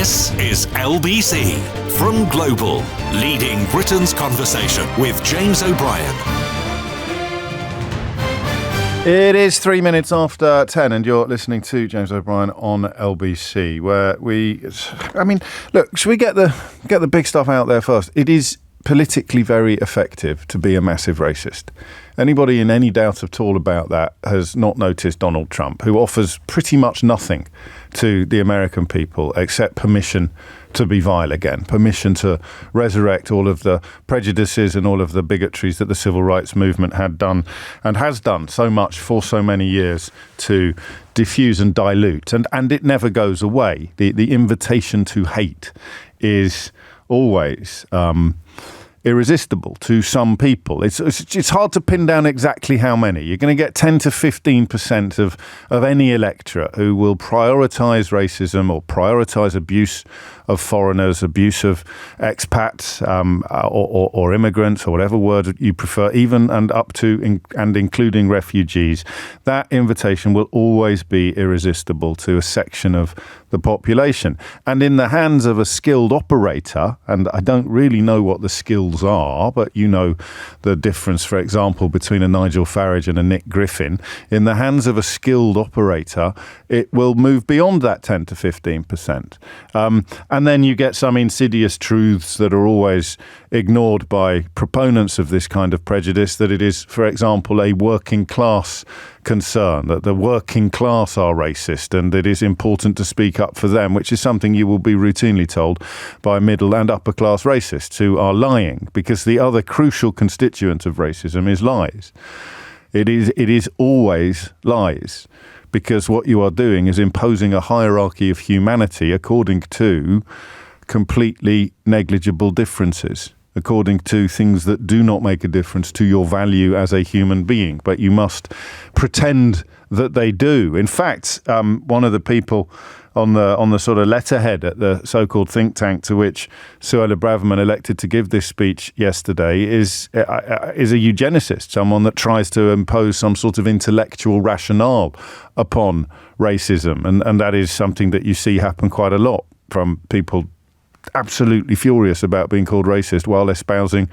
This is LBC from Global, leading Britain's conversation with James O'Brien. It is 3 minutes after 10 and you're listening to James O'Brien on LBC, where look, should we get the big stuff out there first? It is politically very effective to be a massive racist. Anybody in any doubt at all about that has not noticed Donald Trump, who offers pretty much nothing to the American people except permission to be vile again, permission to resurrect all of the prejudices and all of the bigotries that the civil rights movement had done and has done so much for so many years to diffuse and dilute. And it never goes away. The invitation to hate is always irresistible to some people. It's hard to pin down exactly how many. You're going to get 10 to 15% of any electorate who will prioritise racism or prioritise abuse of foreigners, abuse of expats or immigrants, or whatever word you prefer, even and up to and including refugees. That invitation will always be irresistible to a section of the population. And in the hands of a skilled operator, and I don't really know what the skills are, but you know the difference, for example, between a Nigel Farage and a Nick Griffin, in the hands of a skilled operator, it will move beyond that 10 to 15%. And then you get some insidious truths that are always ignored by proponents of this kind of prejudice, that it is, for example, a working class concern, that the working class are racist and it is important to speak up for them, which is something you will be routinely told by middle and upper class racists who are lying, because the other crucial constituent of racism is lies. It is always lies, because what you are doing is imposing a hierarchy of humanity according to completely negligible differences, according to things that do not make a difference to your value as a human being, but you must pretend that they do. In fact, one of the people on the sort of letterhead at the so-called think tank to which Suella Braverman elected to give this speech yesterday is a eugenicist, someone that tries to impose some sort of intellectual rationale upon racism, and that is something that you see happen quite a lot from people absolutely furious about being called racist while espousing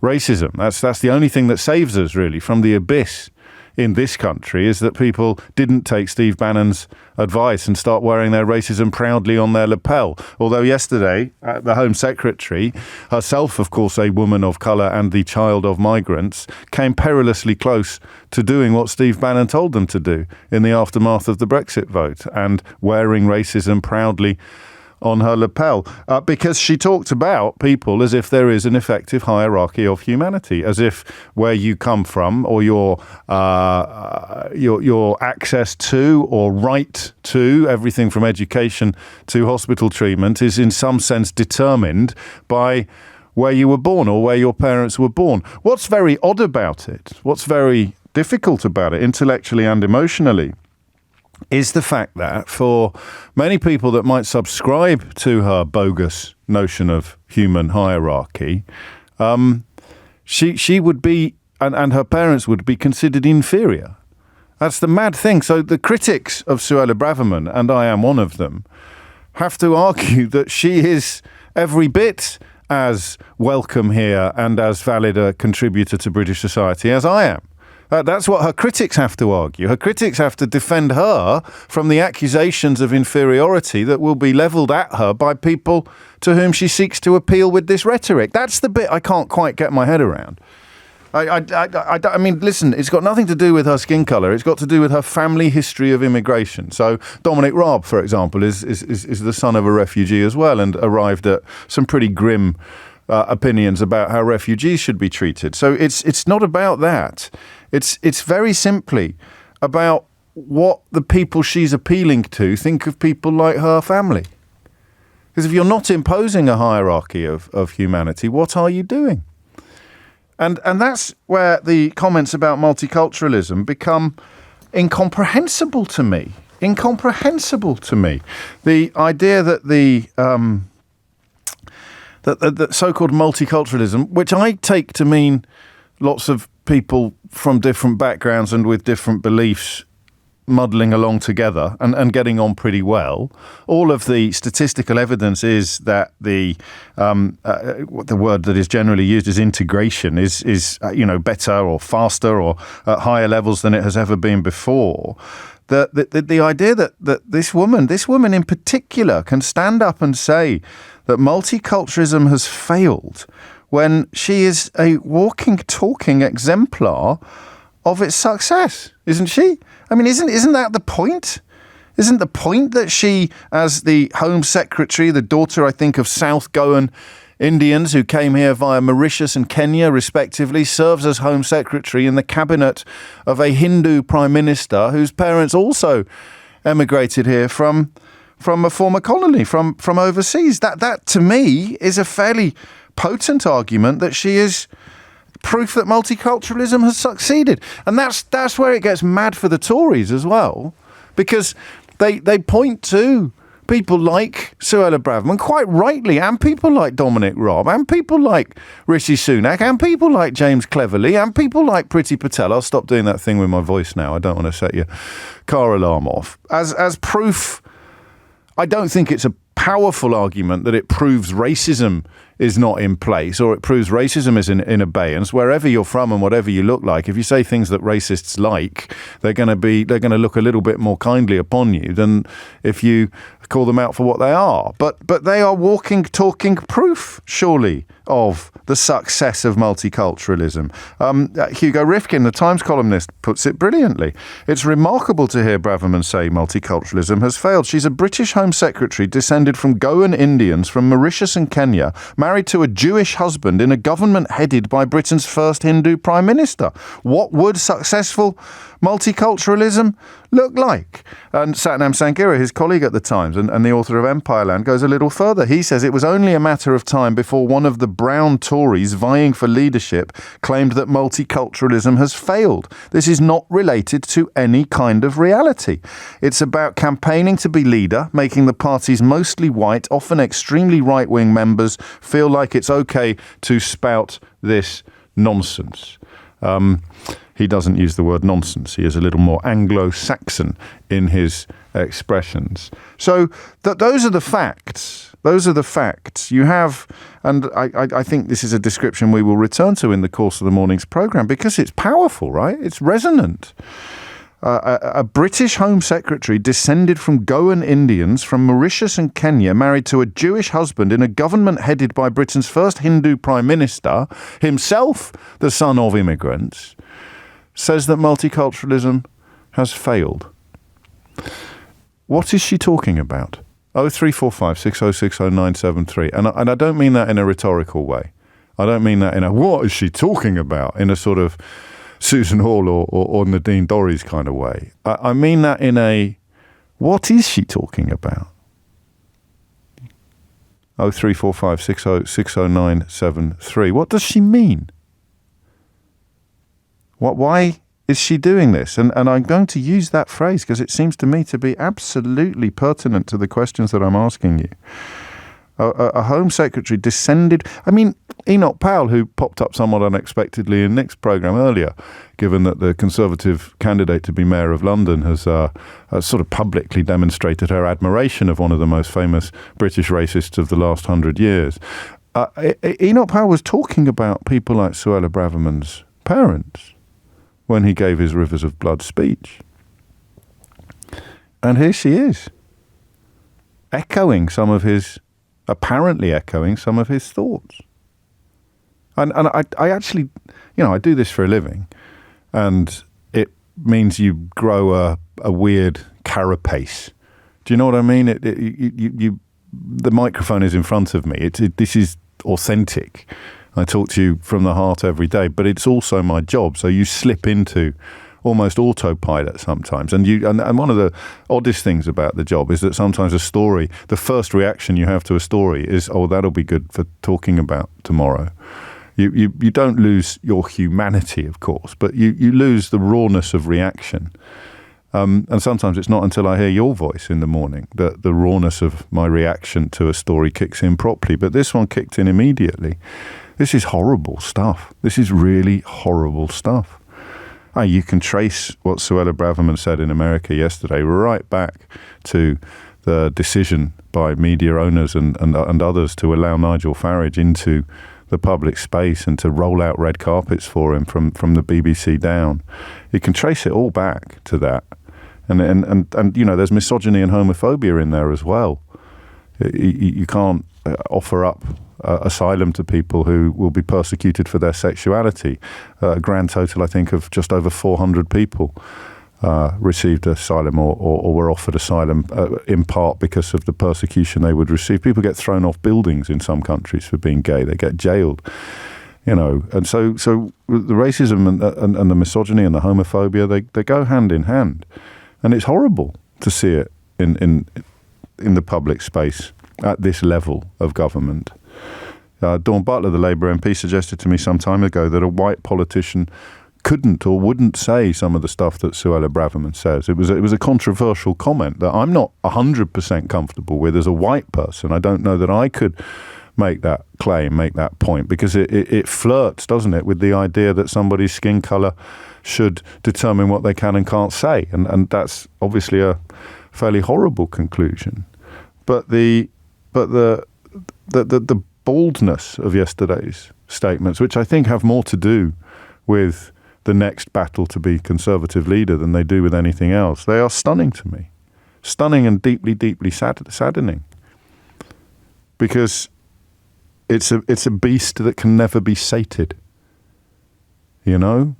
racism. That's the only thing that saves us really from the abyss in this country, is that people didn't take Steve Bannon's advice and start wearing their racism proudly on their lapel. Although yesterday, the Home Secretary, herself, of course, a woman of colour and the child of migrants, came perilously close to doing what Steve Bannon told them to do in the aftermath of the Brexit vote, and wearing racism proudly on her lapel, because she talked about people as if there is an effective hierarchy of humanity, as if where you come from or your access to or right to everything from education to hospital treatment is in some sense determined by where you were born or where your parents were born. What's very odd about it, what's very difficult about it intellectually and emotionally, is the fact that for many people that might subscribe to her bogus notion of human hierarchy, she would be, and her parents would be, considered inferior. That's the mad thing. So the critics of Suella Braverman, and I am one of them, have to argue that she is every bit as welcome here and as valid a contributor to British society as I am. That's what her critics have to argue. Her critics have to defend her from the accusations of inferiority that will be levelled at her by people to whom she seeks to appeal with this rhetoric. That's the bit I can't quite get my head around. I mean, listen, it's got nothing to do with her skin colour. It's got to do with her family history of immigration. So Dominic Raab, for example, is the son of a refugee as well, and arrived at some pretty grim opinions about how refugees should be treated. So it's not about that. It's very simply about what the people she's appealing to think of people like her family. Because if you're not imposing a hierarchy of humanity, what are you doing? And that's where the comments about multiculturalism become incomprehensible to me. The idea that the so-called multiculturalism, which I take to mean lots of people from different backgrounds and with different beliefs muddling along together and getting on pretty well. All of the statistical evidence is that the word that is generally used is integration is better or faster or at higher levels than it has ever been before. The idea that this woman in particular can stand up and say that multiculturalism has failed when she is a walking, talking exemplar of its success, isn't she? I mean, isn't that the point? Isn't the point that she, as the Home Secretary, the daughter, I think, of South Goan Indians who came here via Mauritius and Kenya, respectively, serves as Home Secretary in the cabinet of a Hindu Prime Minister whose parents also emigrated here from a former colony, from overseas? That to me is a fairly potent argument that she is proof that multiculturalism has succeeded. And that's where it gets mad for the Tories as well, because they point to people like Suella Braverman, quite rightly, and people like Dominic Raab, and people like Rishi Sunak, and people like James Cleverly, and people like Priti Patel. I'll stop doing that thing with my voice now. I don't want to set your car alarm off. As proof, I don't think it's a powerful argument that it proves racism is not in place, or it proves racism is in abeyance. Wherever you're from and whatever you look like, if you say things that racists like, they're going to look a little bit more kindly upon you than if you call them out for what they are. But they are walking, talking proof, surely, of the success of multiculturalism. Hugo Rifkin, the Times columnist, puts it brilliantly. It's remarkable to hear Braverman say multiculturalism has failed. She's a British Home Secretary descended from Goan Indians from Mauritius and Kenya, married to a Jewish husband in a government headed by Britain's first Hindu Prime Minister. What would successful multiculturalism look like? And Satnam Sanghera, his colleague at the Times and the author of Empireland, goes a little further. He says it was only a matter of time before one of the brown Tories vying for leadership claimed that multiculturalism has failed. This is not related to any kind of reality. It's about campaigning to be leader, making the party's mostly white, often extremely right-wing members feel like it's okay to spout this nonsense. He doesn't use the word nonsense. He is a little more Anglo-Saxon in his expressions. So those are the facts. Those are the facts. You have, and I think this is a description we will return to in the course of the morning's programme because it's powerful, right? It's resonant. A British Home Secretary descended from Goan Indians from Mauritius and Kenya, married to a Jewish husband in a government headed by Britain's first Hindu Prime Minister, himself the son of immigrants, says that multiculturalism has failed. What is she talking about? 0345 6060 973. And I don't mean that in a rhetorical way. I don't mean that in a what is she talking about in a sort of Susan Hall or Nadine Dorries kind of way. I mean that in a what is she talking about? 0345 6060 973. What does she mean? Why is she doing this? And I'm going to use that phrase because it seems to me to be absolutely pertinent to the questions that I'm asking you. A Home Secretary descended... I mean, Enoch Powell, who popped up somewhat unexpectedly in Nick's programme earlier, given that the Conservative candidate to be Mayor of London has sort of publicly demonstrated her admiration of one of the most famous British racists of the last 100 years. Enoch Powell was talking about people like Suella Braverman's parents when he gave his Rivers of Blood speech. And here she is, apparently echoing some of his thoughts. And I actually, I do this for a living, and it means you grow a weird carapace. Do you know what I mean? The microphone is in front of me. This is authentic. I talk to you from the heart every day, but it's also my job. So you slip into almost autopilot sometimes. And one of the oddest things about the job is that sometimes a story, the first reaction you have to a story is, oh, that'll be good for talking about tomorrow. You don't lose your humanity, of course, but you lose the rawness of reaction. And sometimes it's not until I hear your voice in the morning that the rawness of my reaction to a story kicks in properly. But this one kicked in immediately. This is horrible stuff. This is really horrible stuff. You can trace what Suella Braverman said in America yesterday right back to the decision by media owners and others to allow Nigel Farage into the public space and to roll out red carpets for him from the BBC down. You can trace it all back to that. And you know, there's misogyny and homophobia in there as well. You can't offer up asylum to people who will be persecuted for their sexuality. A grand total, I think, of just over 400 people received asylum or were offered asylum in part because of the persecution they would receive. People get thrown off buildings in some countries for being gay. They get jailed. You know, and so the racism and the misogyny and the homophobia, they go hand in hand. And it's horrible to see it in the public space at this level of government. Dawn Butler, the Labour MP, suggested to me some time ago that a white politician couldn't or wouldn't say some of the stuff that Suella Braverman says. It was a controversial comment that I'm not 100% comfortable with as a white person. I don't know that I could make that claim, make that point, because it flirts, doesn't it, with the idea that somebody's skin colour should determine what they can and can't say. And that's obviously a fairly horrible conclusion. But the baldness of yesterday's statements, which I think have more to do with the next battle to be Conservative leader than they do with anything else, they are stunning to me. Stunning and deeply, deeply saddening. Because it's a beast that can never be sated. You know?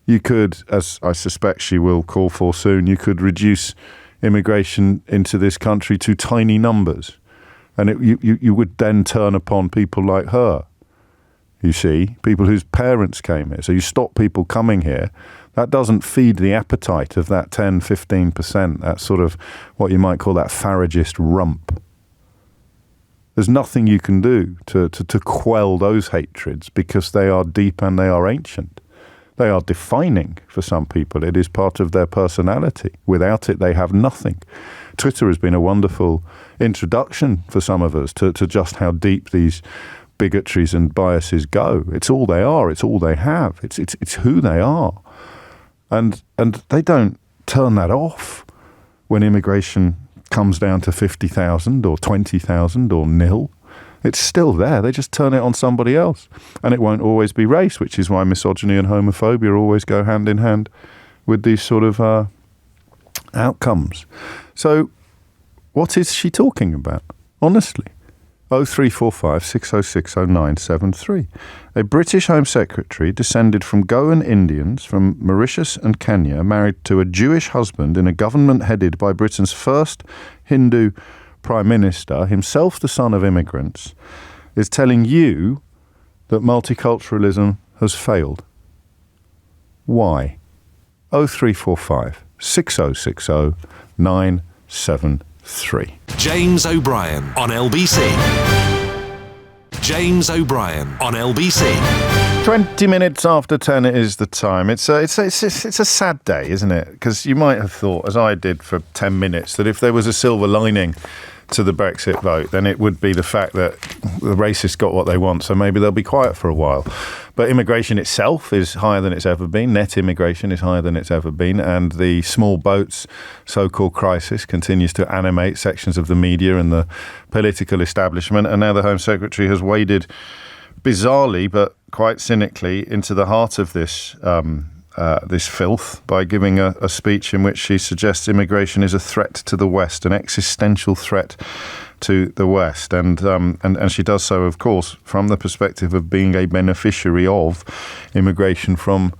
You could, as I suspect she will call for soon, you could reduce immigration into this country to tiny numbers. And you would then turn upon people like her, you see, people whose parents came here. So you stop people coming here. That doesn't feed the appetite of that 10, 15%, that sort of what you might call that Faragist rump. There's nothing you can do to quell those hatreds because they are deep and they are ancient. They are defining for some people. It is part of their personality. Without it, they have nothing. Twitter has been a wonderful introduction for some of us to just how deep these bigotries and biases go. It's all they are. It's all they have. It's who they are. And they don't turn that off when immigration comes down to 50,000 or 20,000 or nil. It's still there. They just turn it on somebody else. And it won't always be race, which is why misogyny and homophobia always go hand in hand with these sort of outcomes. So what is she talking about? Honestly. 0345 606 0973. A British Home Secretary descended from Goan Indians from Mauritius and Kenya, married to a Jewish husband in a government headed by Britain's first Hindu Prime Minister, himself the son of immigrants, is telling you that multiculturalism has failed. Why? 0345 6060 973. James O'Brien on LBC. James O'Brien on LBC. 20 minutes after 10 is the time. It's a sad day, isn't it? Because you might have thought, as I did for 10 minutes, that if there was a silver lining to the Brexit vote, then it would be the fact that the racists got what they want, so maybe they'll be quiet for a while. But immigration itself is higher than it's ever been. Net immigration is higher than it's ever been. And the small boats so-called crisis continues to animate sections of the media and the political establishment. And now the Home Secretary has waded bizarrely, but quite cynically, into the heart of this filth by giving a speech in which she suggests immigration is a threat to the West, an existential threat to the West. And she does so, of course, from the perspective of being a beneficiary of immigration from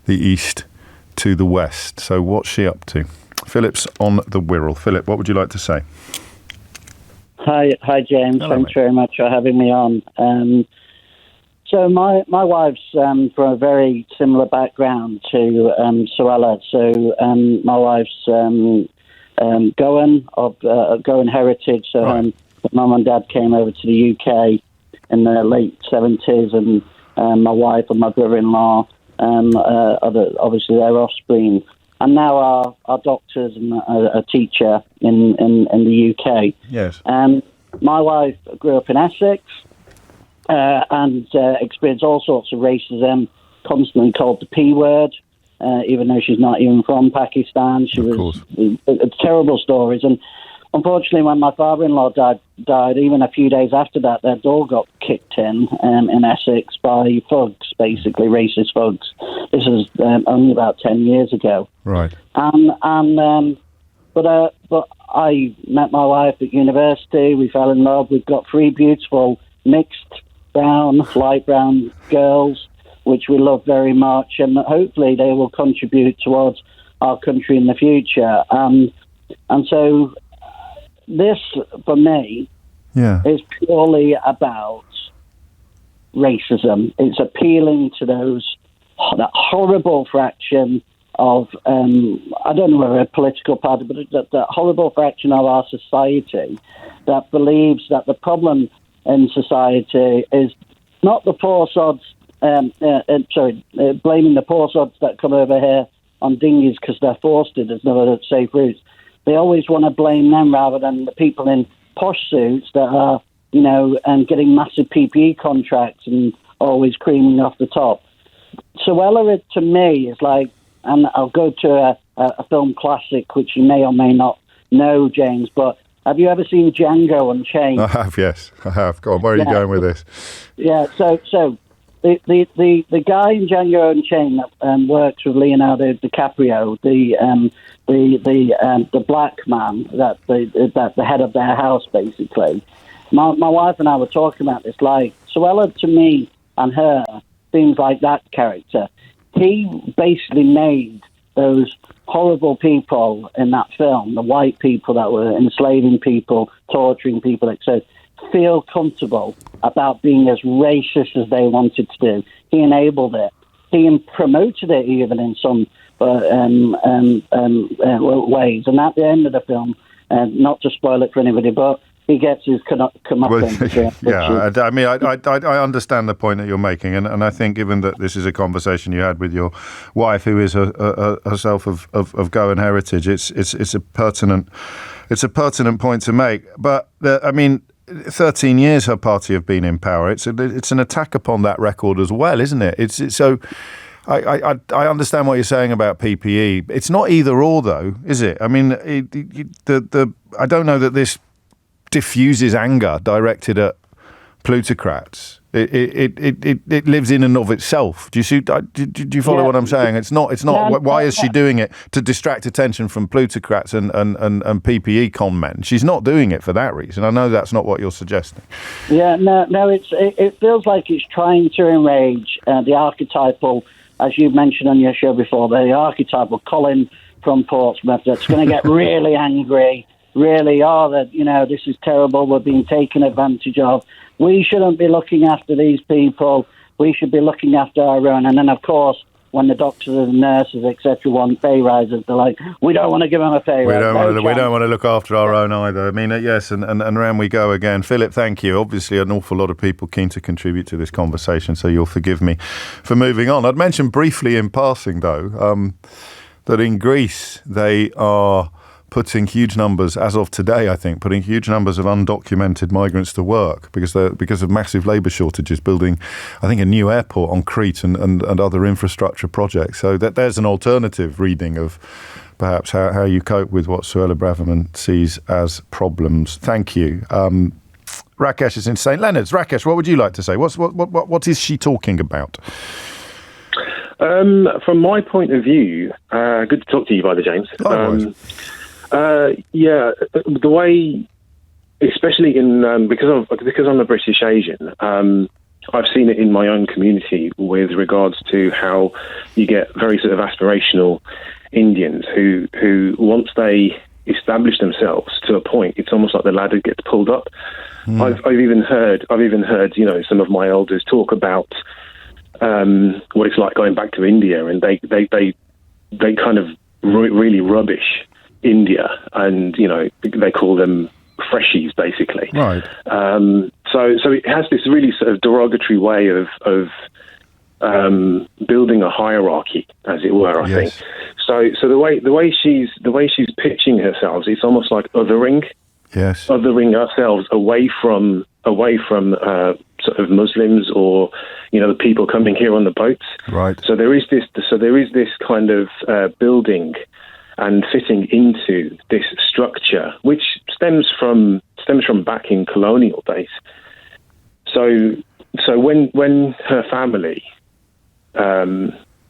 the East to the West. So what's she up to? Philip's on the Wirral. Philip, what would you like to say? Hi, James. Hello, Thanks mate. very much for having me on. So my wife's from a very similar background to Suella. So my wife's Goan heritage. So Right. Mum and Dad came over to the UK in the late 70s, and my wife and my brother-in-law are obviously their offspring. And now are doctors and a teacher in the UK. Yes. My wife grew up in Essex. And experienced all sorts of racism, constantly called the P word, even though she's not even from Pakistan. She was terrible stories. And unfortunately, when my father-in-law died, even a few days after that, their door got kicked in Essex by thugs, basically racist thugs. This was only about 10 years ago. Right. But I met my wife at university. We fell in love. We've got 3 beautiful mixed light brown girls, which we love very much, and hopefully they will contribute towards our country in the future. And so this, for me, is purely about racism. It's appealing to that horrible fraction of, I don't know whether a political party, but that horrible fraction of our society that believes that the problem in society is not the poor sods, blaming the poor sods that come over here on dinghies because they're forced to, there's no other safe routes. They always want to blame them rather than the people in posh suits that are, getting massive PPE contracts and always creaming off the top. Suella, to me, is like, and I'll go to a film classic, which you may or may not know, James, but have you ever seen Django Unchained? I have, yes. I have. Go on, where are you going with this? Yeah, so the guy in Django Unchained that works with Leonardo DiCaprio, the black man, that the head of their house, basically. My wife and I were talking about this. Like, Suella, to me and her, seems like that character. He basically made those horrible people in that film, the white people that were enslaving people, torturing people, etc., feel comfortable about being as racist as they wanted to do. He enabled it. He promoted it even in some ways. And at the end of the film, not to spoil it for anybody, but he gets his comeuppance. I mean, I understand the point that you're making, and I think given that this is a conversation you had with your wife, who is herself of Goan heritage, it's a pertinent point to make. But 13 years her party have been in power. It's an attack upon that record as well, isn't it? So. I understand what you're saying about PPE. It's not either or, though, is it? I mean, I don't know that this diffuses anger directed at plutocrats. It lives in and of itself. Do you see? Do you follow what I'm saying? It's not. Why is she doing it to distract attention from plutocrats and PPE con men? She's not doing it for that reason. I know that's not what you're suggesting. Yeah, no. It feels like it's trying to enrage the archetypal, as you mentioned on your show before, the archetypal Colin from Portsmouth that's going to get really angry. Really, this is terrible. We're being taken advantage of. We shouldn't be looking after these people. We should be looking after our own. And then, of course, when the doctors and nurses, etc., want pay rises, they're like, we don't want to give them a pay rise. We don't want to look after our own either. I mean, yes, and around we go again. Philip, thank you. Obviously, an awful lot of people keen to contribute to this conversation, so you'll forgive me for moving on. I'd mentioned briefly in passing, though, that in Greece they are putting huge numbers, as of today, I think, putting huge numbers of undocumented migrants to work because of massive labour shortages, building, I think, a new airport on Crete and other infrastructure projects. So there's an alternative reading of perhaps how you cope with what Suella Braverman sees as problems. Thank you. Rakesh is in St. Leonard's. Rakesh, what would you like to say? What is she talking about? From my point of view, good to talk to you, by the James. The way, especially in because I'm a British Asian, I've seen it in my own community with regards to how you get very sort of aspirational Indians who once they establish themselves to a point, it's almost like the ladder gets pulled up. I've even heard some of my elders talk about what it's like going back to India, and they kind of really rubbish India, and they call them freshies, basically. Right. So it has this really sort of derogatory way of building a hierarchy, as it were. I think. So the way she's pitching herself, it's almost like othering ourselves away from sort of Muslims or, the people coming here on the boats. Right. So there is this kind of building and fitting into this structure, which stems from back in colonial days. So when her family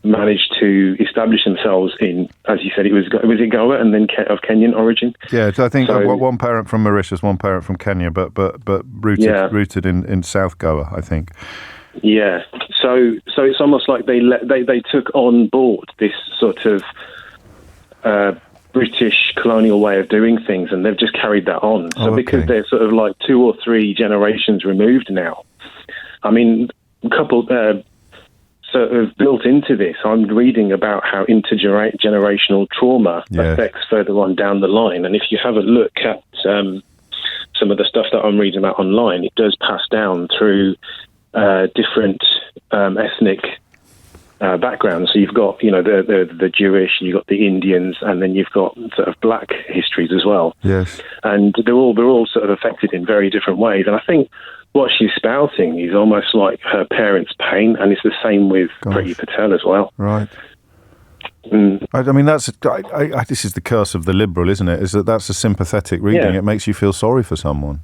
managed to establish themselves in, as you said, was it Goa and then of Kenyan origin? Yeah, so I think one parent from Mauritius, one parent from Kenya, but rooted in South Goa, I think. Yeah, so it's almost like they took on board this sort of British colonial way of doing things, and they've just carried that on. So because they're sort of like 2 or 3 generations removed now, I mean, coupled sort of built into this, I'm reading about how intergenerational trauma affects further on down the line. And if you have a look at some of the stuff that I'm reading about online, it does pass down through different ethnic backgrounds. So you've got, the Jewish, you've got the Indians, and then you've got sort of black histories as well. Yes. And they're all sort of affected in very different ways. And I think what she's spouting is almost like her parents' pain, and it's the same with Priti Patel as well. Right. I mean, this is the curse of the liberal, isn't it? Is that's a sympathetic reading. Yeah. It makes you feel sorry for someone,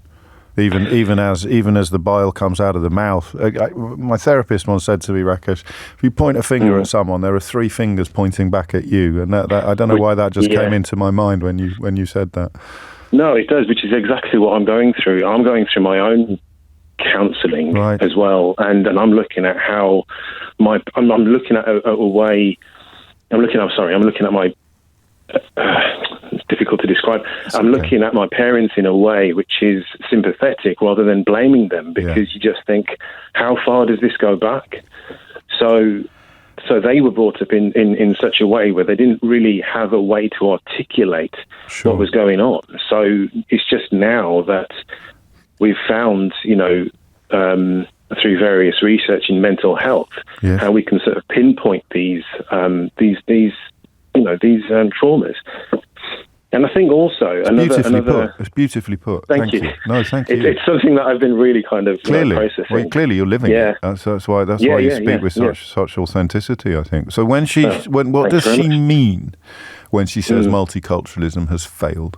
even as the bile comes out of the mouth. My therapist once said to me, Rakesh, if you point a finger at someone, there are 3 fingers pointing back at you, and that I don't know why that just came into my mind when you said that. No, it does, which is exactly what I'm going through. I'm going through my own counselling as well, and I'm looking at how I'm looking at a way. I'm looking at my. It's difficult to describe. I'm looking at my parents in a way which is sympathetic rather than blaming them, because you just think, how far does this go back? So they were brought up in such a way where they didn't really have a way to articulate what was going on. So it's just now that we've found, through various research in mental health, how we can sort of pinpoint these traumas. And I think also it's beautifully put. Thank you. No, thank you. It's something that I've been really kind of processing. Well, clearly, you're living it. That's why you speak with such authenticity, I think. So what does she mean when she says multiculturalism has failed?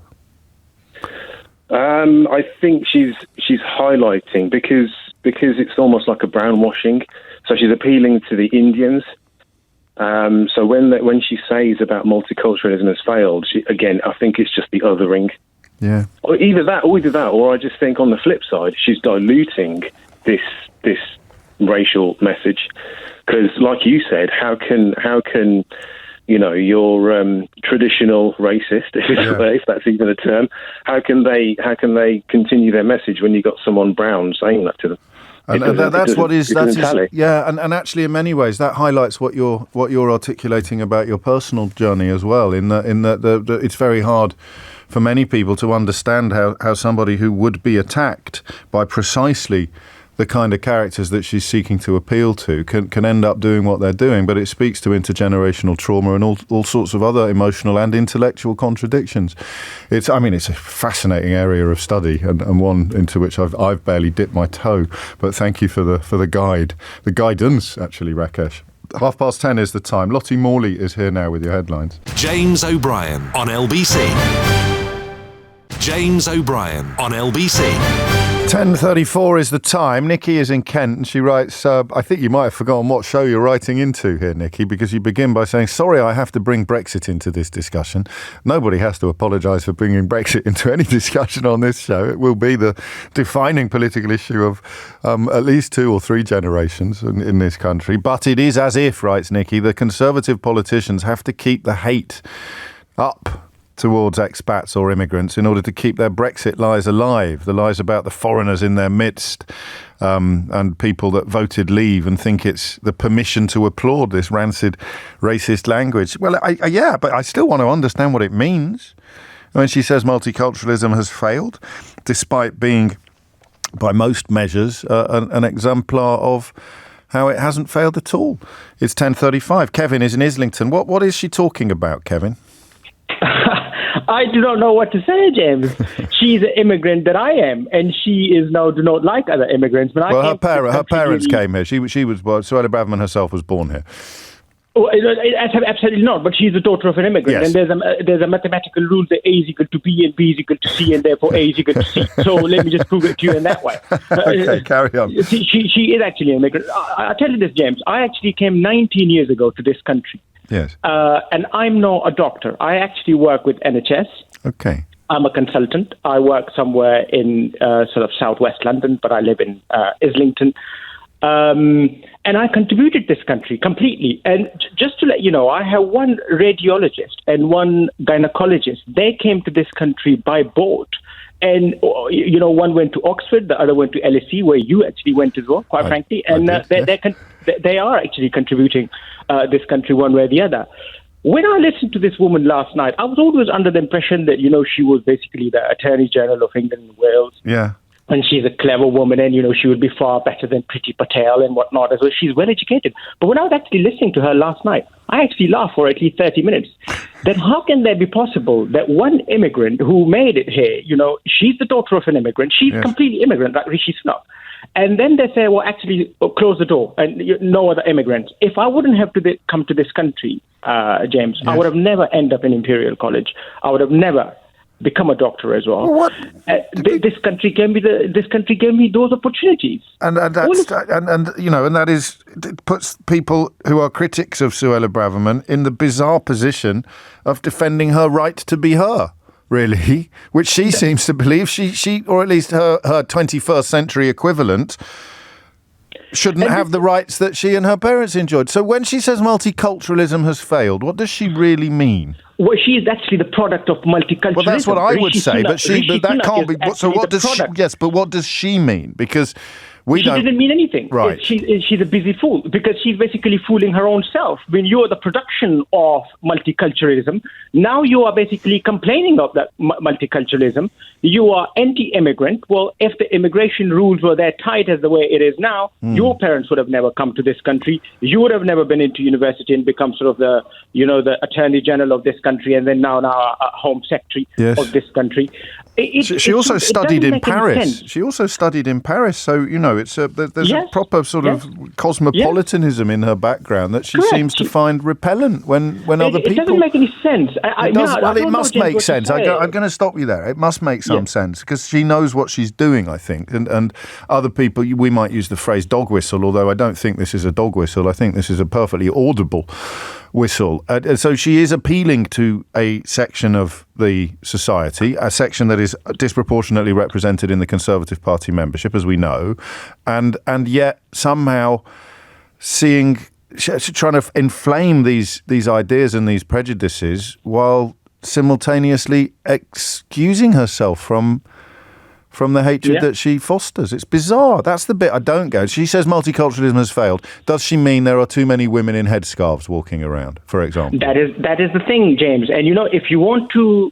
I think she's highlighting because it's almost like a brownwashing. So she's appealing to the Indians. So when she says about multiculturalism has failed, I think it's just the othering. Yeah. Or either that, or I just think on the flip side, she's diluting this racial message. Because, like you said, how can your traditional racist, if that's even a term, how can they continue their message when you've got someone brown saying that to them? And actually, in many ways, that highlights what you're articulating about your personal journey as well. In that it's very hard for many people to understand how somebody who would be attacked by precisely the kind of characters that she's seeking to appeal to can end up doing what they're doing. But it speaks to intergenerational trauma and all sorts of other emotional and intellectual contradictions. It's a fascinating area of study and one into which I've barely dipped my toe. But thank you for the guidance, actually, Rakesh. 10:30 is the time. Lottie Morley is here now with your headlines. James O'Brien on LBC. James O'Brien on LBC. 10:34 is the time. Nikki is in Kent and she writes, I think you might have forgotten what show you're writing into here, Nikki, because you begin by saying, sorry, I have to bring Brexit into this discussion. Nobody has to apologise for bringing Brexit into any discussion on this show. It will be the defining political issue of at least 2 or 3 generations in this country. But it is as if, writes Nikki, the Conservative politicians have to keep the hate up towards expats or immigrants in order to keep their Brexit lies alive, the lies about the foreigners in their midst and people that voted leave and think it's the permission to applaud this rancid racist language. Well, but I still want to understand what it means. When she says multiculturalism has failed, despite being, by most measures, an exemplar of how it hasn't failed at all. It's 10:35. Kevin is in Islington. What is she talking about, Kevin? I do not know what to say, James. she's an immigrant that I am, and she is now do not like other immigrants. When her parents came here. She was Suella Braverman herself was born here. Oh, absolutely not. But she's the daughter of an immigrant, yes. And there's a mathematical rule that A is equal to B and B is equal to C, and therefore A is equal to C. So let me just prove it to you in that way. Okay, carry on. She is actually an immigrant. I'll tell you this, James. I actually came 19 years ago to this country. Yes. And I'm not a doctor. I actually work with NHS. Okay. I'm a consultant. I work somewhere in sort of southwest London, but I live in Islington. And I contributed this country completely. And just to let you know, I have one radiologist and one gynecologist. They came to this country by boat. And, one went to Oxford, the other went to LSE, where you actually went as well, quite frankly. And they are actually contributing this country one way or the other. When I listened to this woman last night, I was always under the impression that, she was basically the Attorney General of England and Wales. Yeah. And she's a clever woman, and, she would be far better than Priti Patel and whatnot as well. She's well educated. But when I was actually listening to her last night, I actually laughed for at least 30 minutes. Then how can that be possible that one immigrant who made it here, she's the daughter of an immigrant, she's completely immigrant, like Rishi Sunak. And then they say, well, actually, close the door and no other immigrants. If I wouldn't have come to this country, James, I would have never ended up in Imperial College. I would have never become a doctor as well. What? This country gave me those opportunities. And that is, it puts people who are critics of Suella Braverman in the bizarre position of defending her right to be her. Really, which she seems to believe she or at least her 21st century equivalent shouldn't have the rights that she and her parents enjoyed. So when she says multiculturalism has failed, what does she really mean? Well, she is actually the product of multiculturalism. Well, that's what I would say, but that can't be. So what does she? Yes, but what does she mean? Because she didn't mean anything. Right. She's a busy fool because she's basically fooling her own self. When you're the production of multiculturalism, now you are basically complaining of that multiculturalism. You are anti-immigrant. Well, if the immigration rules were that tight as the way it is now, your parents would have never come to this country. You would have never been into university and become sort of the Attorney General of this country, and then now Home Secretary of this country. She also studied in Paris. She also studied in Paris, so there's a proper sort of cosmopolitanism in her background that she seems to find repellent when other people. It doesn't make any sense. It must make sense. I'm going to stop you there. It must make some sense because she knows what she's doing, I think, and other people. We might use the phrase dog whistle, although I don't think this is a dog whistle. I think this is a perfectly audible whistle. So she is appealing to a section of the society, a section that is disproportionately represented in the Conservative Party membership, as we know, and yet somehow trying to inflame these ideas and these prejudices while simultaneously excusing herself from the hatred that she fosters. It's bizarre. That's the bit I don't get. She says multiculturalism has failed. Does she mean there are too many women in headscarves walking around, for example? That is the thing, James. And if you want to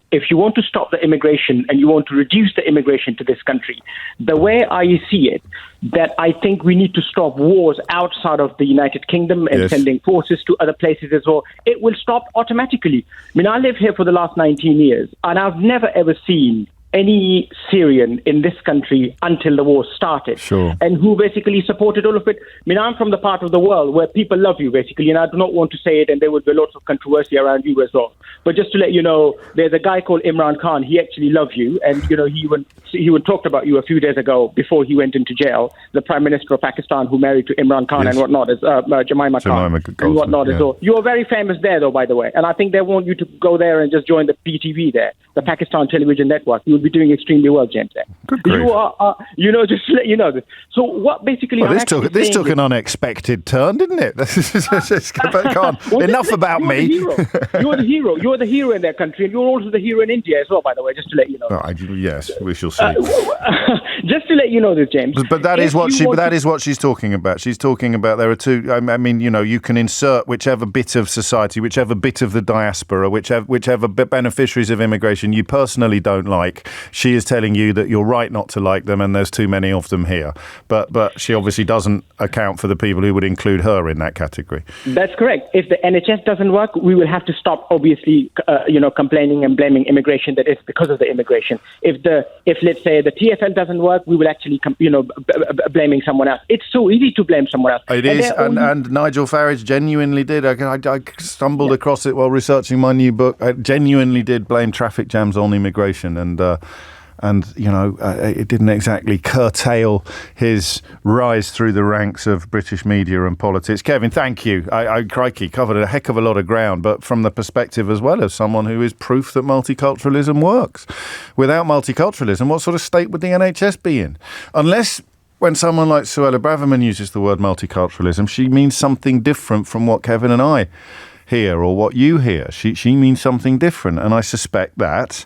stop the immigration and you want to reduce the immigration to this country, the way I see it, that I think we need to stop wars outside of the United Kingdom and sending forces to other places as well. It will stop automatically. I mean, I lived here for the last 19 years, and I've never ever seen any Syrian in this country until the war started, and who basically supported all of it. I mean, I'm from the part of the world where people love you, basically, and I do not want to say it, and there would be lots of controversy around you as well. But just to let you know, there's a guy called Imran Khan. He actually loves you, and he would talked about you a few days ago before he went into jail. The Prime Minister of Pakistan, who married to Imran Khan and whatnot, is Jemima Khan and whatnot as well. You are very famous there, though, by the way, and I think they want you to go there and just join the PTV there, the Pakistan Television Network. You will be doing extremely well, James. Good grief. You are, just to let you know this. So what basically? Well, this took an unexpected turn, didn't it? Enough about me. You're the hero. You're the hero in that country, and you're also the hero in India as well. By the way, just to let you know. Yes, we shall see. Just to let you know this, James. But that is what she's talking about. She's talking about there are two. I mean, you can insert whichever bit of society, whichever bit of the diaspora, whichever beneficiaries of immigration you personally don't like, She is telling you that you're right not to like them and there's too many of them here. But she obviously doesn't account for the people who would include her in that category. That's correct. If the NHS doesn't work, we will have to stop, obviously, complaining and blaming immigration that it's because of the immigration. If let's say the TfL doesn't work, we will actually, blaming someone else. It's so easy to blame someone else. It is, and Nigel Farage genuinely did. I stumbled across it while researching my new book. I genuinely did blame traffic jams on immigration, and it didn't exactly curtail his rise through the ranks of British media and politics. Kevin, thank you. I crikey, covered a heck of a lot of ground, but from the perspective as well as someone who is proof that multiculturalism works. Without multiculturalism, what sort of state would the NHS be in? Unless when someone like Suella Braverman uses the word multiculturalism, she means something different from what Kevin and I hear or what you hear. She means something different, and I suspect that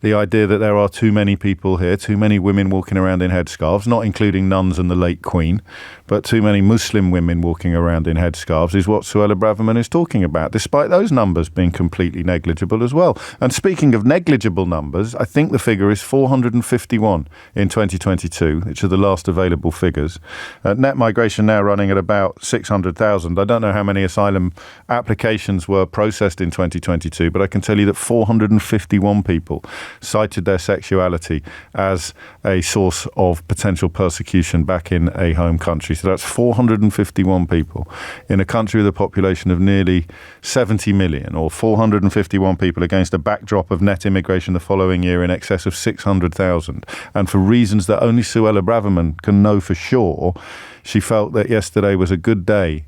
the idea that there are too many people here, too many women walking around in headscarves, not including nuns and the late Queen, but too many Muslim women walking around in headscarves is what Suella Braverman is talking about, despite those numbers being completely negligible as well. And speaking of negligible numbers, I think the figure is 451 in 2022, which are the last available figures. Net migration now running at about 600,000. I don't know how many asylum applications were processed in 2022, but I can tell you that 451 people cited their sexuality as a source of potential persecution back in a home country. So that's 451 people in a country with a population of nearly 70 million, or 451 people against a backdrop of net immigration the following year in excess of 600,000. And for reasons that only Suella Braverman can know for sure, she felt that yesterday was a good day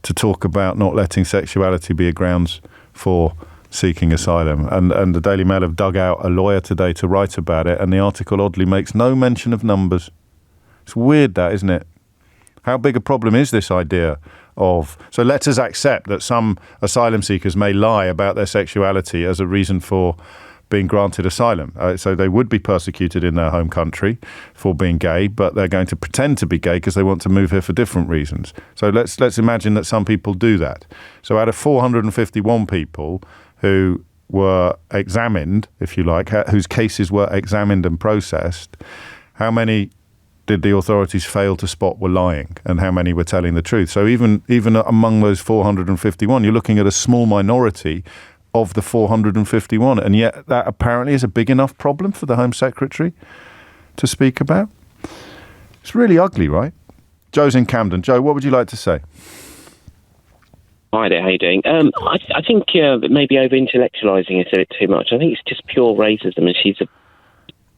to talk about not letting sexuality be a grounds for seeking asylum. And the Daily Mail have dug out a lawyer today to write about it, and the article oddly makes no mention of numbers. It's weird, that, isn't it? How big a problem is this idea of... So let us accept that some asylum seekers may lie about their sexuality as a reason for being granted asylum. So they would be persecuted in their home country for being gay, but they're going to pretend to be gay because they want to move here for different reasons. So let's imagine that some people do that. So out of 451 people who were examined, if you like, whose cases were examined and processed, how many did the authorities fail to spot were lying, and how many were telling the truth? So even among those 451, you're looking at a small minority of the 451, and yet that apparently is a big enough problem for the Home Secretary to speak about. It's really ugly, right? Joe's in Camden. Joe, what would you like to say? Hi there, how you doing? I think maybe over-intellectualising it a bit too much. I think it's just pure racism, and she's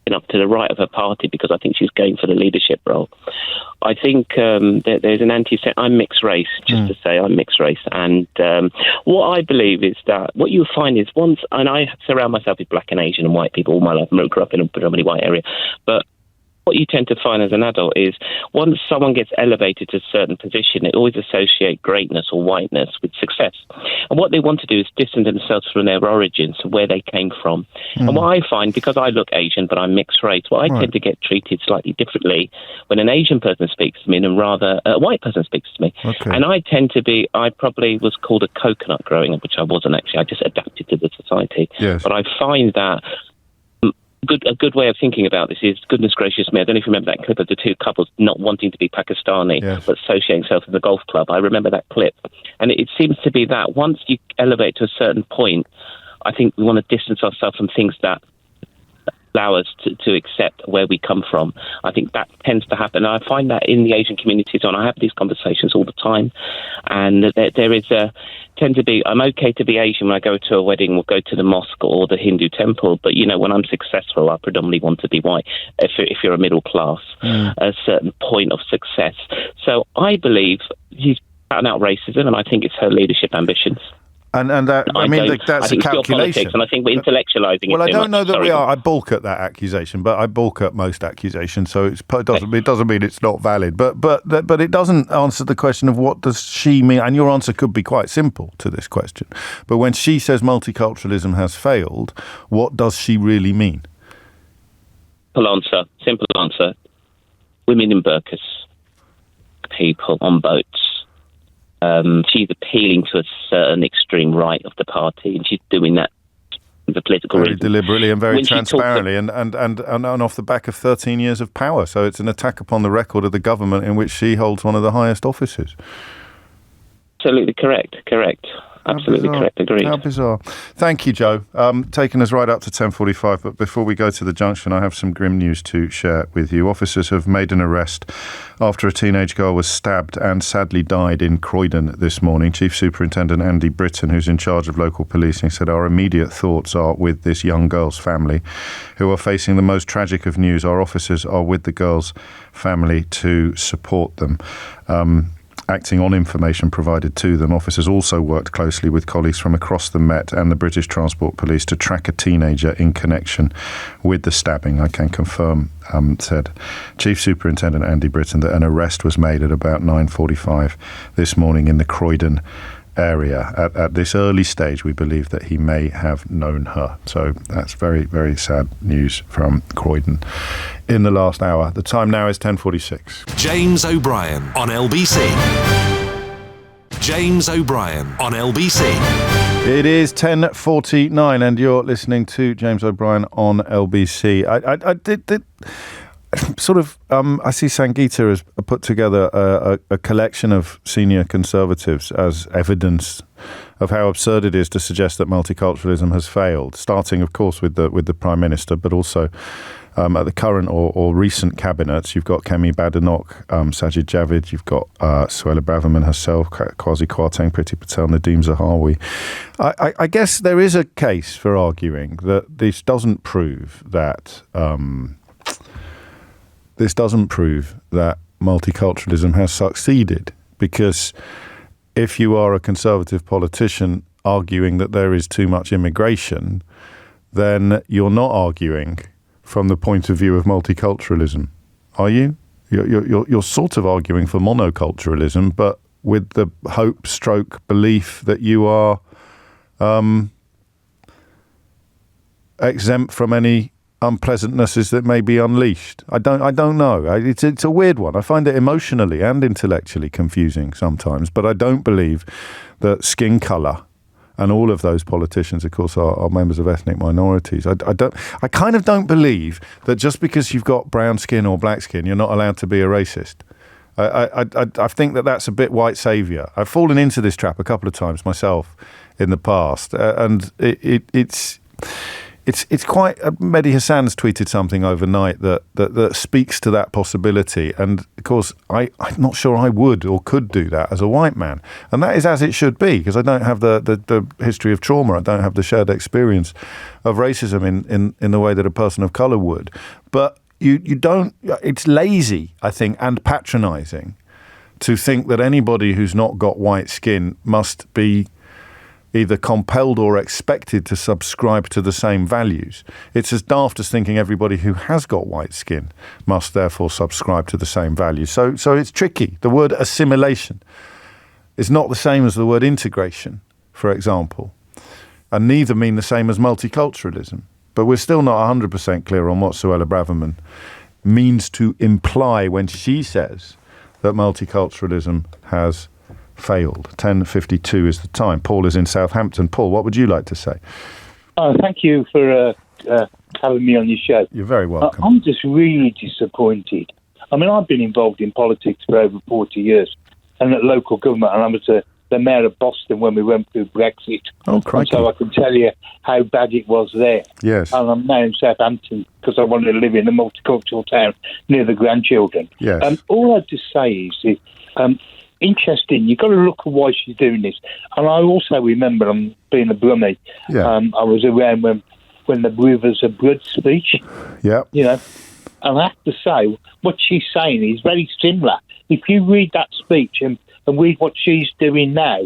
been up to the right of her party because I think she's going for the leadership role. I think there's an I'm mixed race, just to say I'm mixed race. And what I believe is that what you find is and I surround myself with black and Asian and white people all my life. I grew up in a predominantly white area, but what you tend to find as an adult is once someone gets elevated to a certain position, they always associate greatness or whiteness with success. And what they want to do is distance themselves from their origins, where they came from. And what I find, because I look Asian, but I'm mixed race, I tend to get treated slightly differently when an Asian person speaks to me than rather a white person speaks to me. Okay. And I probably was called a coconut growing up, which I wasn't actually. I just adapted to the society. Yes. But I find that a good way of thinking about this is, goodness gracious me, I don't know if you remember that clip of the two couples not wanting to be Pakistani, but associating themselves with a golf club. I remember that clip. And it seems to be that once you elevate to a certain point, I think we want to distance ourselves from things that allow us to accept where we come from. I think that tends to happen. And I find that in the Asian communities, and I have these conversations all the time, and there is I'm okay to be Asian when I go to a wedding or go to the mosque or the Hindu temple, but when I'm successful, I predominantly want to be white if you're a middle class, a certain point of success. So I believe she's out and out racism, and I think it's her leadership ambitions. And that, that's a calculation. And I think we're intellectualising it. Well, I don't know that we are. I balk at that accusation, but I balk at most accusations. So it doesn't mean it's not valid. But it doesn't answer the question of what does she mean. And your answer could be quite simple to this question. But when she says multiculturalism has failed, what does she really mean? Simple answer. Women in burqas, people on boats. She's appealing to a certain extreme right of the party, and she's doing that for political very reasons. deliberately and very When she talks transparently, and off the back of 13 years of power. So it's an attack upon the record of the government in which she holds one of the highest offices. Absolutely correct. Absolutely correct. Agreed. How bizarre. Thank you, Joe. Taking us right up to 10:45. But before we go to the junction, I have some grim news to share with you. Officers have made an arrest after a teenage girl was stabbed and sadly died in Croydon this morning. Chief Superintendent Andy Britton, who's in charge of local policing, said our immediate thoughts are with this young girl's family, who are facing the most tragic of news. Our officers are with the girl's family to support them. Acting on information provided to them, officers also worked closely with colleagues from across the Met and the British Transport Police to track a teenager in connection with the stabbing. I can confirm, said Chief Superintendent Andy Britton, that an arrest was made at about 9:45 this morning in the Croydon area. At this early stage, we believe that he may have known her. So that's very, very sad news from Croydon in the last hour. The time now is 10:46. James O'Brien on LBC. James O'Brien on LBC. It is 10:49 and you're listening to James O'Brien on LBC. I did sort of, I see Sangeeta has put together a collection of senior Conservatives as evidence of how absurd it is to suggest that multiculturalism has failed, starting, of course, with the Prime Minister, but also at the current or recent cabinets. You've got Kemi Badenoch, Sajid Javid, you've got Suella Braverman herself, Kwasi Kwarteng, Priti Patel, Nadeem Zahawi. I guess there is a case for arguing that this doesn't prove that multiculturalism has succeeded, because if you are a Conservative politician arguing that there is too much immigration, then you're not arguing from the point of view of multiculturalism, are you? You're sort of arguing for monoculturalism, but with the hope/belief that you are exempt from any unpleasantnesses that may be unleashed. I don't know. It's a weird one. I find it emotionally and intellectually confusing sometimes, but I don't believe that skin colour, and all of those politicians, of course, are members of ethnic minorities. I kind of don't believe that just because you've got brown skin or black skin, you're not allowed to be a racist. I think that that's a bit white saviour. I've fallen into this trap a couple of times myself in the past, and It's quite. Mehdi Hassan's tweeted something overnight that speaks to that possibility, and of course, I'm not sure I would or could do that as a white man, and that is as it should be, because I don't have the history of trauma, I don't have the shared experience of racism in the way that a person of colour would. But you don't. It's lazy, I think, and patronising to think that anybody who's not got white skin must be either compelled or expected to subscribe to the same values. It's as daft as thinking everybody who has got white skin must therefore subscribe to the same values. So it's tricky. The word assimilation is not the same as the word integration, for example, and neither mean the same as multiculturalism. But we're still not 100% clear on what Suella Braverman means to imply when she says that multiculturalism has failed. 10:52 is the time. Paul is in Southampton. Paul, what would you like to say? Thank you for having me on your show. You're very welcome. I'm just really disappointed. I mean, I've been involved in politics for over 40 years, and at local government, and I was the mayor of Boston when we went through Brexit. Oh, crikey. And so I can tell you how bad it was there. Yes. And I'm now in Southampton because I wanted to live in a multicultural town near the grandchildren. Yes. All I have to say is interesting. You've got to look at why she's doing this. And I also remember, being a Brummie, I was around when the Rivers of Blood speech. Yeah. You know, and I have to say, what she's saying is very similar. If you read that speech and read what she's doing now,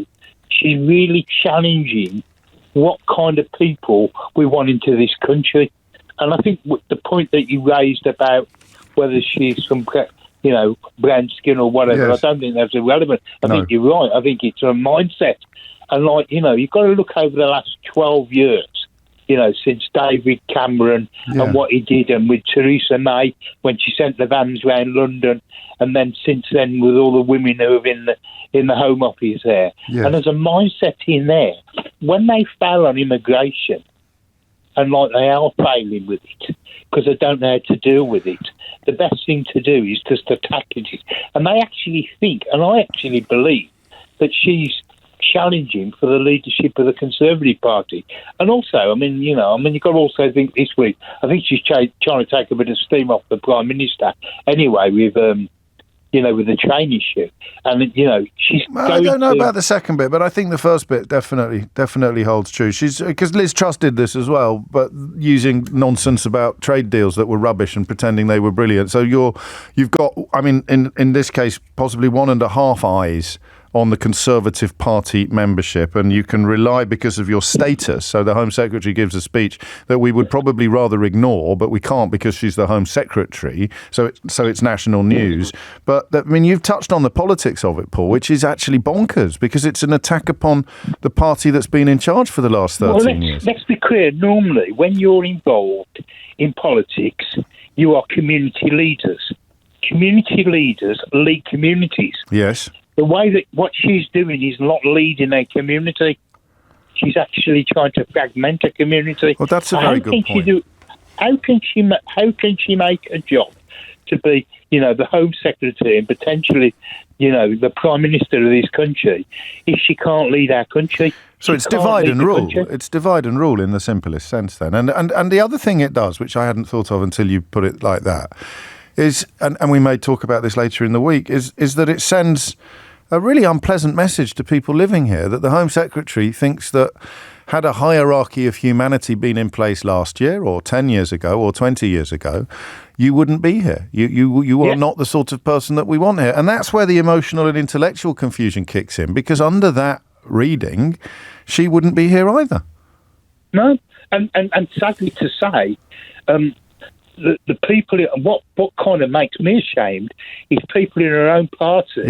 she's really challenging what kind of people we want into this country. And I think the point that you raised about whether she's from, brown skin or whatever, yes, I don't think that's irrelevant. I think you're right. I think it's a mindset. And, you've got to look over the last 12 years, since David Cameron and what he did, and with Theresa May when she sent the vans around London, and then since then with all the women who are in the Home Office there. Yes. And there's a mindset in there. When they fail on immigration, and like they are failing with it because they don't know how to deal with it. The best thing to do is just to tackle it. And they actually think, and I actually believe, that she's challenging for the leadership of the Conservative Party. And also, you've got to also think this week, I think she's trying to take a bit of steam off the Prime Minister anyway with the train issue. And, she's I don't know about the second bit, but I think the first bit definitely holds true. Because Liz Truss did this as well, but using nonsense about trade deals that were rubbish and pretending they were brilliant. So you've got, in this case, possibly 1.5 eyes on the Conservative Party membership, and you can rely because of your status. So the Home Secretary gives a speech that we would probably rather ignore, but we can't because she's the Home Secretary. So it's national news. But you've touched on the politics of it, Paul, which is actually bonkers because it's an attack upon the party that's been in charge for the last 13 years. Let's be clear. Normally, when you're involved in politics, you are community leaders. Community leaders lead communities. Yes. The way that what she's doing is not leading a community. She's actually trying to fragment a community. Well, that's a very good point. How can she make a job to be, the Home Secretary and potentially, the Prime Minister of this country if she can't lead our country? So it's divide and rule. It's divide and rule in the simplest sense then. And the other thing it does, which I hadn't thought of until you put it like that, is, and we may talk about this later in the week, is that it sends a really unpleasant message to people living here that the Home Secretary thinks that had a hierarchy of humanity been in place last year or 10 years ago or 20 years ago, you wouldn't be here. You are not the sort of person that we want here. And that's where the emotional and intellectual confusion kicks in, because under that reading, she wouldn't be here either. No, and sadly to say, the people, what kind of makes me ashamed is people in her own party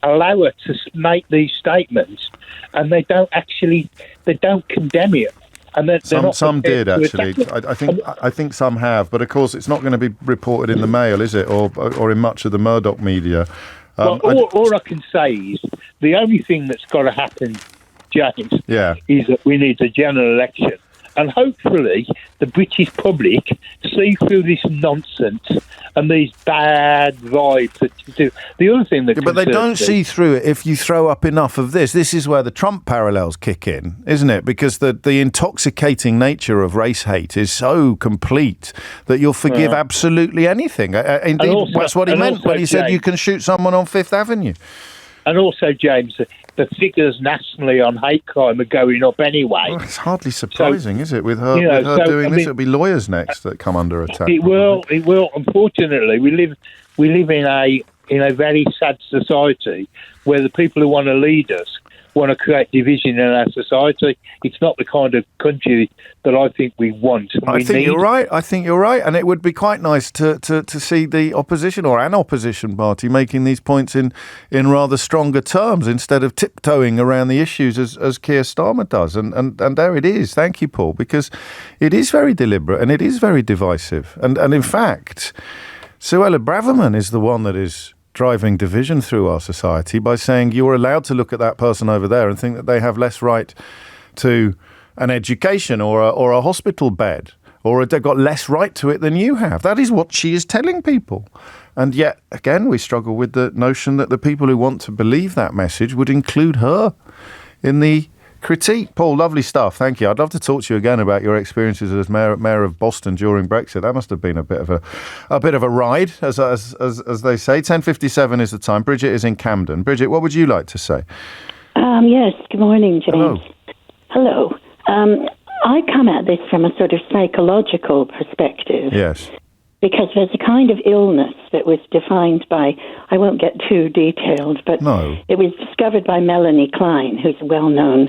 allow her to make these statements, and they don't condemn it. And some did actually. I think some have, but of course it's not going to be reported in the Mail, is it, or in much of the Murdoch media. All I can say is the only thing that's got to happen, James, is that we need a general election. And hopefully the British public see through this nonsense and these bad vibes that you do. The other thing that... but they don't see through it if you throw up enough of this. This is where the Trump parallels kick in, isn't it? Because the intoxicating nature of race hate is so complete that you'll forgive absolutely anything. Indeed, that's what he meant when he said you can shoot someone on Fifth Avenue. And also, James, the figures nationally on hate crime are going up anyway. Well, it's hardly surprising, is it? With her doing this, it'll be lawyers next that come under attack. It will. Unfortunately, we live in a very sad society where the people who want to lead us want to create division in our society. It's not the kind of country that I think we want. I think you're right. And it would be quite nice to see the opposition or an opposition party making these points in rather stronger terms instead of tiptoeing around the issues as Keir Starmer does. And there it is. Thank you, Paul, because it is very deliberate and it is very divisive. And in fact, Suella Braverman is the one that is driving division through our society by saying you're allowed to look at that person over there and think that they have less right to an education or a hospital bed, or they've got less right to it than you have. That is what she is telling people. And yet, again, we struggle with the notion that the people who want to believe that message would include her in the critique. Paul, lovely stuff. Thank you. I'd love to talk to you again about your experiences as mayor of Boston during Brexit. That must have been a bit of a ride, as they say. 10:57 is the time. Bridget is in Camden. Bridget, what would you like to say? Yes. Good morning, James. Hello. I come at this from a sort of psychological perspective. Yes. Because there's a kind of illness that was defined by, I won't get too detailed, but it was discovered by Melanie Klein, who's well known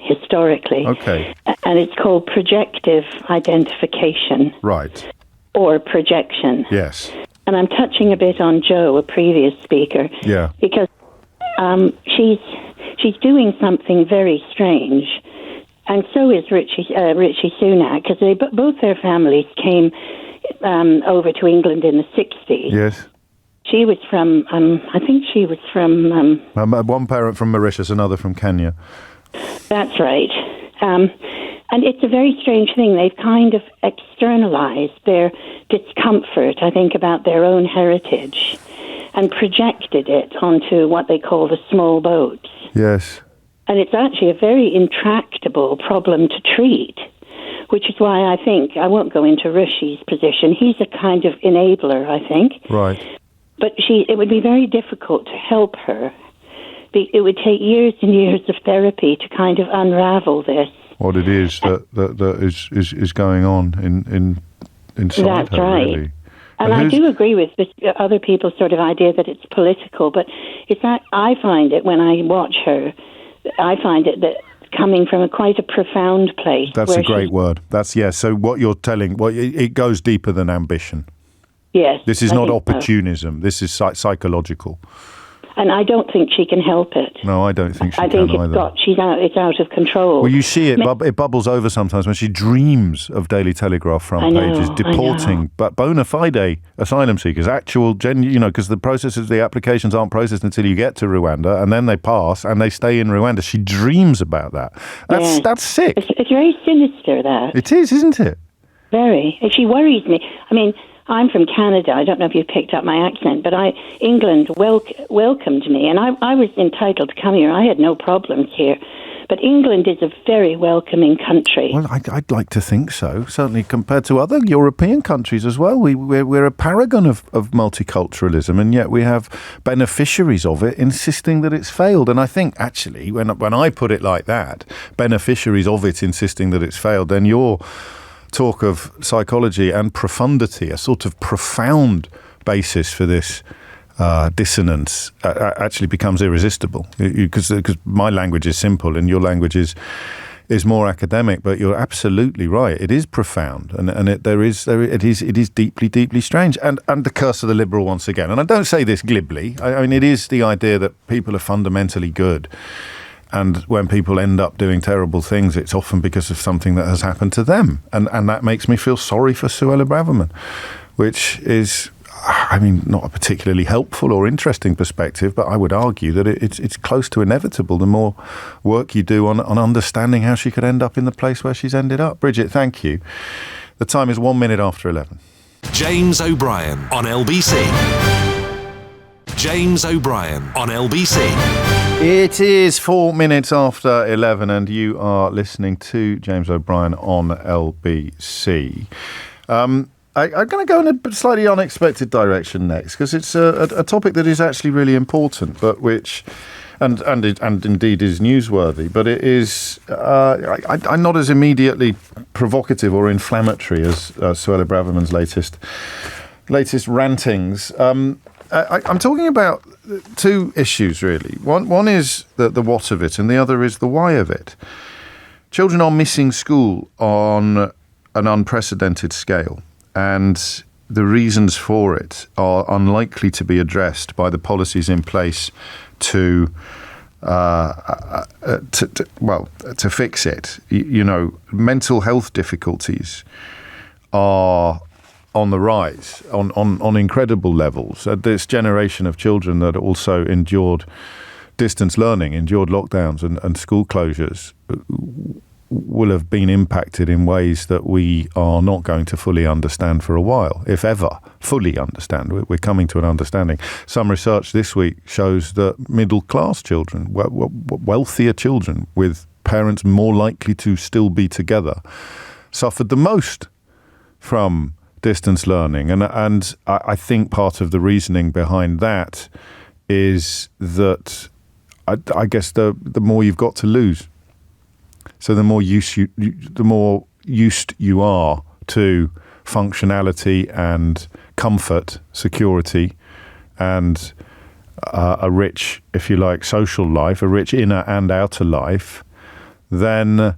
historically. Okay. And it's called projective identification. Right. Or projection. Yes. And I'm touching a bit on Jo, a previous speaker. Yeah. Because she's doing something very strange. And so is Richie Sunak, because both their families came over to England in the 60s. Yes. She was from, I think she was from... one parent from Mauritius, another from Kenya. That's right. And it's a very strange thing. They've kind of externalized their discomfort, I think, about their own heritage and projected it onto what they call the small boats. Yes. And it's actually a very intractable problem to treat, which is why I think, I won't go into Rishi's position, he's a kind of enabler, I think. Right. But it would be very difficult to help her. It would take years and years of therapy to kind of unravel this. What it is that is going on inside That's her, right. really. And I do agree with other people's sort of idea that it's political, but it's that I find it, when I watch her, I find it that coming from quite a profound place. That's a great word. So what you're telling, it goes deeper than ambition. Yes. This is not opportunism. This is psychological. And I don't think she can help it. No, I don't think she can either. I think it's out of control. Well, you see it, it bubbles over sometimes when she dreams of Daily Telegraph front pages, deporting but bona fide asylum seekers, because the applications aren't processed until you get to Rwanda, and then they pass and they stay in Rwanda. She dreams about that. That's sick. It's very sinister, that. It is, isn't it? Very. She worries me. I mean, I'm from Canada. I don't know if you picked up my accent, but England welcomed me, and I was entitled to come here. I had no problems here. But England is a very welcoming country. Well, I'd like to think so, certainly compared to other European countries as well. We're a paragon of multiculturalism, and yet we have beneficiaries of it insisting that it's failed. And I think, actually, when I put it like that, beneficiaries of it insisting that it's failed, then you're talk of psychology and profundity, a sort of profound basis for this dissonance, actually becomes irresistible. Because my language is simple and your language is more academic, but you're absolutely right. It is profound, and it is deeply, deeply strange, and the curse of the liberal once again. And I don't say this glibly. I mean, it is the idea that people are fundamentally good. And when people end up doing terrible things, it's often because of something that has happened to them. And that makes me feel sorry for Suella Braverman, which is, I mean, not a particularly helpful or interesting perspective, but I would argue that it's close to inevitable the more work you do on understanding how she could end up in the place where she's ended up. Bridget, thank you. The time is 1 minute after 11. James O'Brien on LBC. James O'Brien on LBC. It is 4 minutes after 11 and you are listening to James O'Brien on LBC. I'm going to go in a slightly unexpected direction next because it's a topic that is actually really important, but which, and indeed is newsworthy, but it is, I'm not as immediately provocative or inflammatory as Suella Braverman's latest rantings. I'm talking about two issues, really. One is the what of it, and the other is the why of it. Children are missing school on an unprecedented scale, and the reasons for it are unlikely to be addressed by the policies in place to fix it. Mental health difficulties are on the rise, on incredible levels. This generation of children that also endured distance learning, endured lockdowns and school closures, will have been impacted in ways that we are not going to fully understand for a while, if ever fully understand. We're coming to an understanding. Some research this week shows that middle-class children, wealthier children with parents more likely to still be together, suffered the most from distance learning, and I think part of the reasoning behind that is that I guess the more you've got to lose, so the more used you are to functionality and comfort, security, and a rich, if you like, social life, a rich inner and outer life, then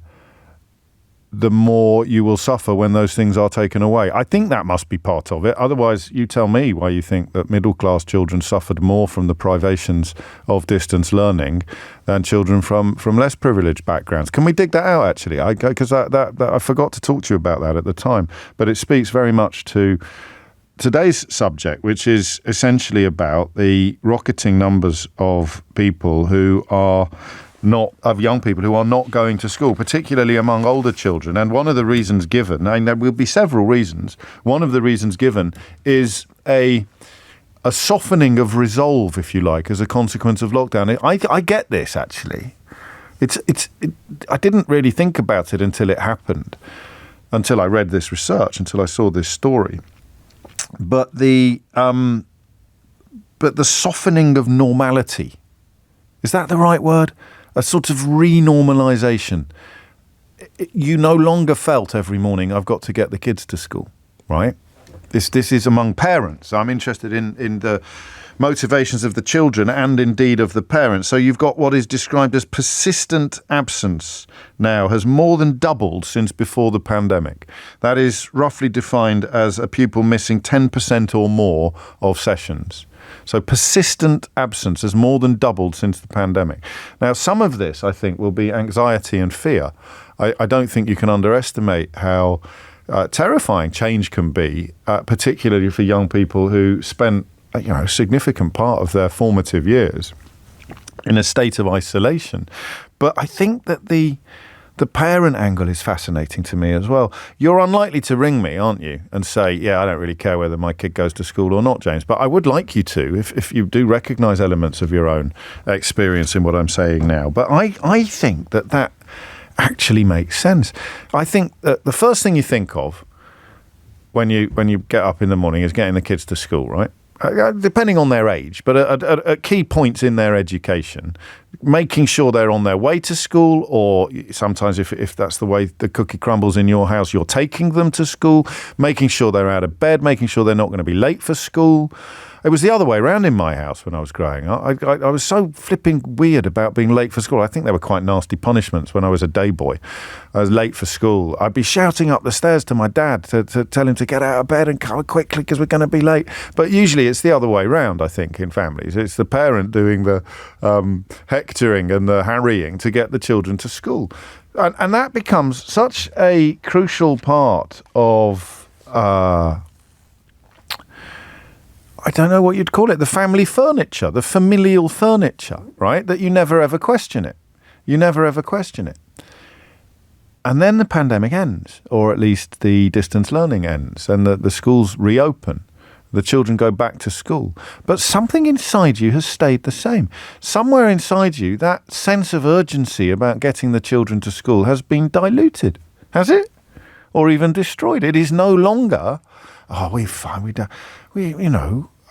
the more you will suffer when those things are taken away. I think that must be part of it. Otherwise, you tell me why you think that middle-class children suffered more from the privations of distance learning than children from less privileged backgrounds. Can we dig that out, actually? Because I forgot to talk to you about that at the time. But it speaks very much to today's subject, which is essentially about the rocketing numbers of people who are of young people who are not going to school, particularly among older children. And one of the reasons given, and there will be several reasons, one of the reasons given is a softening of resolve, if you like, as a consequence of lockdown. I get this, actually. I didn't really think about it until it happened, until I read this research, until I saw this story. But the softening of normality, is that the right word? A sort of renormalization. You no longer felt every morning, I've got to get the kids to school, right? This is among parents. I'm interested in the motivations of the children and indeed of the parents. So you've got what is described as persistent absence now has more than doubled since before the pandemic. That is roughly defined as a pupil missing 10% or more of sessions. So persistent absence has more than doubled since the pandemic. Now, some of this, I think, will be anxiety and fear. I don't think you can underestimate how terrifying change can be, particularly for young people who spent a significant part of their formative years in a state of isolation. But I think that the parent angle is fascinating to me as well. You're unlikely to ring me, aren't you, and say, yeah, I don't really care whether my kid goes to school or not, James. But I would like you to, if you do recognise elements of your own experience in what I'm saying now. But I think that actually makes sense. I think that the first thing you think of when you get up in the morning is getting the kids to school, right? Depending on their age, but at key points in their education, making sure they're on their way to school, or sometimes if that's the way the cookie crumbles in your house, you're taking them to school, making sure they're out of bed, making sure they're not going to be late for school. It was the other way around in my house when I was growing up. I was so flipping weird about being late for school. I think they were quite nasty punishments when I was a day boy. I was late for school. I'd be shouting up the stairs to my dad to tell him to get out of bed and come quickly because we're going to be late. But usually it's the other way around, I think, in families. It's the parent doing the hectoring and the harrying to get the children to school. And that becomes such a crucial part of... I don't know what you'd call it, the family furniture, the familial furniture, right? That you never ever question it. You never ever question it. And then the pandemic ends, or at least the distance learning ends, and the schools reopen. The children go back to school. But something inside you has stayed the same. Somewhere inside you, that sense of urgency about getting the children to school has been diluted. Has it? Or even destroyed. It is no longer,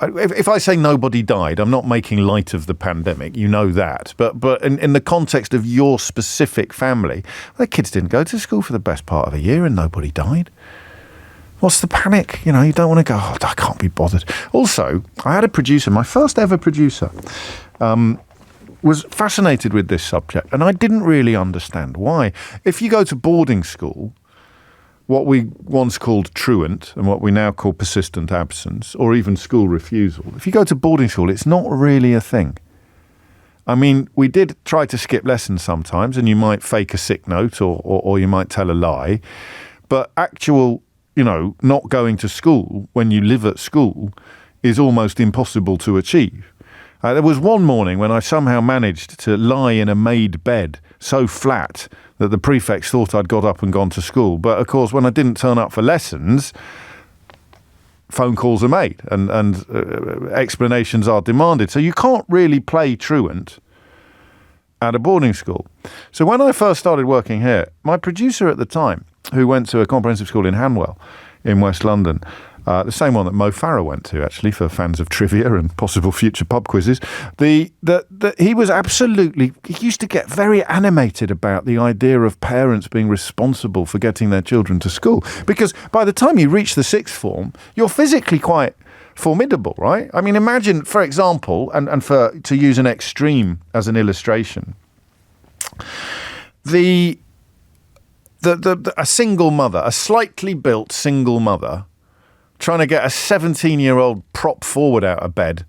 if I say nobody died, I'm not making light of the pandemic. You know that. But in the context of your specific family, the kids didn't go to school for the best part of a year and nobody died. What's the panic? You don't want to go, I can't be bothered. Also, I had a producer, my first ever producer, was fascinated with this subject, and I didn't really understand why. If you go to boarding school, what we once called truant and what we now call persistent absence, or even school refusal. If you go to boarding school, it's not really a thing. I mean, we did try to skip lessons sometimes, and you might fake a sick note or you might tell a lie. But actual, not going to school when you live at school is almost impossible to achieve. There was one morning when I somehow managed to lie in a made bed so flat that the prefects thought I'd got up and gone to school. But of course, when I didn't turn up for lessons, phone calls are made and explanations are demanded. So you can't really play truant at a boarding school. So when I first started working here, my producer at the time, who went to a comprehensive school in Hanwell in West London, the same one that Mo Farah went to, actually, for fans of trivia and possible future pub quizzes. He was absolutely... He used to get very animated about the idea of parents being responsible for getting their children to school. Because by the time you reach the sixth form, you're physically quite formidable, right? I mean, imagine, for example, and to use an extreme as an illustration, a single mother, a slightly built single mother, trying to get a 17-year-old prop forward out of bed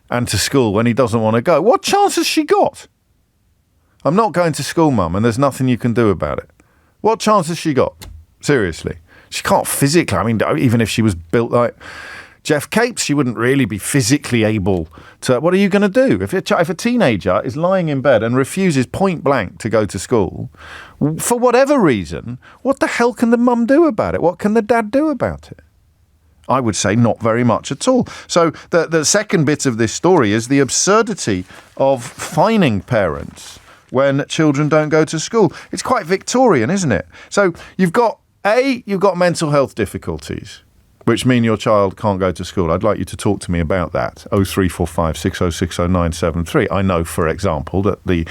and to school when he doesn't want to go. What chance has she got? I'm not going to school, Mum, and there's nothing you can do about it. What chance has she got? Seriously. She can't physically. I mean, even if she was built like Jeff Capes, she wouldn't really be physically able to. What are you going to do? If a teenager is lying in bed and refuses point blank to go to school, for whatever reason, what the hell can the mum do about it? What can the dad do about it? I would say not very much at all. So the second bit of this story is the absurdity of fining parents when children don't go to school. It's quite Victorian, isn't it? So you've got mental health difficulties, which mean your child can't go to school. I'd like you to talk to me about that. 0345 6060 973. I know, for example, that the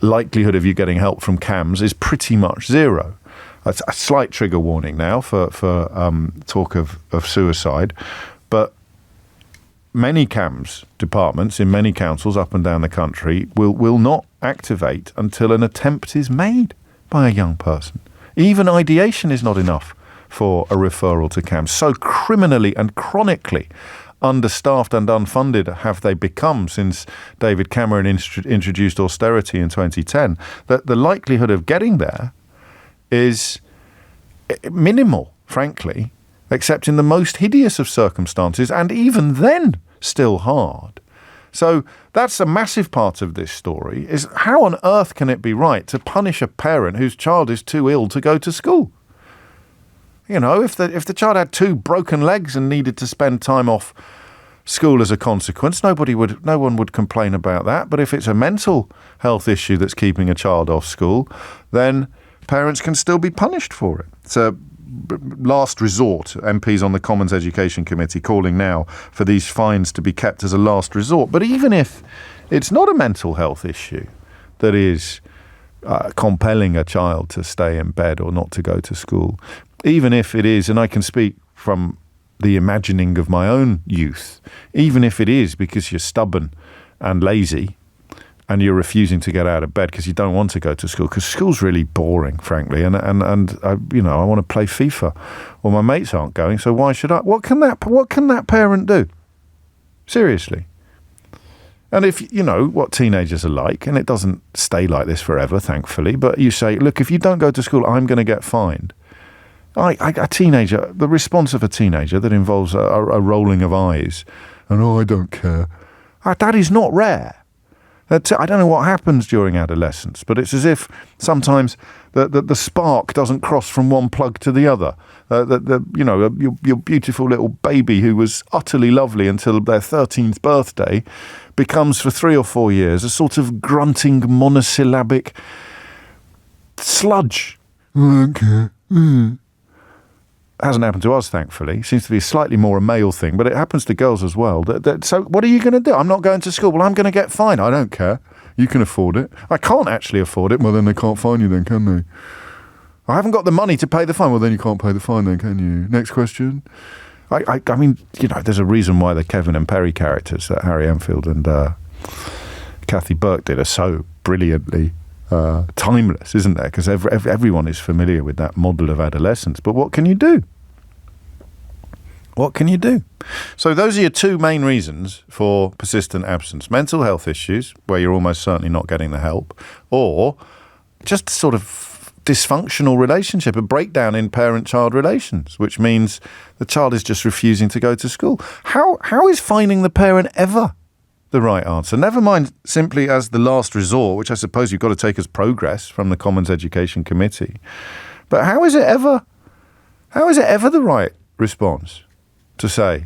likelihood of you getting help from CAMHS is pretty much zero. That's a slight trigger warning now for talk of suicide. But many CAMHS departments in many councils up and down the country will not activate until an attempt is made by a young person. Even ideation is not enough for a referral to CAMHS. So criminally and chronically understaffed and unfunded have they become since David Cameron introduced austerity in 2010, that the likelihood of getting there is minimal, frankly, except in the most hideous of circumstances, and even then still hard. So that's a massive part of this story, is how on earth can it be right to punish a parent whose child is too ill to go to school? You know, if the child had 2 broken legs and needed to spend time off school as a consequence, no one would complain about that. But if it's a mental health issue that's keeping a child off school, then parents can still be punished for it. It's a last resort. MPs on the Commons Education Committee calling now for these fines to be kept as a last resort. But even if it's not a mental health issue that is compelling a child to stay in bed or not to go to school, even if it is, and I can speak from the imagining of my own youth, even if it is because you're stubborn and lazy and you're refusing to get out of bed because you don't want to go to school, because school's really boring, frankly, and I want to play FIFA, or my mates aren't going, so why should I? What can that parent do? Seriously. And if you know what teenagers are like, and it doesn't stay like this forever, thankfully, but you say, look, if you don't go to school, I'm going to get fined. A teenager, the response of a teenager that involves a rolling of eyes and, I don't care, that is not rare. I don't know what happens during adolescence, but it's as if sometimes the spark doesn't cross from one plug to the other. Your beautiful little baby who was utterly lovely until their 13th birthday becomes for 3 or 4 years a sort of grunting monosyllabic sludge. I don't care. Hasn't happened to us, thankfully. Seems to be slightly more a male thing, but it happens to girls as well. So what are you going to do? I'm not going to school. Well, I'm going to get fined. I don't care. You can afford it. I can't actually afford it. Well, then they can't fine you then, can they? I haven't got the money to pay the fine. Well, then you can't pay the fine then, can you? Next question. I mean, there's a reason why the Kevin and Perry characters that Harry Enfield and Kathy Burke did are so brilliantly timeless, isn't there? Because everyone is familiar with that model of adolescence. But what can you do? What can you do? So those are your 2 main reasons for persistent absence. Mental health issues, where you're almost certainly not getting the help, or just sort of dysfunctional relationship, a breakdown in parent-child relations, which means the child is just refusing to go to school. How is fining the parent ever the right answer? Never mind simply as the last resort, which I suppose you've got to take as progress from the Commons Education Committee. But how is it ever the right response to say,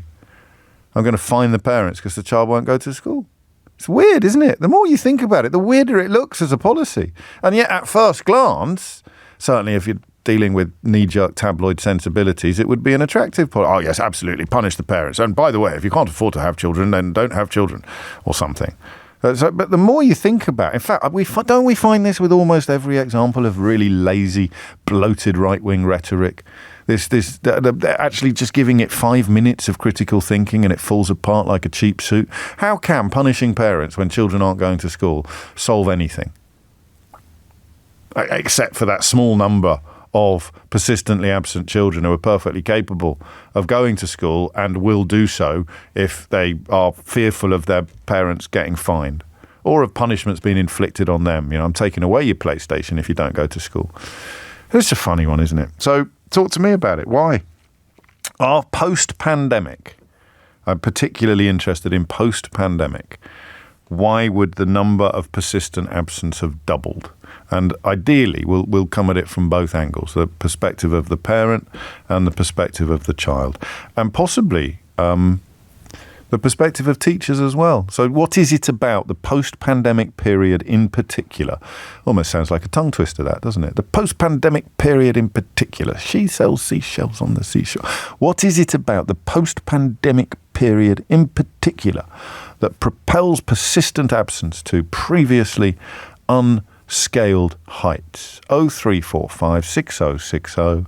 I'm going to fine the parents because the child won't go to school? It's weird, isn't it? The more you think about it, the weirder it looks as a policy. And yet at first glance, certainly if you're dealing with knee-jerk tabloid sensibilities, it would be an attractive policy. Oh, yes, absolutely, punish the parents. And by the way, if you can't afford to have children, then don't have children, or something. But the more you think about it, in fact, don't we find this with almost every example of really lazy, bloated right-wing rhetoric? This actually just giving it 5 minutes of critical thinking and it falls apart like a cheap suit. How can punishing parents when children aren't going to school solve anything? Except for that small number of persistently absent children who are perfectly capable of going to school and will do so if they are fearful of their parents getting fined or of punishments being inflicted on them. I'm taking away your PlayStation if you don't go to school. It's a funny one, isn't it? So talk to me about it. Why are post-pandemic I'm particularly interested in post-pandemic. Why would the number of persistent absence have doubled? And ideally, we'll come at it from both angles, the perspective of the parent and the perspective of the child. And possibly the perspective of teachers as well. So what is it about the post-pandemic period in particular? Almost sounds like a tongue twister, that, doesn't it? The post-pandemic period in particular. She sells seashells on the seashore. What is it about the post-pandemic period in particular that propels persistent absence to previously unscaled heights? 0345 6060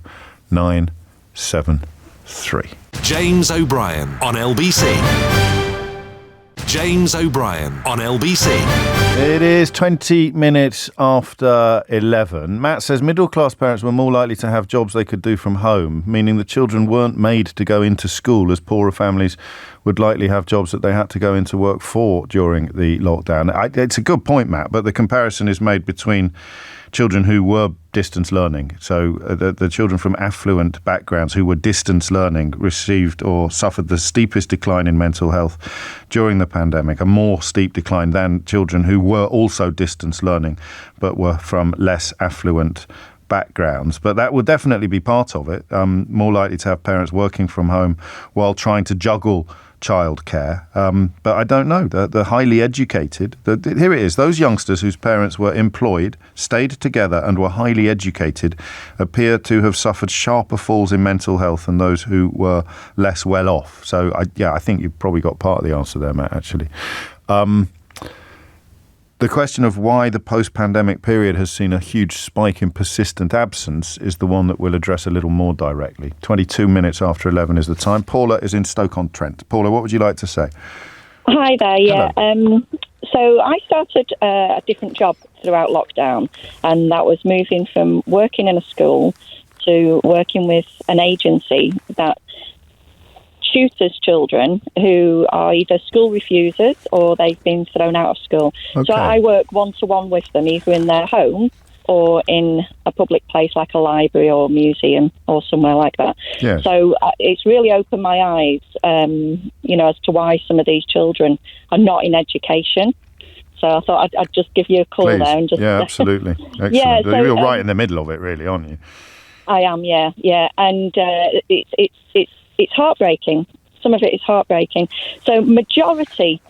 973. James O'Brien on LBC. James O'Brien on LBC. It is 20 minutes after 11. Matt says middle-class parents were more likely to have jobs they could do from home, meaning the children weren't made to go into school, as poorer families would likely have jobs that they had to go into work for during the lockdown. It's a good point, Matt, but the comparison is made between children who were distance learning. So the children from affluent backgrounds who were distance learning received or suffered the steepest decline in mental health during the pandemic, a more steep decline than children who were also distance learning but were from less affluent backgrounds. But that would definitely be part of it. More likely to have parents working from home while trying to juggle childcare. But I don't know. The highly educated, here it is, those youngsters whose parents were employed, stayed together and were highly educated appear to have suffered sharper falls in mental health than those who were less well off. So, I think you've probably got part of the answer there, Matt, actually. The question of why the post-pandemic period has seen a huge spike in persistent absence is the one that we'll address a little more directly. 22 minutes after 11 is the time. Paula is in Stoke-on-Trent. Paula, what would you like to say? Hi there, yeah. So I started a different job throughout lockdown, and that was moving from working in a school to working with an agency that tutors children who are either school refusers or they've been thrown out of school. Okay. So I work one-to-one with them, either in their home or in a public place like a library or museum or somewhere like that. Yes. So it's really opened my eyes, as to why some of these children are not in education. So I thought I'd just give you a call there. And just absolutely. Excellent. Yeah, so, you're right in the middle of it, really, aren't you? I am, yeah. And it's heartbreaking. Some of it is heartbreaking. So majority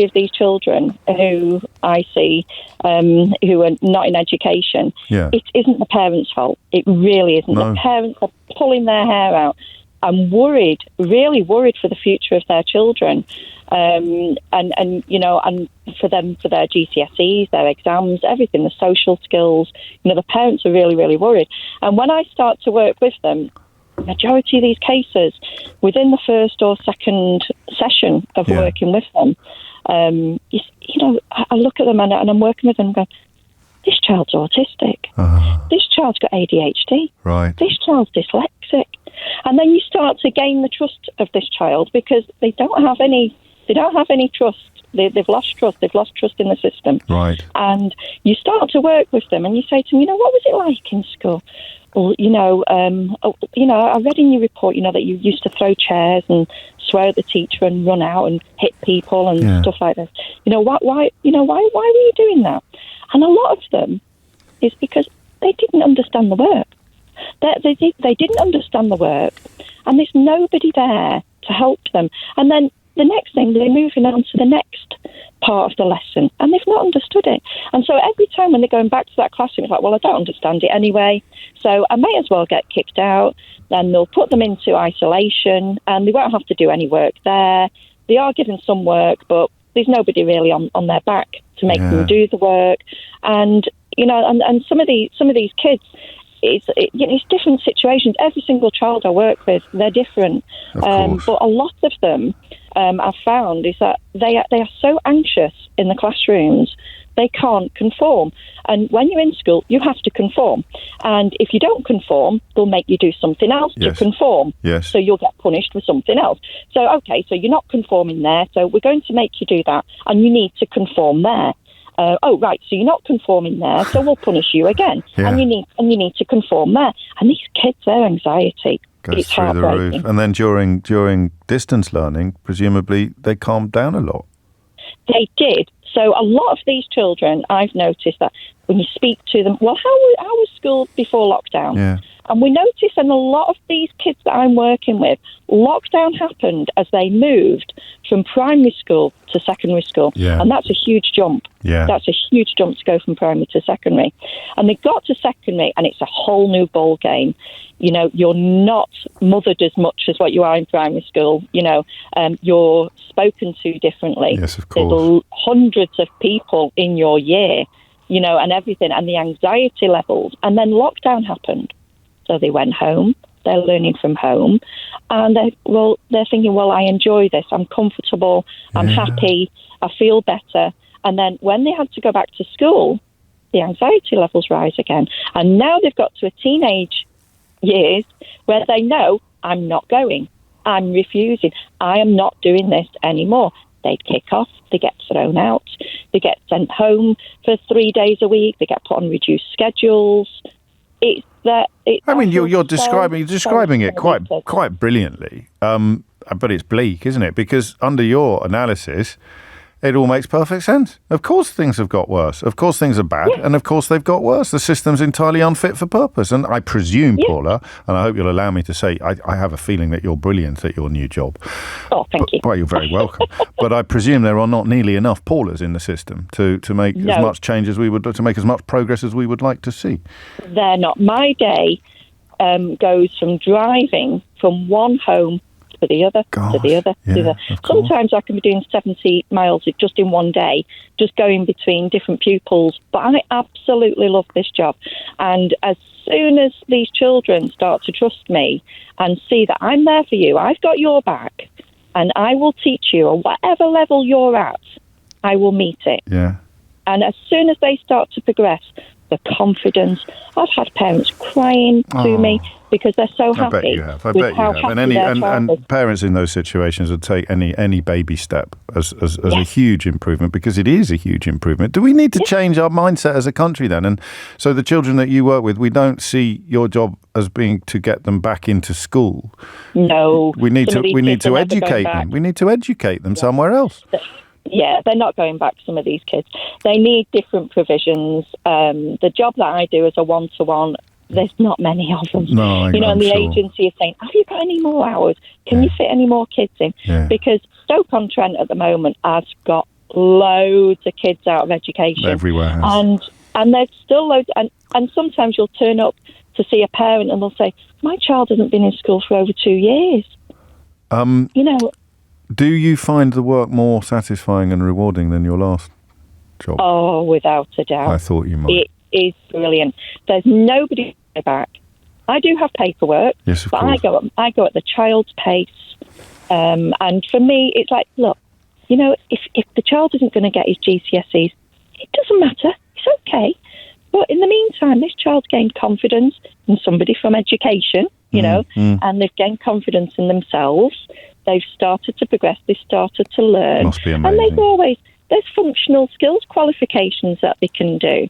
of these children who I see who are not in education, it isn't the parents' fault. It really isn't. No. The parents are pulling their hair out. I'm worried, really worried for the future of their children. And for them, for their GCSEs, their exams, everything, the social skills, the parents are really, really worried. And when I start to work with them, the majority of these cases, within the first or second session of working with them, I look at them and I'm working with them and go, this child's autistic. This child's got ADHD. Right. This child's dyslexic. And then you start to gain the trust of this child because they don't have any trust. They've lost trust. They've lost trust in the system. Right. And you start to work with them and you say to them, what was it like in school? Well, I read in your report, that you used to throw chairs and swear at the teacher and run out and hit people and stuff like this. Why were you doing that? And a lot of them is because they didn't understand the work. They didn't understand the work, and there's nobody there to help them. And then the next thing, they're moving on to the next part of the lesson, and they've not understood it. And so every time when they're going back to that classroom, it's like, well, I don't understand it anyway, so I may as well get kicked out. Then they'll put them into isolation, and they won't have to do any work there. They are given some work, but there's nobody really on their back to make them do the work. And and some of these kids, it's different situations. Every single child I work with, they're different. But a lot of them, I've found, is that they are so anxious in the classrooms, they can't conform. And when you're in school, you have to conform. And if you don't conform, they'll make you do something else to conform. Yes. So you'll get punished for something else. So, okay, so you're not conforming there, so we're going to make you do that, and you need to conform there. Right, so you're not conforming there, so we'll punish you again. And you need to conform there. And these kids, their anxiety goes it's through the roof. heartbreaking. And then during distance learning, presumably they calmed down a lot. They did. So a lot of these children, I've noticed that when you speak to them, well, how was school before lockdown? Yeah. And we notice in a lot of these kids that I'm working with, lockdown happened as they moved from primary school to secondary school. Yeah. And that's a huge jump. Yeah. That's a huge jump to go from primary to secondary. And they got to secondary and it's a whole new ball game. You know, you're not mothered as much as what you are in primary school. You know, you're spoken to differently. Yes, of course. There's hundreds of people in your year, you know, and everything, and the anxiety levels. And then lockdown happened. So they went home, they're learning from home, and they're thinking, well, I enjoy this, I'm comfortable, I'm happy, I feel better. And then when they had to go back to school, the anxiety levels rise again. And now they've got to a teenage years where they know, I'm not going, I'm refusing, I am not doing this anymore. They'd kick off, they get thrown out, they get sent home for 3 days a week, they get put on reduced schedules. It's that. I mean, you're describing it quite brilliantly, but it's bleak, isn't it? Because under your analysis, it all makes perfect sense. Of course things have got worse. Of course things are bad. Yeah. And of course they've got worse. The system's entirely unfit for purpose. And I presume, Paula, and I hope you'll allow me to say, I have a feeling that you're brilliant at your new job. Oh, thank you. Well, you're very welcome. But I presume there are not nearly enough Paulas in the system to make as much change as we would, to make as much progress as we would like to see. They're not. My day goes from driving from one home to the other, to the other, to the other. Sometimes I can be doing 70 miles just in one day, just going between different pupils. But I absolutely love this job. And as soon as these children start to trust me and see that I'm there for you, I've got your back, and I will teach you at whatever level you're at, I will meet it. Yeah. And as soon as they start to progress, the confidence. I've had parents crying to me because they're so happy. I bet you have. And parents in those situations would take any baby step as a huge improvement, because it is a huge improvement. Do we need to change our mindset as a country then? And so the children that you work with, we don't see your job as being to get them back into school. No. We need to educate them. We need to educate them somewhere else. Yeah, they're not going back, some of these kids. They need different provisions. The job that I do is a one-to-one. There's not many of them. No, and the agency is saying, have you got any more hours? Can you fit any more kids in? Yeah. Because Stoke-on-Trent at the moment has got loads of kids out of education. Everywhere has. And there's still loads. And sometimes you'll turn up to see a parent and they'll say, my child hasn't been in school for over 2 years. Do you find the work more satisfying and rewarding than your last job? Oh, without a doubt. I thought you might. It is brilliant. There's nobody back. I do have paperwork, but I go at the child's pace. And for me, it's like, look, if the child isn't going to get his GCSEs, it doesn't matter. It's okay. But in the meantime, this child's gained confidence in somebody from education, and they've gained confidence in themselves. They've started to progress. They've started to learn. Must be amazing. And there's functional skills qualifications that they can do.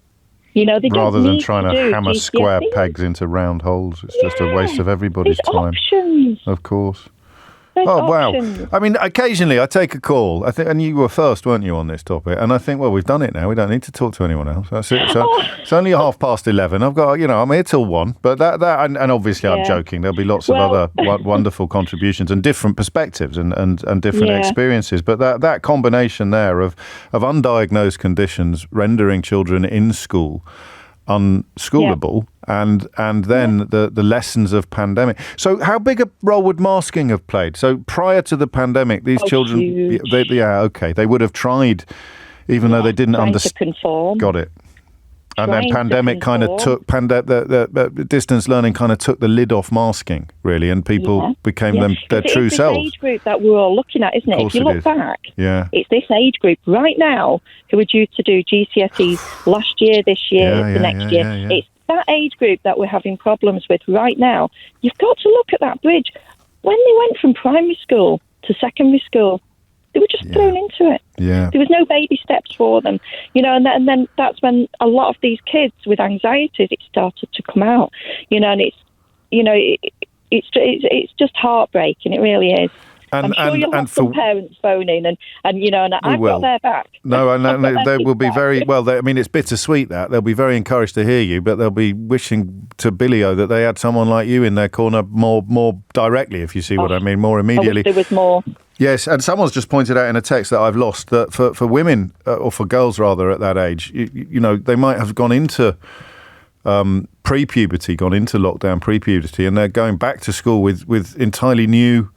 Rather than trying to hammer square pegs into round holes, it's just a waste of everybody's time. Options. Of course. There's options. Wow. I mean, occasionally I take a call. I think, and you were first, weren't you, on this topic? And I think, well, we've done it now. We don't need to talk to anyone else. That's it. So it's only 11:30. I've got, I'm here till 1. But and obviously I'm joking. There'll be lots of other wonderful contributions and different perspectives and different experiences. But that combination there of undiagnosed conditions rendering children in school unschoolable, and then the lessons of pandemic. So how big a role would masking have played? So prior to the pandemic, these children, they would have tried, even though they didn't understand. To conform. Got it. And then pandemic kind of took, the distance learning kind of took the lid off masking, really, and people became their true selves. It's this age group that we're all looking at, isn't it? If you look back, it's this age group right now who are due to do GCSEs last year, this year, the next year. Yeah. It's that age group that we're having problems with right now. You've got to look at that bridge. When they went from primary school to secondary school, they were just thrown into it. Yeah. There was no baby steps for them, and then that's when a lot of these kids with anxieties, it started to come out, and it's, it's just heartbreaking. It really is. I'm sure you'll have some parents phoning and I've got their back. No, they will be very well. It's bittersweet that they'll be very encouraged to hear you, but they'll be wishing to Billy-O that they had someone like you in their corner more directly, if you see what I mean, more immediately. I wish there was more. Yes, and someone's just pointed out in a text that I've lost that for women or for girls rather at that age, they might have gone into pre-puberty, gone into lockdown pre-puberty, and they're going back to school with entirely new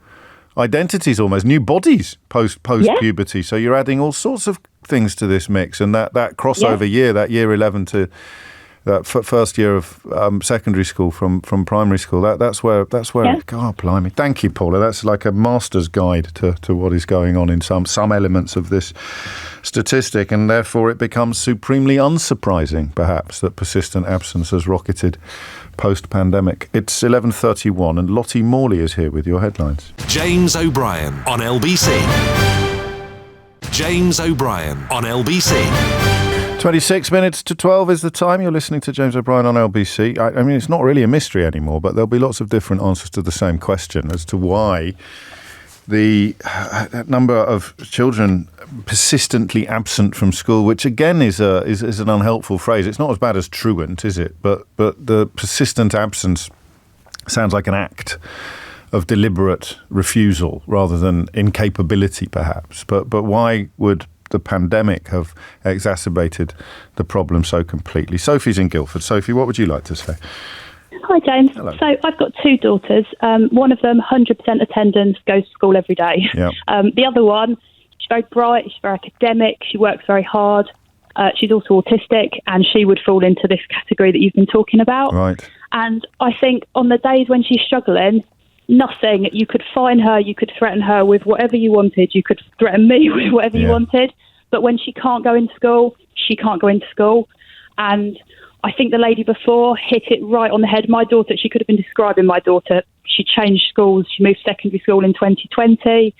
identities, almost new bodies post puberty. Yeah. So you're adding all sorts of things to this mix, and that crossover year, that year 11 to that first year of secondary school from primary school. That's where. God, blimey! Thank you, Paula. That's like a master's guide to what is going on in some elements of this statistic, and therefore it becomes supremely unsurprising, perhaps, that persistent absence has rocketed post-pandemic. It's 11:31 and Lottie Morley is here with your headlines. James O'Brien on LBC. James O'Brien on LBC. 26 minutes to 12 is the time. You're listening to James O'Brien on LBC. I mean, it's not really a mystery anymore, but there'll be lots of different answers to the same question as to why the number of children persistently absent from school, which again is an unhelpful phrase. It's not as bad as truant, is it? But the persistent absence sounds like an act of deliberate refusal rather than incapability, perhaps. But why would the pandemic have exacerbated the problem so completely? Sophie's in Guildford. Sophie, what would you like to say? Hi, James. Hello. So I've got two daughters. One of them, 100% attendance, goes to school every day. Yep. The other one, she's very bright, she's very academic, she works very hard. She's also autistic, and she would fall into this category that you've been talking about. Right. And I think on the days when she's struggling, nothing, you could fine her, you could threaten her with whatever you wanted, you could threaten me with whatever you wanted. But when she can't go into school, she can't go into school. And I think the lady before hit it right on the head. My daughter, she could have been describing my daughter. She changed schools. She moved secondary school in 2020.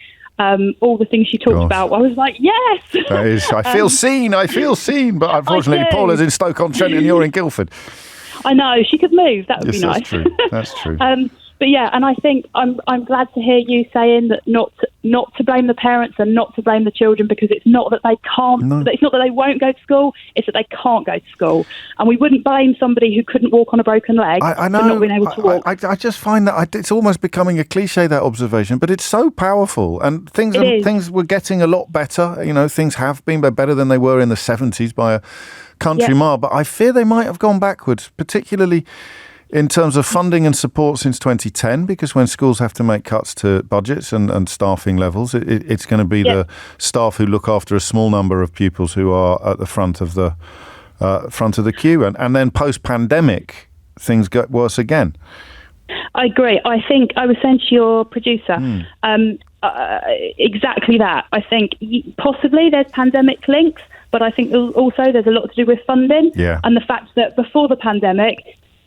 All the things she talked about, I was like, yes. That is, I feel seen. But unfortunately, Paula's in Stoke-on-Trent and you're in Guildford. I know. She could move. That would be nice. That's true. But yeah, and I think I'm glad to hear you saying that not to blame the parents and not to blame the children, because it's not that they can't, it's not that they won't go to school, it's that they can't go to school. And we wouldn't blame somebody who couldn't walk on a broken leg I know, for not being able to walk. I just find that it's almost becoming a cliche, that observation, but it's so powerful, and things were getting a lot better. Things have been better than they were in the 70s by a country mile, but I fear they might have gone backwards, particularly in terms of funding and support since 2010, because when schools have to make cuts to budgets and staffing levels, it's going to be the staff who look after a small number of pupils who are at the front of the queue. And then post-pandemic, things get worse again. I agree. I think I was saying to your producer, exactly that. I think possibly there's pandemic links, but I think also there's a lot to do with funding. Yeah. And the fact that before the pandemic,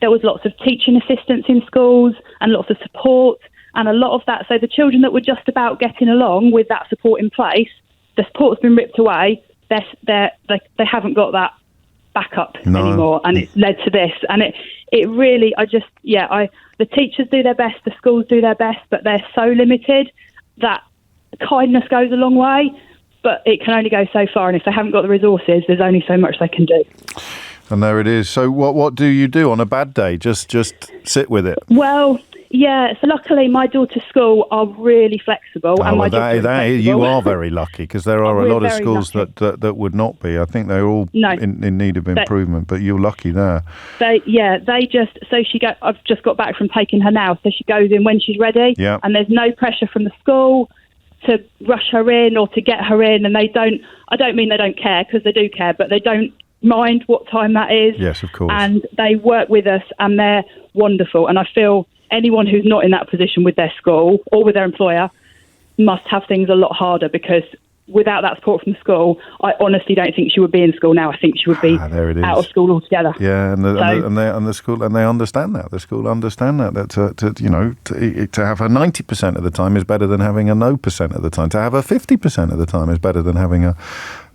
there was lots of teaching assistants in schools and lots of support, and a lot of that. So the children that were just about getting along with that support in place, the support's been ripped away. They haven't got that backup anymore, and it's led to this. And it really, the teachers do their best, the schools do their best, but they're so limited that kindness goes a long way, but it can only go so far. And if they haven't got the resources, there's only so much they can do. And there it is. So what do you do on a bad day? Just sit with it? Well, yeah. So luckily, my daughter's school are really flexible. And my you are very lucky, because there are a lot of schools that would not be. I think they're all in need of improvement, but you're lucky there. I've just got back from taking her now, so she goes in when she's ready. Yeah. And there's no pressure from the school to rush her in or to get her in, and I don't mean they don't care, because they do care, but they don't mind what time that is. Yes, of course. And they work with us, and they're wonderful. And I feel anyone who's not in that position with their school or with their employer must have things a lot harder, because without that support from the school, I honestly don't think she would be in school now. I think she would be out of school altogether. Yeah, and the school, and they understand that. The school understand that to have her 90% of the time is better than having a no% of the time. To have her 50% of the time is better than having a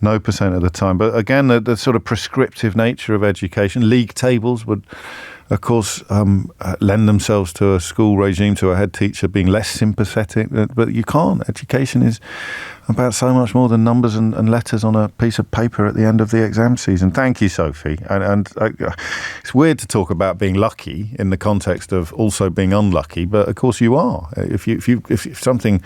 No percent of the time. But again, the sort of prescriptive nature of education, league tables would, of course, lend themselves to a school regime, to a head teacher being less sympathetic. But you can't. Education is about so much more than numbers and letters on a piece of paper at the end of the exam season. Thank you, Sophie. And it's weird to talk about being lucky in the context of also being unlucky, but of course you are. If something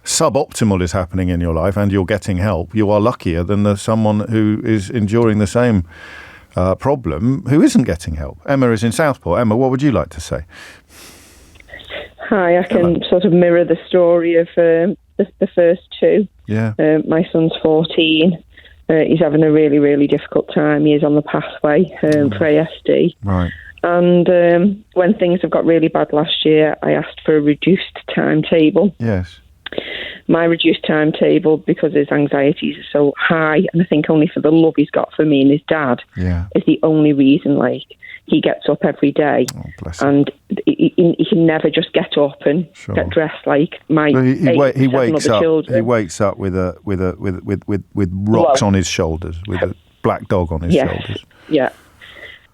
suboptimal is happening in your life and you're getting help, you are luckier than someone who is enduring the same problem who isn't getting help. Emma is in Southport. Emma, what would you like to say? Hi, I can sort of mirror the story of the first two. Yeah. My son's 14. He's having a really, really difficult time. He is on the pathway for ASD. Right. And when things have got really bad last year, I asked for a reduced timetable. Yes. My reduced timetable, because his anxieties are so high, and I think only for the love he's got for me and his dad, is the only reason, like, he gets up every day. Oh, bless him. And he can never just get up and get dressed like my he wakes up. children. He wakes up with rocks on his shoulders, with a black dog on his shoulders. Yeah.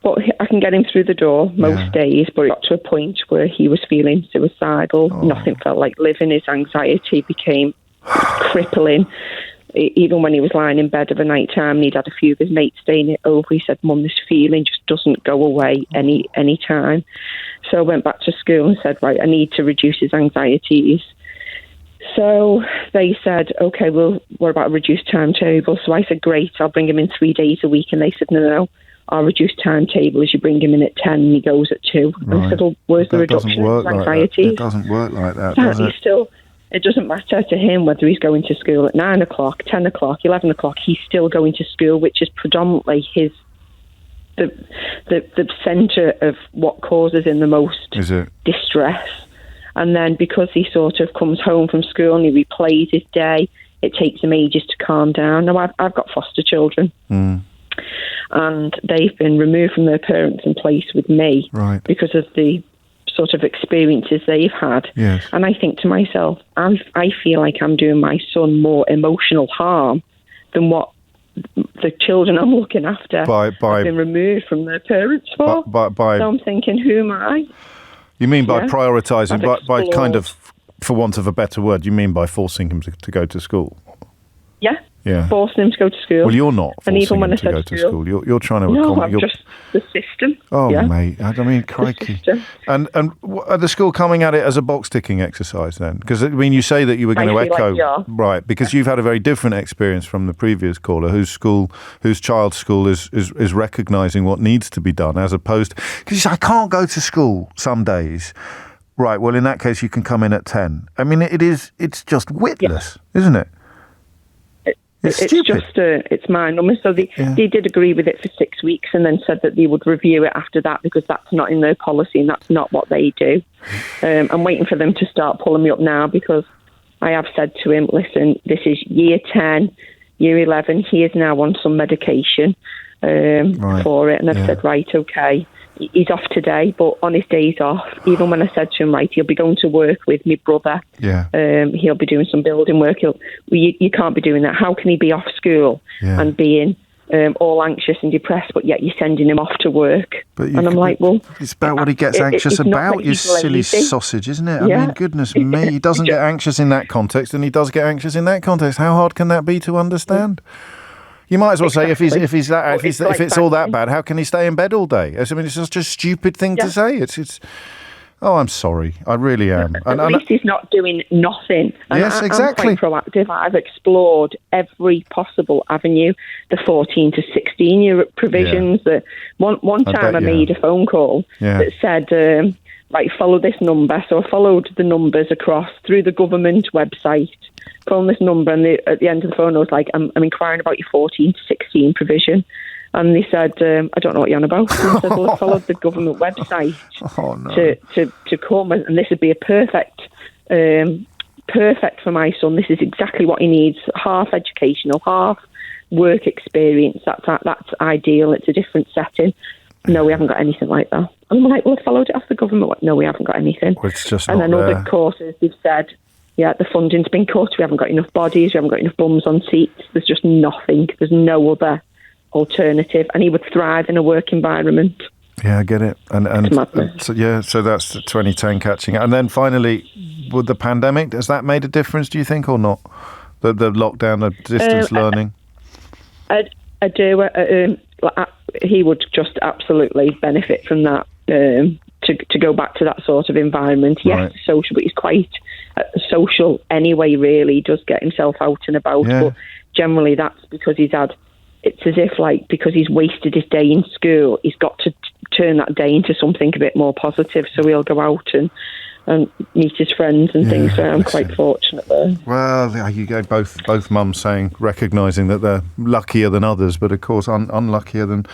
But I can get him through the door most days, but it got to a point where he was feeling suicidal. Nothing felt like living. His anxiety became crippling. Even when he was lying in bed of a night time and he'd had a few of his mates staying over, he said, "Mum, this feeling just doesn't go away any time." So I went back to school and said, right, I need to reduce his anxieties. So they said, okay, well, what about a reduced timetable? So I said, great, I'll bring him in 3 days a week. And they said, no. Our reduced timetable is you bring him in at 10 and he goes at 2. Right. And I said, well, where's the reduction in anxiety? It doesn't work like that, does it? It doesn't matter to him whether he's going to school at 9 o'clock, 10 o'clock, 11 o'clock. He's still going to school, which is predominantly the centre of what causes him the most distress. And then because he sort of comes home from school and he replays his day, it takes him ages to calm down. Now, I've got foster children. And they've been removed from their parents and placed with me because of the sort of experiences they've had. Yes. And I think to myself, I feel like I'm doing my son more emotional harm than what the children I'm looking after have been removed from their parents for. So I'm thinking, who am I? You mean by prioritising, by kind of, for want of a better word, you mean by forcing him to go to school? Yeah. Forcing him to go to school. Well, you're not forcing him to go to school. You're trying to accommodate. No, I'm just the system. Oh, mate. I mean, crikey. And are the school coming at it as a box-ticking exercise then? Because, I mean, you say that you were going to echo... Like right, because you've had a very different experience from the previous caller, whose child's school is recognising what needs to be done, as opposed... Because you say, I can't go to school some days. Right, well, in that case, you can come in at 10. I mean, it's just witless, isn't it? It's stupid. It's my number. So they did agree with it for 6 weeks and then said that they would review it after that because that's not in their policy and that's not what they do. I'm waiting for them to start pulling me up now because I have said to him, listen, this is year 10, year 11. He is now on some medication for it. And I've said, right, okay. He's off today, but on his days off, even when I said to him, right, he'll be going to work with my brother. He'll be doing some building work. You can't be doing that. How can he be off school and being all anxious and depressed, but yet you're sending him off to work? And I'm like, well... It's about what he gets anxious about, you silly sausage, isn't it? I mean, goodness me, he doesn't get anxious in that context, and he does get anxious in that context. How hard can that be to understand? You might as well say if it's all that bad, how can he stay in bed all day? I mean, it's just a stupid thing to say. It's. Oh, I'm sorry. I really am. At least he's not doing nothing. And yes, exactly. I'm quite proactive. I've explored every possible avenue. The 14 to 16 year provisions. The one time I made a phone call that said, right, follow this number. So I followed the numbers across through the government website. Phone this number, and at the end of the phone I was like, I'm inquiring about your 14 to 16 provision. And they said, I don't know what you're on about. And I said, well, I followed the government website to come, and this would be a perfect for my son. This is exactly what he needs, half educational, half work experience. That's ideal. It's a different setting. No, we haven't got anything like that. And I'm like, well, I followed it off the government. No, we haven't got anything. It's just and not then there. Other courses, they've said, the funding's been cut. We haven't got enough bodies. We haven't got enough bums on seats. There's just nothing. There's no other alternative. And he would thrive in a work environment. Yeah, I get it. And so that's the 2010 catching. And then finally, with the pandemic, has that made a difference, do you think, or not? The lockdown, the distance learning? I do. He would just absolutely benefit from that, to go back to that sort of environment. Yes, social, but he's quite social anyway, really. He does get himself out and about, but generally that's because it's as if, because he's wasted his day in school, he's got to turn that day into something a bit more positive, so he'll go out and meet his friends and things. So I'm quite fortunate there. Well, there you go. Both mums recognising that they're luckier than others, but of course unluckier than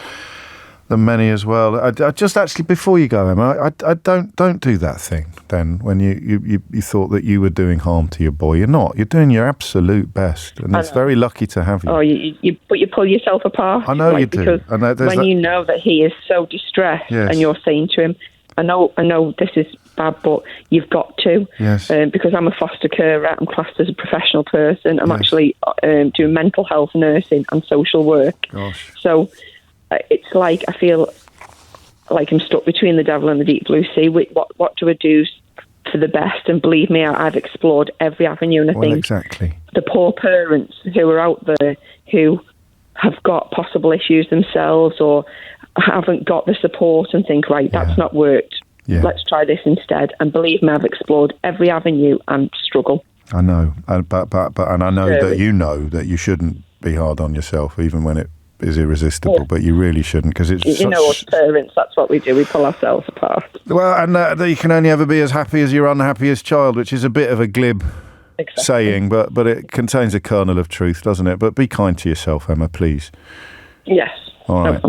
many as well. I just actually, before you go, Emma, I don't do that thing. Then when you thought that you were doing harm to your boy, you're not. You're doing your absolute best, and it's very lucky to have you. Oh, you pull yourself apart. I know you do. Because when you know that he is so distressed, and you're saying to him, I know this is bad, but you've got to. Yes. Because I'm a foster carer, I'm classed as a professional person. I'm actually doing mental health nursing and social work. Gosh. So it's like I feel like I'm stuck between the devil and the deep blue sea. What do I do for the best? And believe me, I've explored every avenue, and I think exactly the poor parents who are out there who have got possible issues themselves or haven't got the support and think, right, that's not worked. Yeah. Let's try this instead. And believe me, I've explored every avenue and struggle. I know, but I know that you know that you shouldn't be hard on yourself, even when it is irresistible. But you really shouldn't, because it's us parents, that's what we do. We pull ourselves apart. Well, and that you can only ever be as happy as your unhappiest child, which is a bit of a glib saying, but it contains a kernel of truth, doesn't it? But be kind to yourself, Emma, please. Yes. All right.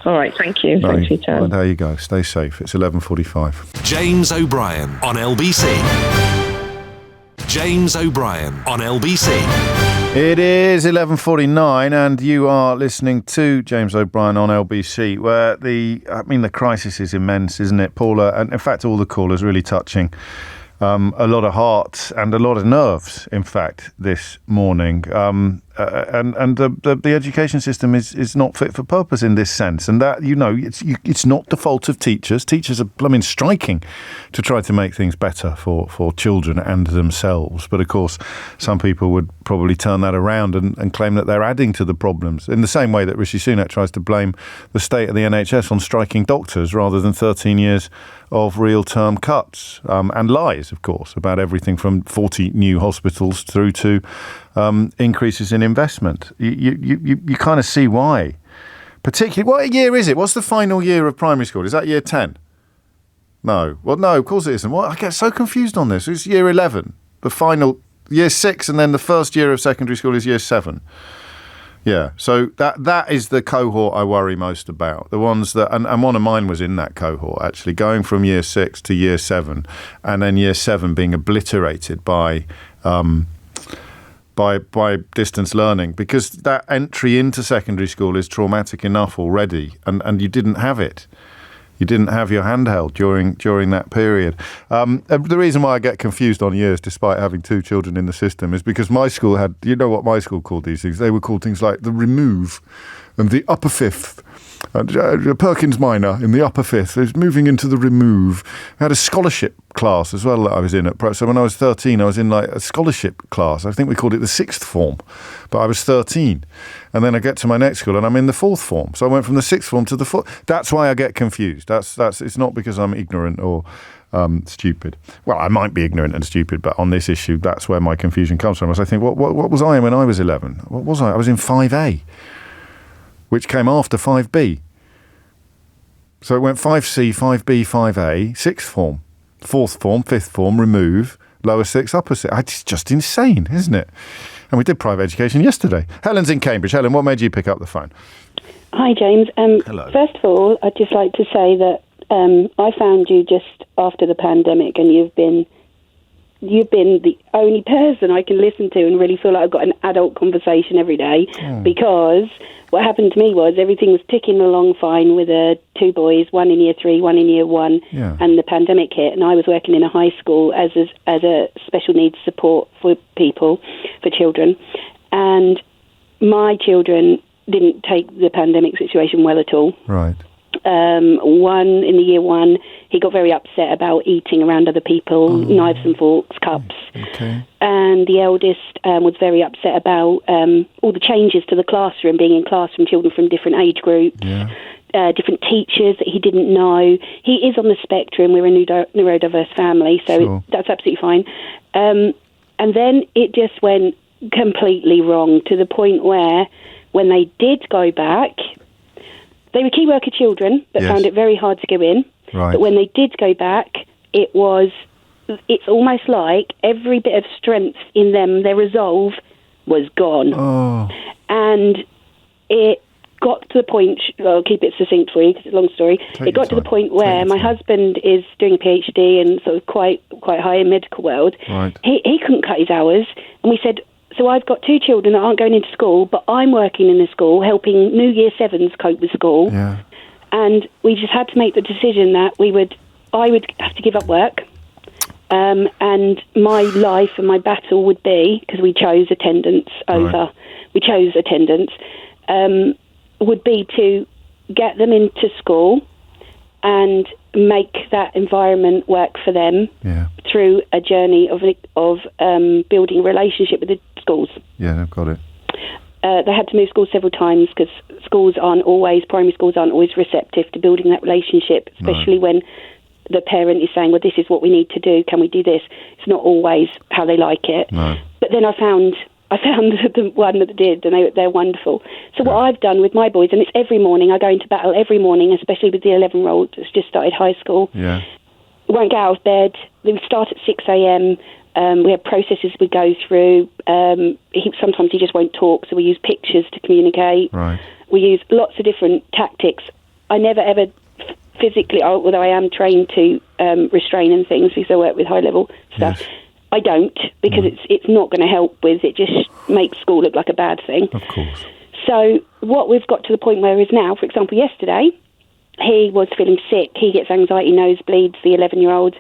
All right, thank you. Thanks for your time. Well, there you go. Stay safe. It's 11:45. James O'Brien on LBC. James O'Brien on LBC. It is 11:49 and you are listening to James O'Brien on LBC, where the crisis is immense, isn't it, Paula? And in fact, all the callers really touching. A lot of heart and a lot of nerves, in fact, this morning. And the education system is not fit for purpose in this sense. And that, it's not the fault of teachers. Teachers are striking to try to make things better for children and themselves. But of course, some people would probably turn that around and claim that they're adding to the problems, in the same way that Rishi Sunak tries to blame the state of the NHS on striking doctors rather than 13 years of real term cuts, and lies, of course, about everything from 40 new hospitals through to increases in investment. You kind of see why. Particularly, what year is it? What's the final year of primary school? Is that year 10? No. Well, no, of course it isn't. I get so confused on this. It's year 11, the final, year 6, and then the first year of secondary school is year 7. Yeah, so that is the cohort I worry most about. The ones that, and one of mine was in that cohort, actually, going from year 6 to year 7, and then year 7 being obliterated by distance learning, because that entry into secondary school is traumatic enough already, and you didn't have it. You didn't have your handheld during that period. The reason why I get confused on years, despite having 2 children in the system, is because my school had, you know what my school called these things? They were called things like the remove and the upper fifth. Perkins Minor in the upper fifth is moving into the remove. I had a scholarship class as well that I was in so when I was 13 I was in like a scholarship class. I think we called it the 6th form, but I was 13, and then I get to my next school and I'm in the 4th form, so I went from the 6th form to the 4th. That's why I get confused. That's it's not because I'm ignorant or stupid. Well, I might be ignorant and stupid, but on this issue that's where my confusion comes from. As I think, what was I when I was 11? What was I? I was in 5A, which came after 5B. So it went 5C, 5B, 5A, 6th form, 4th form, 5th form, remove, lower 6, upper 6. It's just insane, isn't it? And we did private education yesterday. Helen's in Cambridge. Helen, what made you pick up the phone? Hi, James. Hello. First of all, I'd just like to say that I found you just after the pandemic, and you've been you've been the only person I can listen to and really feel like I've got an adult conversation every day, because what happened to me was everything was ticking along fine with 2 boys, one in year 3, one in year 1, and the pandemic hit, and I was working in a high school as a special needs support for children, and my children didn't take the pandemic situation well at all. Right. One in the year 1, he got very upset about eating around other people, knives and forks, cups. Okay. And the eldest was very upset about all the changes to the classroom, being in class from children from different age groups, different teachers that he didn't know. He is on the spectrum. We're a neurodiverse family, so that's absolutely fine. And then it just went completely wrong, to the point where when they did go back, they were key worker children that found it very hard to go in. Right. But when they did go back, it's almost like every bit of strength in them, their resolve, was gone. Oh. And it got to the point, I'll keep it succinct for you because it's a long story. It got to the point where my husband is doing a PhD and sort of quite high in medical world. Right. He couldn't cut his hours. And we said, so I've got 2 children that aren't going into school, but I'm working in a school helping new year 7s cope with school. Yeah. And we just had to make the decision that I would have to give up work. And my life and my battle would be, because we chose attendance would be to get them into school and make that environment work for them through a journey of building a relationship with the schools. Yeah, I've got it. They had to move schools several times because primary schools aren't always receptive to building that relationship, especially when the parent is saying, well, this is what we need to do, can we do this? It's not always how they like it. No. But then I found the one that did, and they're wonderful. So what I've done with my boys, and it's every morning, I go into battle every morning, especially with the 11-year-old that's just started high school. Yeah. We won't get out of bed. We start at 6 a.m. We have processes we go through. Sometimes he just won't talk, so we use pictures to communicate. Right. We use lots of different tactics. I never ever physically, although I am trained to restrain and things because I work with high-level stuff, yes. I don't, because it's not going to help with, it just makes school look like a bad thing. Of course. So what we've got to the point where is now, for example, yesterday, he was feeling sick. He gets anxiety, nosebleeds, the 11-year-old.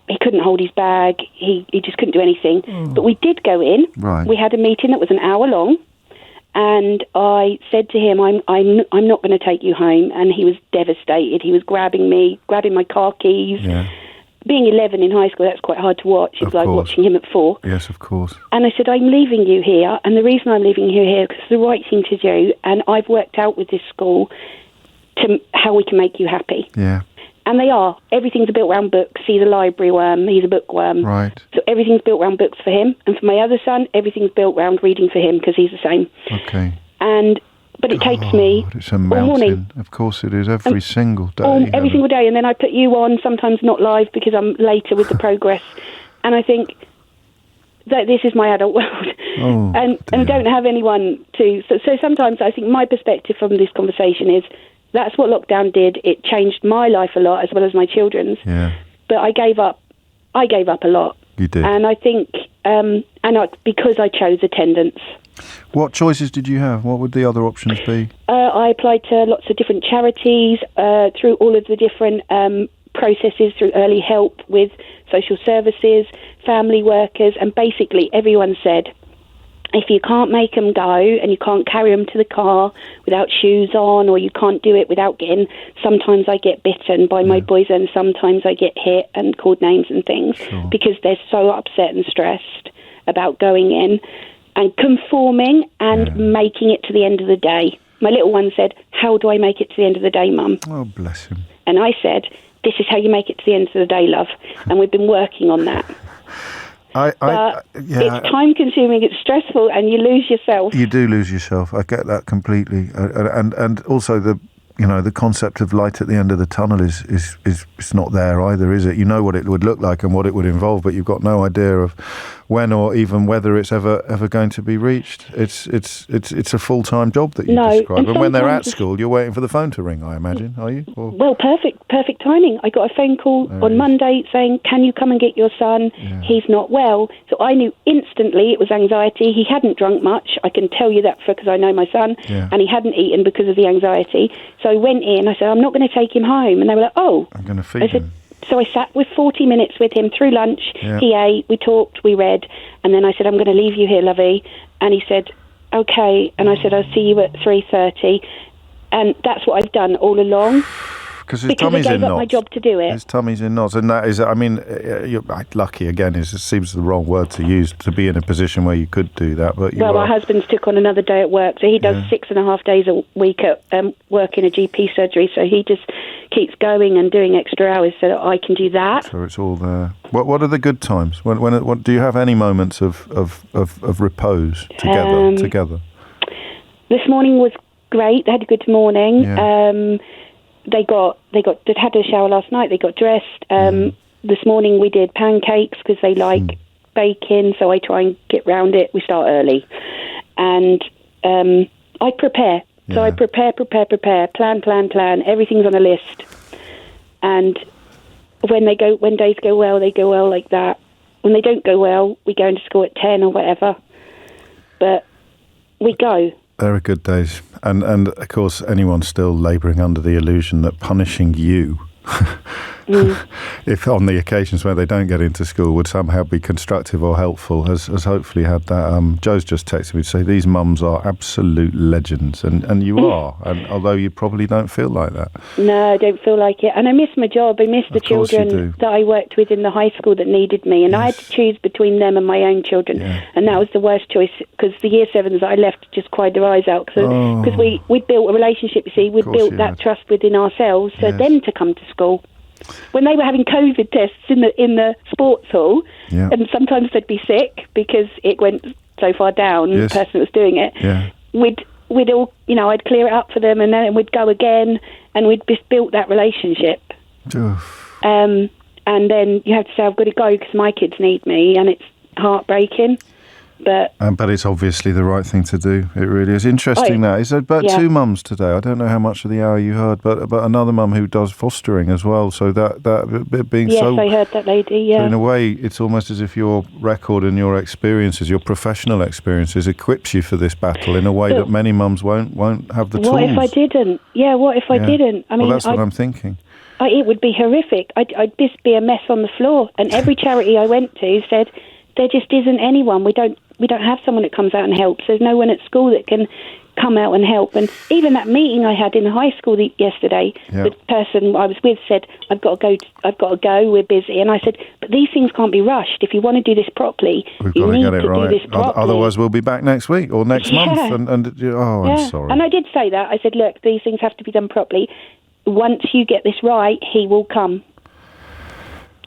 He couldn't hold his bag. He just couldn't do anything. But we did go in. Right. We had a meeting that was an hour long. And I said to him, I'm not going to take you home. And he was devastated. He was grabbing my car keys. Yeah. Being 11 in high school, that's quite hard to watch. It's like watching him at 4. Yes, of course. And I said, I'm leaving you here. And the reason I'm leaving you here is because it's the right thing to do. And I've worked out with this school to how we can make you happy. Yeah. And they are. Everything's built around books. He's a library worm. He's a bookworm. Right. So everything's built around books for him. And for my other son, everything's built around reading for him because he's the same. Okay. But it takes me it's a mountain. All morning. Of course it is. Every single day. Every single day. And then I put you on, sometimes not live because I'm later with the progress. And I think that this is my adult world. And I don't have anyone to... So sometimes I think my perspective from this conversation is that's what lockdown did. It changed my life a lot as well as my children's. Yeah. But I gave up a lot. You did. And I think... because I chose attendance. What choices did you have? What would the other options be? I applied to lots of different charities through all of the different processes, through early help with social services, family workers, and basically everyone said, if you can't make them go and you can't carry them to the car without shoes on, or you can't do it without sometimes I get bitten by my boys and sometimes I get hit and called names and things because they're so upset and stressed about going in and conforming and making it to the end of the day. My little one said, how do I make it to the end of the day, Mum? Oh, bless him. And I said, this is how you make it to the end of the day, love. And we've been working on that. It's time-consuming, it's stressful, and you lose yourself. You do lose yourself. I get that completely. And also the concept of light at the end of the tunnel is not there either, is it? You know what it would look like and what it would involve, but you've got no idea of when or even whether it's ever going to be reached. It's a full-time job that you describe. And when they're at school, you're waiting for the phone to ring, I imagine, are you? Or? Well, perfect timing. I got a phone call on Monday saying, can you come and get your son? Yeah. He's not well. So I knew instantly it was anxiety. He hadn't drunk much. I can tell you that because I know my son. Yeah. And he hadn't eaten because of the anxiety. So I went in. I said, I'm not going to take him home. And they were like, oh. I'm going to feed him. So I sat with 40 minutes with him through lunch. Yeah. He ate, we talked, we read. And then I said, I'm going to leave you here, lovey. And he said, okay. And I said, I'll see you at 3:30. And that's what I've done all along. Because I gave up my job to do it. His tummy's in knots. And that is, I mean, you're lucky, again, it seems the wrong word to use, to be in a position where you could do that. But my husband's took on another day at work, so he does 6.5 days a week at work in a GP surgery, so he just keeps going and doing extra hours so that I can do that. So it's all there. What are the good times? When do you have any moments of repose together? This morning was great. They had a good morning. Yeah. They had a shower last night. They got dressed. This morning we did pancakes because they like baking, so I try and get round it. We start early, and I prepare. Yeah. So I prepare. Plan. Everything's on a list. And when days go well, they go well like that. When they don't go well, we go into school at 10 or whatever. But we go. There are good days. And of course, anyone still labouring under the illusion that punishing you, if on the occasions where they don't get into school, would somehow be constructive or helpful, has hopefully had that. Joe's just texted me to say these mums are absolute legends, and you are, and although you probably don't feel like that. No, I don't feel like it. And I miss my job. I miss the children that I worked with in the high school that needed me, and I had to choose between them and my own children, and that was the worst choice, because the year 7s I left just cried their eyes out, because we'd built a relationship, you see, we'd built that trust within ourselves, so them to come to school. When they were having COVID tests in the sports hall, and sometimes they'd be sick because it went so far down, the person that was doing it, we'd all, I'd clear it up for them, and then we'd go again, and we'd just built that relationship. And then you have to say, I've got to go because my kids need me, and it's heartbreaking. But it's obviously the right thing to do. It really is. Interesting that. Is about 2 mums today. I don't know how much of the hour you heard, but another mum who does fostering as well. So that being yes, I heard that lady, yeah. So in a way, it's almost as if your record and your experiences, your professional experiences, equips you for this battle in a way that many mums won't have the tools. What if I didn't? Yeah, what if I didn't? I mean, that's what I'm thinking. It would be horrific. I'd just be a mess on the floor. And every charity I went to said, there just isn't anyone. We don't have someone that comes out and helps. There's no one at school that can come out and help. And even that meeting I had in the high school yesterday, the person I was with said, I've got to go, we're busy. And I said, but these things can't be rushed. If you want to do this properly, you need to do this properly. Otherwise we'll be back next week or next month. I'm sorry. And I did say that. I said, look, these things have to be done properly. Once you get this right, he will come.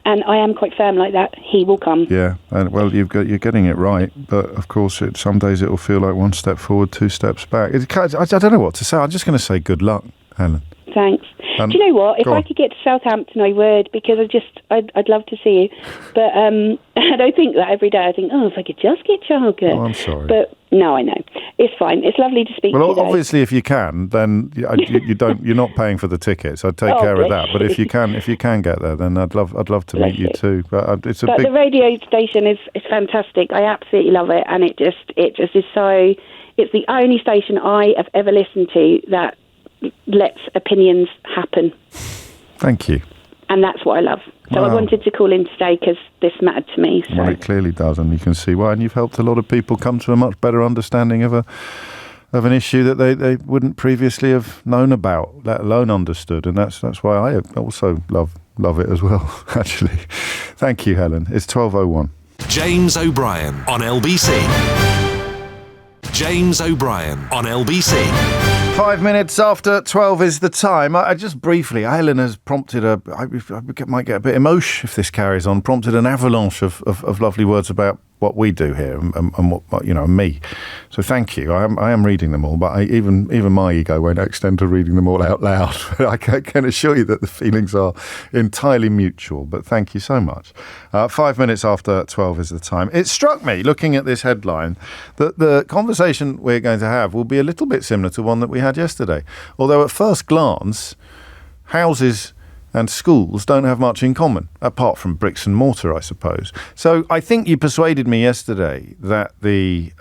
And I am quite firm like that. He will come. Yeah, and you're getting it right, but of course, some days it will feel like 1 step forward, 2 steps back. I don't know what to say. I'm just going to say good luck, Helen. Thanks. Do you know what? If I could get to Southampton, I would, because I'd love to see you. But I don't think that every day. I think, if I could just get childcare. Oh, I'm sorry. But no, I know. It's fine. It's lovely to speak to you. Well, obviously, if you can, then you're not paying for the tickets. I'd take care of that. But if you can get there, then I'd love to meet you too. But the radio station is fantastic. I absolutely love it, and it just is so. It's the only station I have ever listened to that lets opinions happen. Thank you. And that's what I love. So I wanted to call in today because this mattered to me. So. Well, it clearly does, and you can see why. And you've helped a lot of people come to a much better understanding of an issue that they wouldn't previously have known about, let alone understood. And that's why I also love it as well, actually. Thank you, Helen. It's 12:01. James O'Brien on LBC. James O'Brien on LBC. 5 minutes after 12 is the time. I just briefly, Helen has prompted I might get a bit emotional if this carries on, prompted an avalanche of lovely words about what we do here and what me. So thank you. I am reading them all, but even my ego won't extend to reading them all out loud. I can assure you that the feelings are entirely mutual. But thank you so much. 5 minutes after 12 is the time. It struck me, looking at this headline, that the conversation we're going to have will be a little bit similar to one that we had yesterday. Although at first glance, houses and schools don't have much in common, apart from bricks and mortar, I suppose. So I think you persuaded me yesterday that the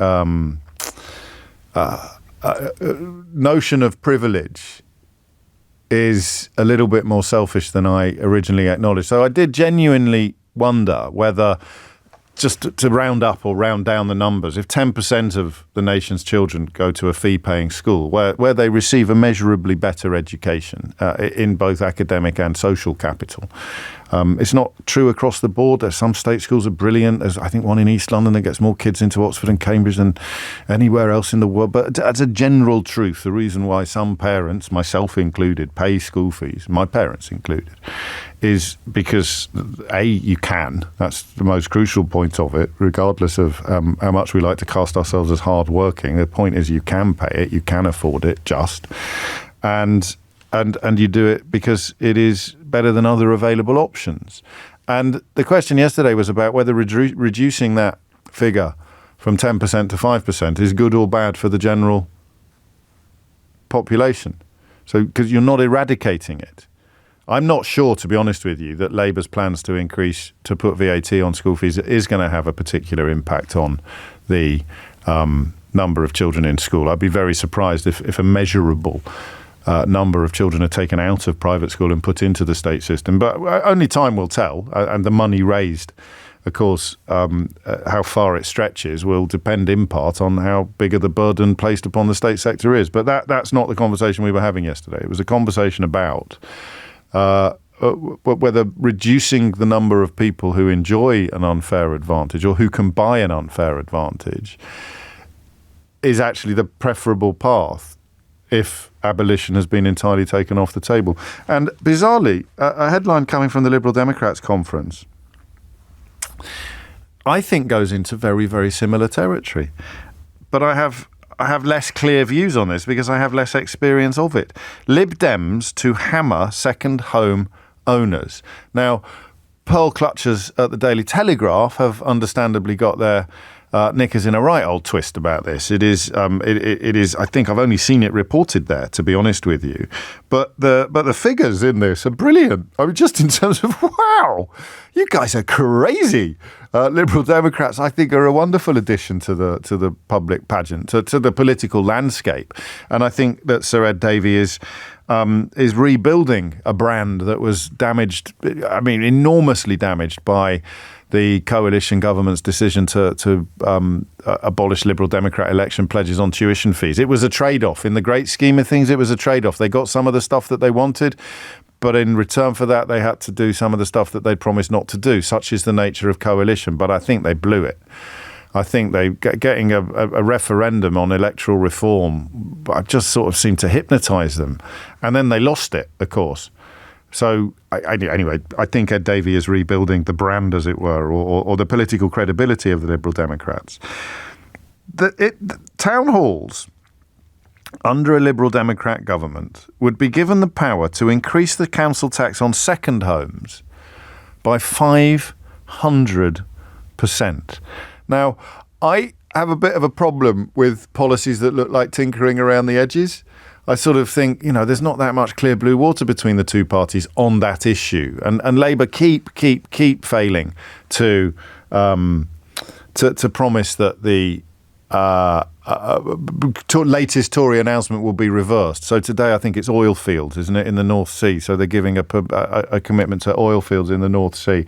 notion of privilege is a little bit more selfish than I originally acknowledged. So I did genuinely wonder whether, just to round up or round down the numbers, if 10% of the nation's children go to a fee-paying school where they receive a measurably better education in both academic and social capital. It's not true across the board. There's some state schools are brilliant. There's, I think, one in East London that gets more kids into Oxford and Cambridge than anywhere else in the world. But as a general truth, the reason why some parents, myself included, pay school fees, my parents included, is because, A, you can. That's the most crucial point of it, regardless of how much we like to cast ourselves as hard-working. The point is you can pay it, you can afford it, and you do it because it is better than other available options. And the question yesterday was about whether reducing that figure from 10% to 5% is good or bad for the general population. So, because you're not eradicating it. I'm not sure, to be honest with you, that Labour's plans to put VAT on school fees is going to have a particular impact on the number of children in school. I'd be very surprised if a measurable number of children are taken out of private school and put into the state system. But only time will tell, and the money raised, of course, how far it stretches will depend in part on how big of the burden placed upon the state sector is. But that's not the conversation we were having yesterday. It was a conversation about whether reducing the number of people who enjoy an unfair advantage or who can buy an unfair advantage is actually the preferable path if abolition has been entirely taken off the table. And bizarrely, a headline coming from the Liberal Democrats conference, I think goes into very, very similar territory. But I have less clear views on this because I have less experience of it. Lib Dems to hammer second home owners. Now, pearl clutchers at the Daily Telegraph have understandably got their knickers in a right old twist about this. It is. I think I've only seen it reported there, to be honest with you. But the figures in this are brilliant. I mean, just in terms of wow, you guys are crazy. Liberal Democrats, I think, are a wonderful addition to the public pageant, to the political landscape. And I think that Sir Ed Davey is rebuilding a brand that was damaged. I mean, enormously damaged by the coalition government's decision to abolish Liberal Democrat election pledges on tuition fees. It was a trade-off. In the great scheme of things, it was a trade-off. They got some of the stuff that they wanted, but in return for that, they had to do some of the stuff that they'd promised not to do. Such is the nature of coalition, but I think they blew it. I think getting a referendum on electoral reform just sort of seemed to hypnotise them. And then they lost it, of course. So anyway, I think Ed Davey is rebuilding the brand, as it were, or the political credibility of the Liberal Democrats. Town halls under a Liberal Democrat government would be given the power to increase the council tax on second homes by 500%. Now, I have a bit of a problem with policies that look like tinkering around the edges. I sort of think, there's not that much clear blue water between the two parties on that issue. And Labour keep failing to promise that the latest Tory announcement will be reversed. So today I think it's oil fields, isn't it, in the North Sea. So they're giving a commitment to oil fields in the North Sea.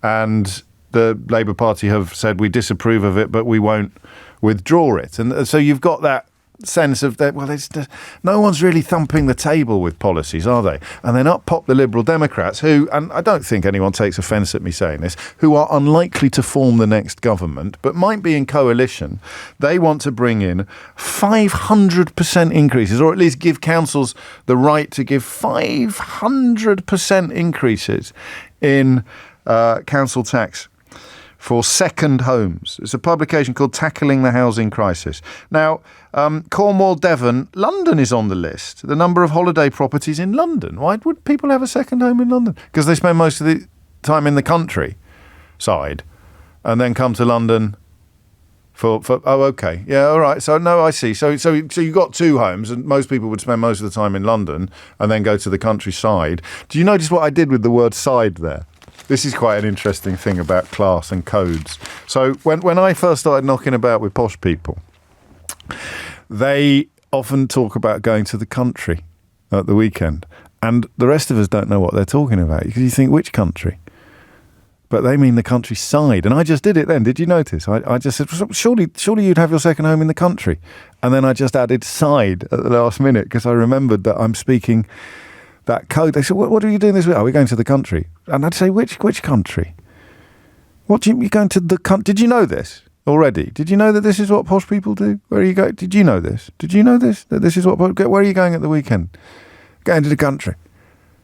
And the Labour Party have said we disapprove of it, but we won't withdraw it. And so you've got that sense of that, well, it's just, no one's really thumping the table with policies, are they? And then up pop the Liberal Democrats who, and I don't think anyone takes offence at me saying this, who are unlikely to form the next government, but might be in coalition. They want to bring in 500% increases, or at least give councils the right to give 500% increases in council tax for second homes. It's a publication called Tackling the Housing Crisis. Now, Cornwall, Devon, London is on the list. The number of holiday properties in London. Why would people have a second home in London? Because they spend most of the time in the countryside and then come to London for okay. Yeah, all right. So, no, I see. So you've got two homes, and most people would spend most of the time in London and then go to the countryside. Do you notice what I did with the word side there? This is quite an interesting thing about class and codes. So when I first started knocking about with posh people, they often talk about going to the country at the weekend. And the rest of us don't know what they're talking about. Because you think, which country? But they mean the countryside. And I just did it then. Did you notice? I just said, surely you'd have your second home in the country. And then I just added side at the last minute because I remembered that I'm speaking that code. They said, what are you doing this week? Are we going to the country? And I'd say, which country? What do you going to the country? Did you know this already? Did you know that this is what posh people do? Where are you going? Did you know this? Did you know this? That this is what? Where are you going at the weekend? Going to the country.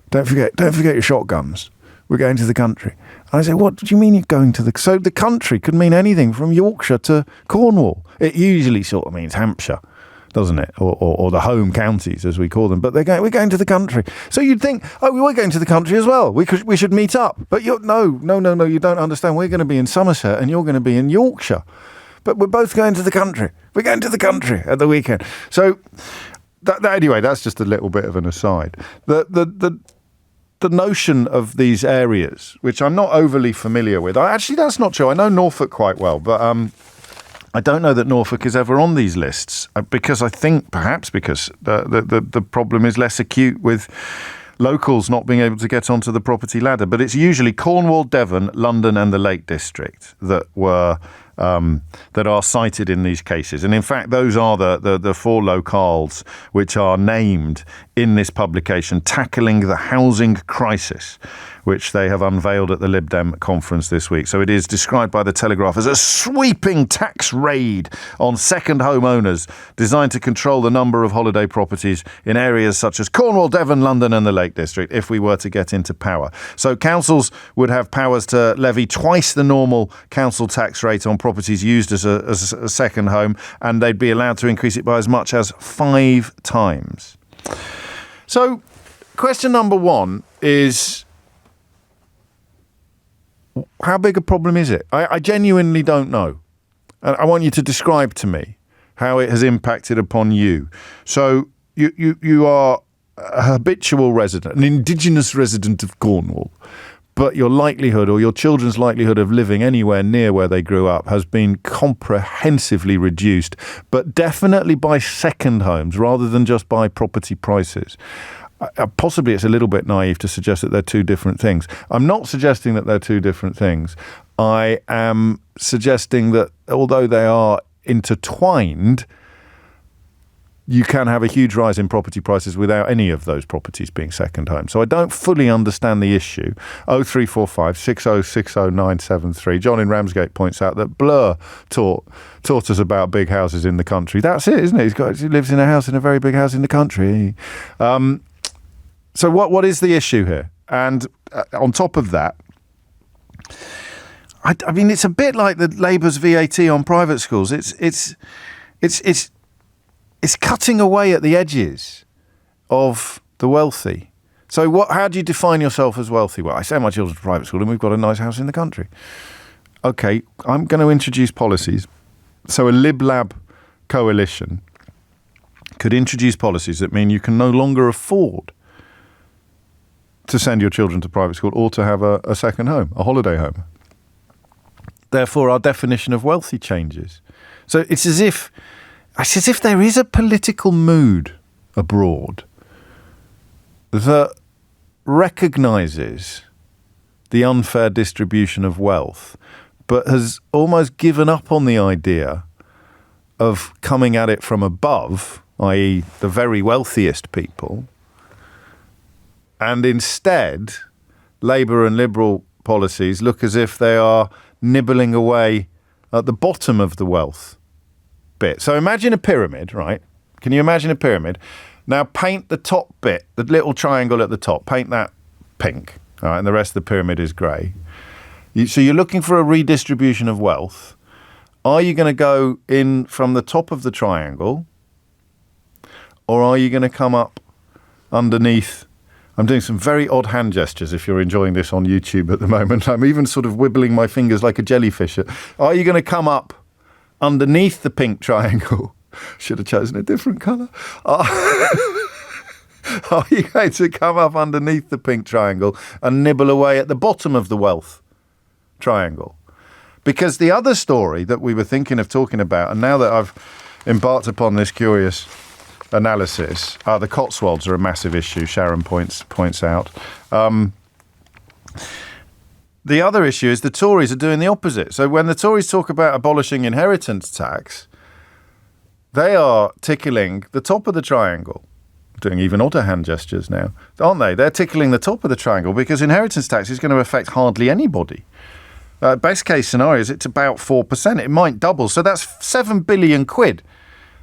Don't forget your shotguns. We're going to the country. And I say, what do you mean you're going to the... So the country could mean anything from Yorkshire to Cornwall. It usually sort of means Hampshire, doesn't it? Or the home counties, as we call them. But we're going to the country. So you'd think, we're going to the country as well. We should meet up. But no, you don't understand. We're going to be in Somerset and you're going to be in Yorkshire. But we're both going to the country. We're going to the country at the weekend. So anyway, that's just a little bit of an aside. The notion of these areas, which I'm not overly familiar with. Actually, that's not true. I know Norfolk quite well, but I don't know that Norfolk is ever on these lists because I think perhaps because the problem is less acute with locals not being able to get onto the property ladder. But it's usually Cornwall, Devon, London and the Lake District that are cited in these cases. And in fact, those are the four locales which are named in this publication, Tackling the Housing Crisis, which they have unveiled at the Lib Dem conference this week. So it is described by the Telegraph as a sweeping tax raid on second home owners designed to control the number of holiday properties in areas such as Cornwall, Devon, London and the Lake District if we were to get into power. So councils would have powers to levy twice the normal council tax rate on properties used as a second home, and they'd be allowed to increase it by as much as 5 times. So question number one is, how big a problem is it? I genuinely don't know. And I want you to describe to me how it has impacted upon you. So you are a habitual resident, an indigenous resident of Cornwall, but your likelihood or your children's likelihood of living anywhere near where they grew up has been comprehensively reduced, but definitely by second homes rather than just by property prices. Possibly it's a little bit naive to suggest that they're two different things. I'm not suggesting that they're two different things. I am suggesting that although they are intertwined, you can have a huge rise in property prices without any of those properties being second homes. So I don't fully understand the issue. 0345 6060 973. John in Ramsgate points out that Blur taught us about big houses in the country. That's it, isn't it? He lives in a house, in a very big house in the country. So what is the issue here? And on top of that, I mean, it's a bit like the Labour's VAT on private schools. It's cutting away at the edges of the wealthy. So how do you define yourself as wealthy? Well, I send my children to private school and we've got a nice house in the country. Okay, I'm going to introduce policies. So a Lib-Lab coalition could introduce policies that mean you can no longer afford to send your children to private school or to have a second home, a holiday home. Therefore, our definition of wealthy changes. So it's as if there is a political mood abroad that recognises the unfair distribution of wealth, but has almost given up on the idea of coming at it from above, i.e. the very wealthiest people, and instead Labour and Liberal policies look as if they are nibbling away at the bottom of the wealth bit. So imagine a pyramid, right? Can you imagine a pyramid? Now paint the top bit, the little triangle at the top, paint that pink, all right, and the rest of the pyramid is grey. So you're looking for a redistribution of wealth. Are you going to go in from the top of the triangle, or are you going to come up underneath? I'm doing some very odd hand gestures if you're enjoying this on YouTube at the moment. I'm even sort of wibbling my fingers like a jellyfish. Are you going to come up underneath the pink triangle? Should have chosen a different colour. Are you going to come up underneath the pink triangle and nibble away at the bottom of the wealth triangle? Because the other story that we were thinking of talking about, and now that I've embarked upon this curious analysis, the Cotswolds are a massive issue, Sharon points out. The other issue is the Tories are doing the opposite. So when the Tories talk about abolishing inheritance tax, they are tickling the top of the triangle. Doing even odder hand gestures now, aren't they? They're tickling the top of the triangle because inheritance tax is going to affect hardly anybody. Best case scenario is it's about 4%. It might double. So that's 7 billion quid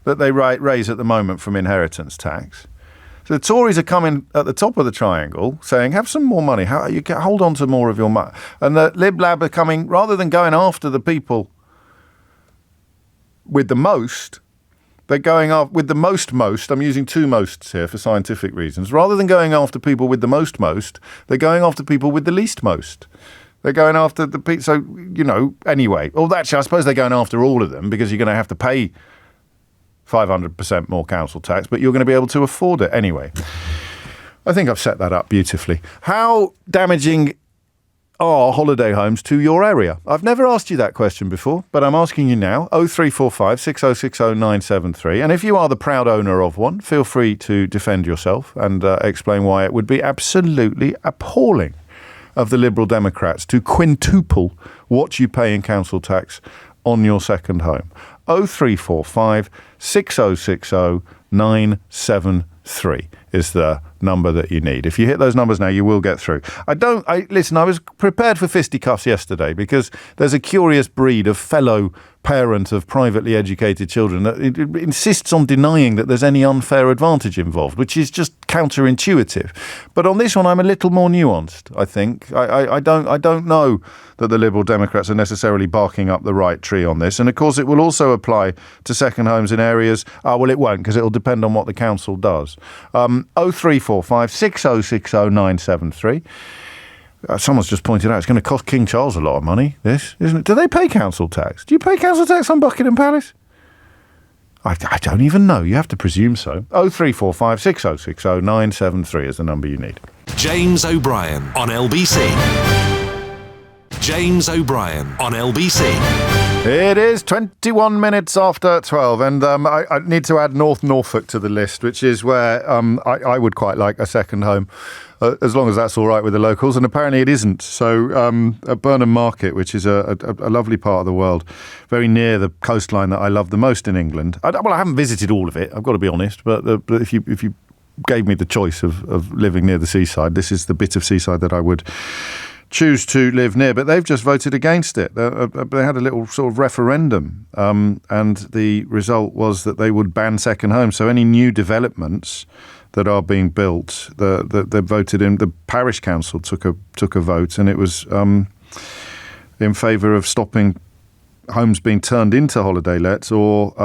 that they raise at the moment from inheritance tax. So the Tories are coming at the top of the triangle saying, have some more money. You can hold on to more of your money. And the Lib Lab are coming, rather than going after the people with the most, they're going after with the most. I'm using two mosts here for scientific reasons. Rather than going after people with the most, they're going after people with the least most. They're going after the people. So, anyway. Well, actually, I suppose they're going after all of them because you're going to have to pay 500% more council tax, but you're going to be able to afford it anyway. I think I've set that up beautifully. How damaging are holiday homes to your area? I've never asked you that question before, but I'm asking you now. 0345 6060 973. And if you are the proud owner of one, feel free to defend yourself and explain why it would be absolutely appalling of the Liberal Democrats to quintuple what you pay in council tax on your second home. 0345 6060 973 is the number that you need. If you hit those numbers now, you will get through. Listen, I was prepared for fisticuffs yesterday because there's a curious breed of fellow parent of privately educated children that insists on denying that there's any unfair advantage involved, which is just counterintuitive. But on this one, I'm a little more nuanced, I think. I don't know that the Liberal Democrats are necessarily barking up the right tree on this. And of course, it will also apply to second homes in areas. Well, it won't, because it will depend on what the council does. 0345 6060 973. Someone's just pointed out it's going to cost King Charles a lot of money, this, isn't it? Do they pay council tax? Do you pay council tax on Buckingham Palace? I don't even know. You have to presume so. 0345 6060 973 is the number you need. James O'Brien on LBC. James O'Brien on LBC. It is 21 minutes after 12, and I need to add North Norfolk to the list, which is where I would quite like a second home, as long as that's all right with the locals, and apparently it isn't. So at Burnham Market, which is a lovely part of the world, very near the coastline that I love the most in England. I haven't visited all of it, I've got to be honest, but if you gave me the choice of living near the seaside, this is the bit of seaside that I would choose to live near, but they've just voted against it. They had a little sort of referendum, and the result was that they would ban second homes. So any new developments that are being built, they voted in. The parish council took a vote, and it was in favour of stopping homes being turned into holiday lets, or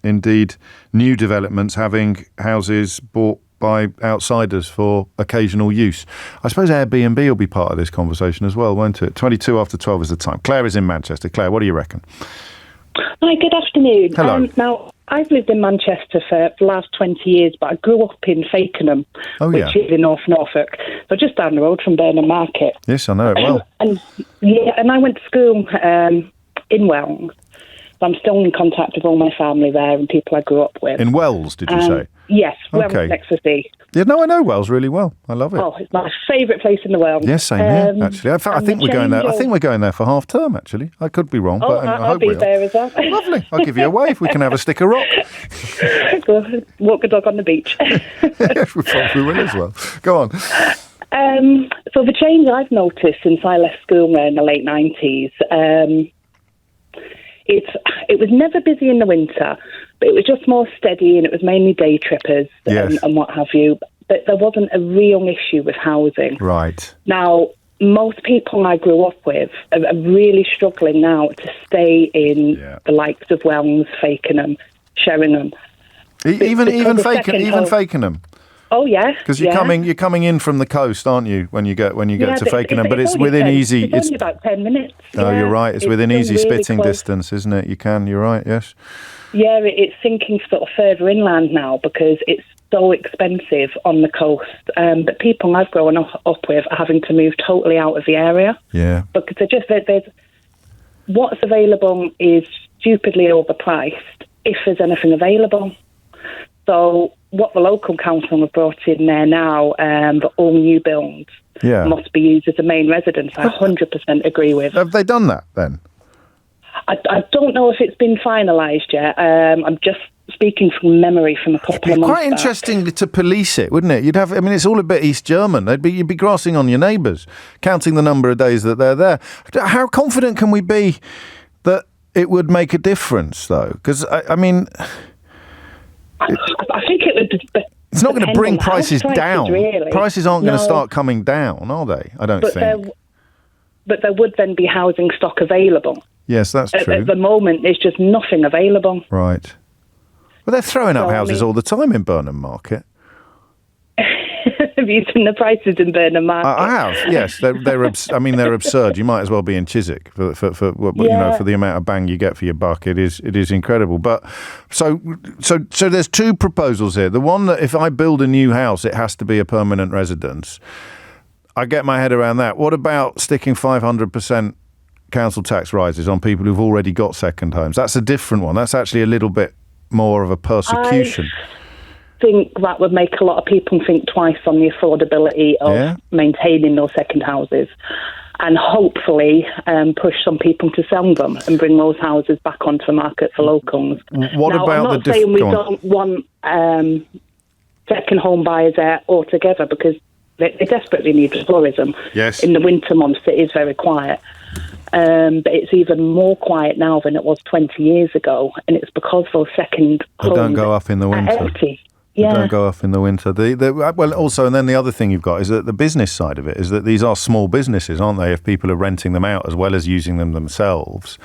indeed new developments having houses bought by outsiders for occasional use. I suppose Airbnb will be part of this conversation as well, won't it? 22 after 12 is the time. Claire is in Manchester. Claire, what do you reckon? Hi, good afternoon. Hello. Now, I've lived in Manchester for the last 20 years, but I grew up in Fakenham, which is in North Norfolk, so just down the road from Burnham Market. Yes, I know it well. And I went to school in Wells. So I'm still in contact with all my family there and people I grew up with. In Wells, did you say? Yes, Wells Okay. next to sea. Yeah, no, I know Wells really well. I love it. Oh, it's my favourite place in the world. Yes, same here, actually. I think we're going there. I think we're going there for half term, actually. I could be wrong, but I I'll hope be we are. there as well. Lovely. I'll give you a wave. We can have a stick of rock. Walk a dog on the beach. Yes, we probably will as well. Go on. So the change I've noticed since I left school there in the late 90s, it was never busy in the winter, but it was just more steady, and it was mainly day trippers and what have you. But there wasn't a real issue with housing. Right. Now, most people I grew up with are really struggling now to stay in the likes of Wells, Fakenham, Sheringham. Even Fakenham. Oh yeah, because you're coming in from the coast, aren't you? When you get to Fakenham, but it's within easy. It's only about 10 minutes. Oh, you're right. It's within easy really spitting distance, isn't it? You're right. Yes. Yeah, it's sinking sort of further inland now because it's so expensive on the coast. But people I've grown up with are having to move totally out of the area. Yeah. Because there's what's available is stupidly overpriced if there's anything available. So what the local council have brought in there now, the all new builds must be used as a main residence. I 100% agree with. Have they done that then? I don't know if it's been finalised yet. I'm just speaking from memory from a couple of months Quite interesting to police it, wouldn't it? It's all a bit East German. You'd be grassing on your neighbours, counting the number of days that they're there. How confident can we be that it would make a difference, though? Because, I think it would. It's not going to bring prices down. Really. Prices aren't going to start coming down, are they? I don't think. But there would then be housing stock available. Yes, that's true. At the moment, there's just nothing available. Right. Well, they're throwing up houses all the time in Burnham Market. Have you seen the prices in Burnham Market? I have. Yes, they're absurd. You might as well be in Chiswick for for the amount of bang you get for your buck. It is incredible. But so there's two proposals here. The one that if I build a new house, it has to be a permanent residence. I get my head around that. What about sticking 500% council tax rises on people who've already got second homes? That's a different one. That's actually a little bit more of a persecution. I think that would make a lot of people think twice on the affordability of maintaining those second houses, and hopefully push some people to sell them and bring those houses back onto the market for locals. What now, about I'm not saying we don't want second home buyers there altogether, because they desperately need tourism. Yes. In the winter months, it is very quiet. But it's even more quiet now than it was 20 years ago, and it's because those second homes don't go up in the winter. Are empty. They don't go up in the winter. Also, and then the other thing you've got is that the business side of it is that these are small businesses, aren't they? If people are renting them out as well as using them themselves,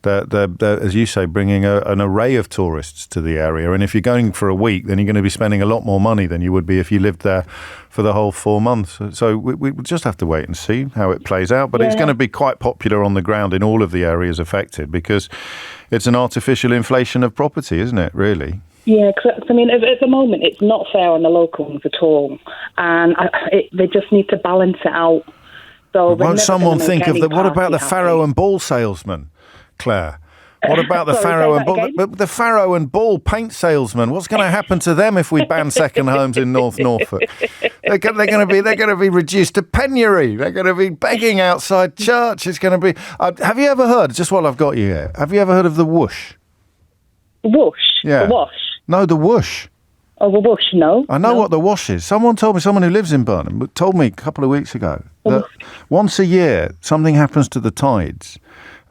they're as you say, bringing an array of tourists to the area. And if you're going for a week, then you're going to be spending a lot more money than you would be if you lived there for the whole 4 months. So we just have to wait and see how it plays out. But it's going to be quite popular on the ground in all of the areas affected, because it's an artificial inflation of property, isn't it, really? Yeah, because at the moment it's not fair on the locals at all, and they just need to balance it out. So won't someone think of what about the Farrow and Ball salesman, Claire? What about the Farrow and Ball paint salesman? What's going to happen to them if we ban second homes in North Norfolk? They're going to be reduced to penury. They're going to be begging outside church. It's going to be. Have you ever heard? Just while I've got you here, have you ever heard of the whoosh? Whoosh. Yeah. The wash. No, the whoosh. Oh, the whoosh, no. I know what the wash is. Someone who lives in Burnham, told me a couple of weeks ago that once a year something happens to the tides,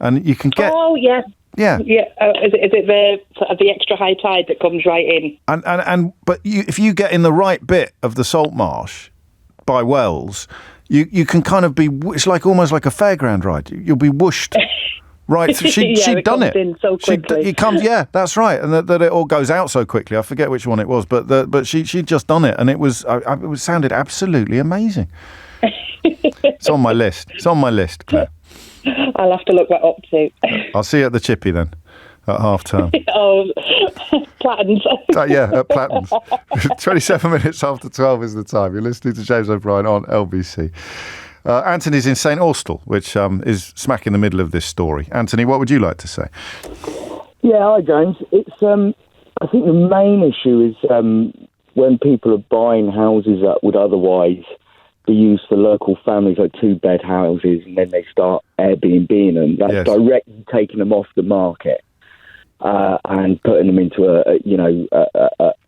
and you can get... Oh, yeah. Yeah. Yeah. Is it the extra high tide that comes right in? But if you get in the right bit of the salt marsh by Wells, you can kind of be... It's almost like a fairground ride. You'll be whooshed... Right, so she'd done it. In so quickly. That's right, and that it all goes out so quickly. I forget which one it was, but she'd just done it, and it sounded absolutely amazing. It's on my list. It's on my list, Claire. I'll have to look that up too. I'll see you at the Chippy then, at half term. Oh, Plattons. At Plattons. 27 minutes after 12 is the time. You're listening to James O'Brien on LBC. Anthony's in St Austell, which is smack in the middle of this story. Anthony, what would you like to say? Yeah, hi James. It's I think the main issue is when people are buying houses that would otherwise be used for local families, like 2-bed houses, and then they start Airbnb-ing them. That's directly taking them off the market and putting them into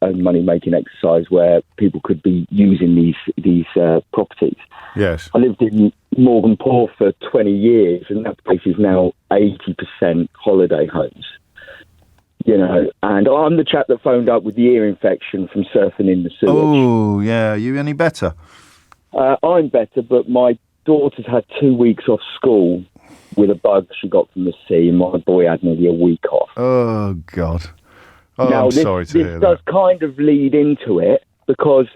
a money-making exercise where people could be using these properties. Yes. I lived in Morganport for 20 years, and that place is now 80% holiday homes. And I'm the chap that phoned up with the ear infection from surfing in the sewage. Oh, yeah. Are you any better? I'm better, but my daughter's had 2 weeks off school with a bug she got from the sea, and my boy had nearly a week off. Oh, God. Oh, now, I'm sorry to hear that. This does kind of lead into it, because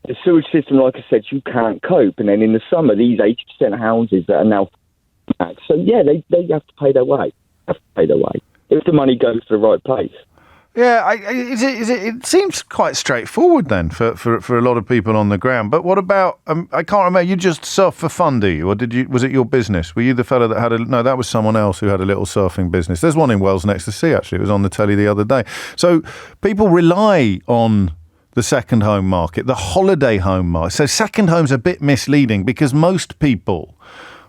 the sewage system, like I said, you can't cope. And then in the summer, these 80% houses that are now back. So, yeah, they have to pay their way. If the money goes to the right place. Yeah, it seems quite straightforward then for a lot of people on the ground. But what about, I can't remember, you just surf for fun, do you? Or was it your business? Were you the fella that no, that was someone else who had a little surfing business. There's one in Wells next to sea, actually. It was on the telly the other day. So people rely on the second home market, the holiday home market. So second home's a bit misleading, because most people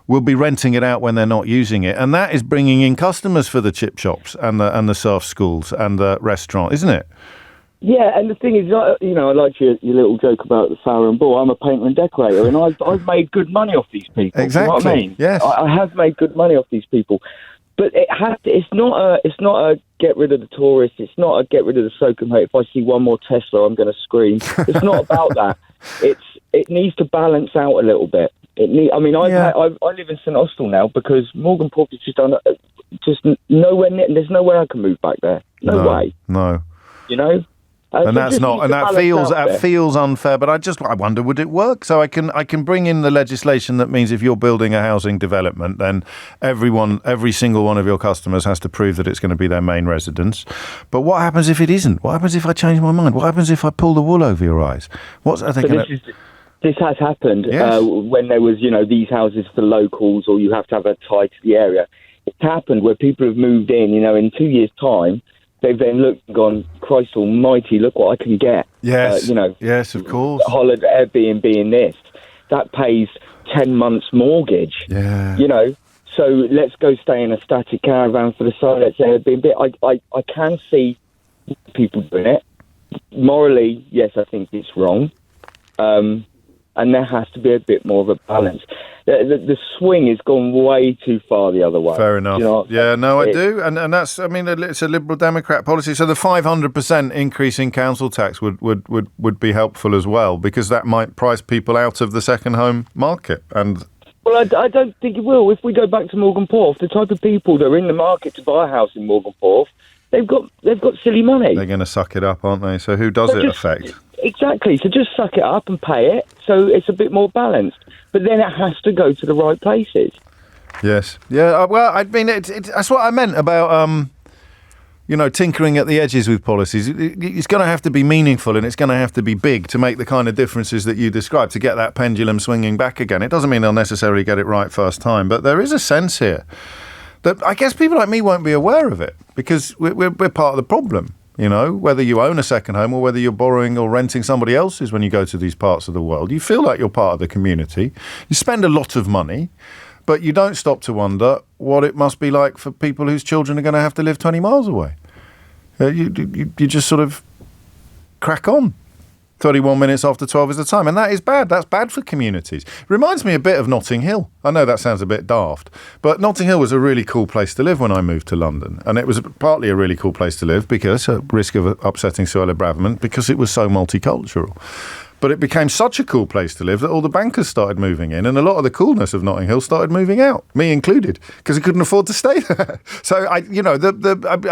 will be renting it out when they're not using it, and that is bringing in customers for the chip shops and the surf schools and the restaurant, isn't it? Yeah, and the thing is, I like your little joke about the Flower and Ball. I'm a painter and decorator, and I've made good money off these people. Exactly. You know what I mean? Yes, I have made good money off these people, but it's not a get rid of the tourists. It's not a get rid of the soaking mate. If I see one more Tesla, I'm going to scream. It's not about that. It needs to balance out a little bit. I live in St Austell now, because Morgan Port is just nowhere near. There's no way I can move back there. No way. No. You know. And that feels unfair. But I wonder, would it work? So I can bring in the legislation that means if you're building a housing development, then every single one of your customers has to prove that it's going to be their main residence. But what happens if it isn't? What happens if I change my mind? What happens if I pull the wool over your eyes? This has happened. Yes. When there was, these houses for locals, or you have to have a tie to the area. It's happened where people have moved in, 2 years' time, they've then looked and gone, Christ almighty, look what I can get. Yes, yes, of course. Holiday Airbnb in this. That pays 10 months mortgage. Yeah. So let's go stay in a static caravan for the side. Let's Airbnb. I can see people doing it. Morally, yes, I think it's wrong. And there has to be a bit more of a balance. The swing has gone way too far the other way. Fair enough. I do. And that's, it's a Liberal Democrat policy. So the 500% increase in council tax would be helpful as well, because that might price people out of the second home market. Well, I don't think it will. If we go back to Morgan Porth, the type of people that are in the market to buy a house in Morgan Porth, they've got silly money. They're going to suck it up, aren't they? So who does it affect? Exactly. So just suck it up and pay it, so it's a bit more balanced. But then it has to go to the right places. Yes. Yeah. Well, that's what I meant about tinkering at the edges with policies. It's going to have to be meaningful, and it's going to have to be big to make the kind of differences that you described, to get that pendulum swinging back again. It doesn't mean they'll necessarily get it right first time, but there is a sense here that I guess people like me won't be aware of it, because we're part of the problem. Whether you own a second home or whether you're borrowing or renting somebody else's when you go to these parts of the world, you feel like you're part of the community. You spend a lot of money, but you don't stop to wonder what it must be like for people whose children are going to have to live 20 miles away. You just sort of crack on. 31 minutes after 12 is the time, and that is bad. That's bad for communities. Reminds me a bit of Notting Hill. I know that sounds a bit daft, but Notting Hill was a really cool place to live when I moved to London, and it was partly a really cool place to live because, at risk of upsetting Suella Braverman, because it was so multicultural. But it became such a cool place to live that all the bankers started moving in, and a lot of the coolness of Notting Hill started moving out, me included, because I couldn't afford to stay there. So I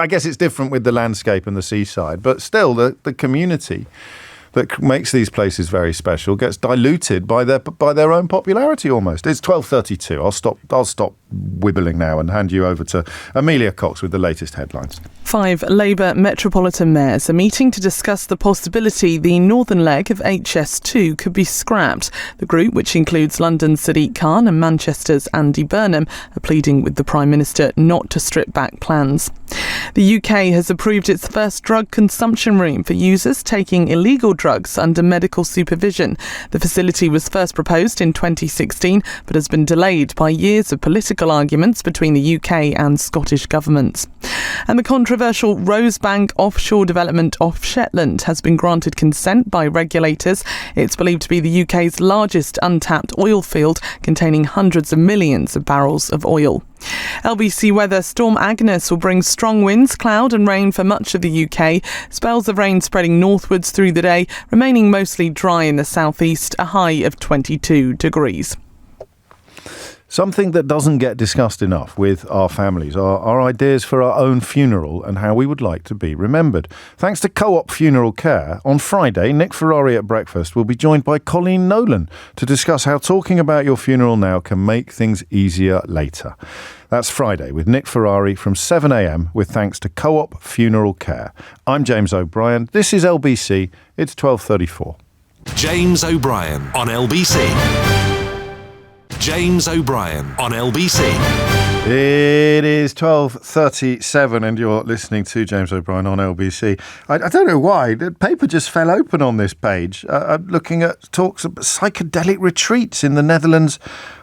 guess it's different with the landscape and the seaside, but still the community that makes these places very special gets diluted by their own popularity almost. It's 12:32. I'll stop wibbling now and hand you over to Amelia Cox with the latest headlines. 5 Labour metropolitan mayors are meeting to discuss the possibility the northern leg of HS2 could be scrapped. The group, which includes London's Sadiq Khan and Manchester's Andy Burnham, are pleading with the Prime Minister not to strip back plans. The UK has approved its first drug consumption room for users taking illegal drugs under medical supervision. The facility was first proposed in 2016 but has been delayed by years of political arguments between the UK and Scottish governments. And the controversial Rosebank offshore development off Shetland has been granted consent by regulators. It's believed to be the UK's largest untapped oil field, containing hundreds of millions of barrels of oil. LBC weather. Storm Agnes will bring strong winds, cloud and rain for much of the UK. Spells of rain spreading northwards through the day, remaining mostly dry in the southeast, a high of 22 degrees. Something that doesn't get discussed enough with our families are our ideas for our own funeral and how we would like to be remembered. Thanks to Co-op Funeral Care, on Friday, Nick Ferrari at breakfast will be joined by Colleen Nolan to discuss how talking about your funeral now can make things easier later. That's Friday with Nick Ferrari from 7 a.m. with thanks to Co-op Funeral Care. I'm James O'Brien. This is LBC. It's 12:34. James O'Brien on LBC. James O'Brien on LBC. It is 12:37 and you're listening to James O'Brien on LBC. I don't know why. The paper just fell open on this page. I'm looking at talks of psychedelic retreats in the Netherlands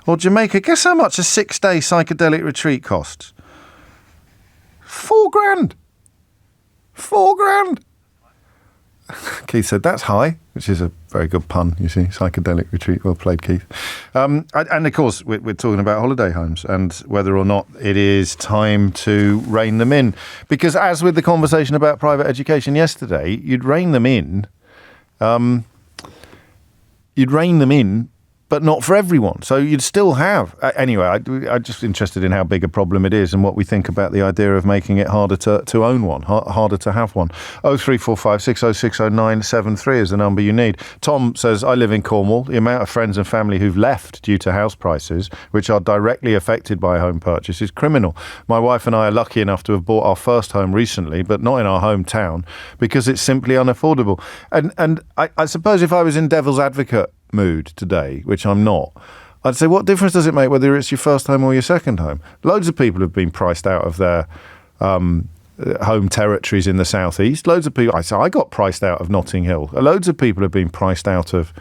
or Jamaica. Guess how much a 6-day psychedelic retreat costs? $4,000. $4,000. Keith said, that's high, which is a very good pun, you see. Psychedelic retreat. Well played, Keith. And of course, we're talking about holiday homes and whether or not it is time to rein them in. Because as with the conversation about private education yesterday, you'd rein them in, but not for everyone. So you'd still have... anyway, I'm just interested in how big a problem it is and what we think about the idea of making it harder to own one, harder to have one. 0345 606 0973 is the number you need. Tom says, I live in Cornwall. The amount of friends and family who've left due to house prices, which are directly affected by home purchase, is criminal. My wife and I are lucky enough to have bought our first home recently, but not in our hometown, because it's simply unaffordable. And I suppose if I was in devil's advocate mood today, which I'm not, I'd say, what difference does it make whether it's your first home or your second home? Loads of people have been priced out of their home territories in the southeast. Loads of people, I got priced out of Notting Hill. Loads of people have been priced out of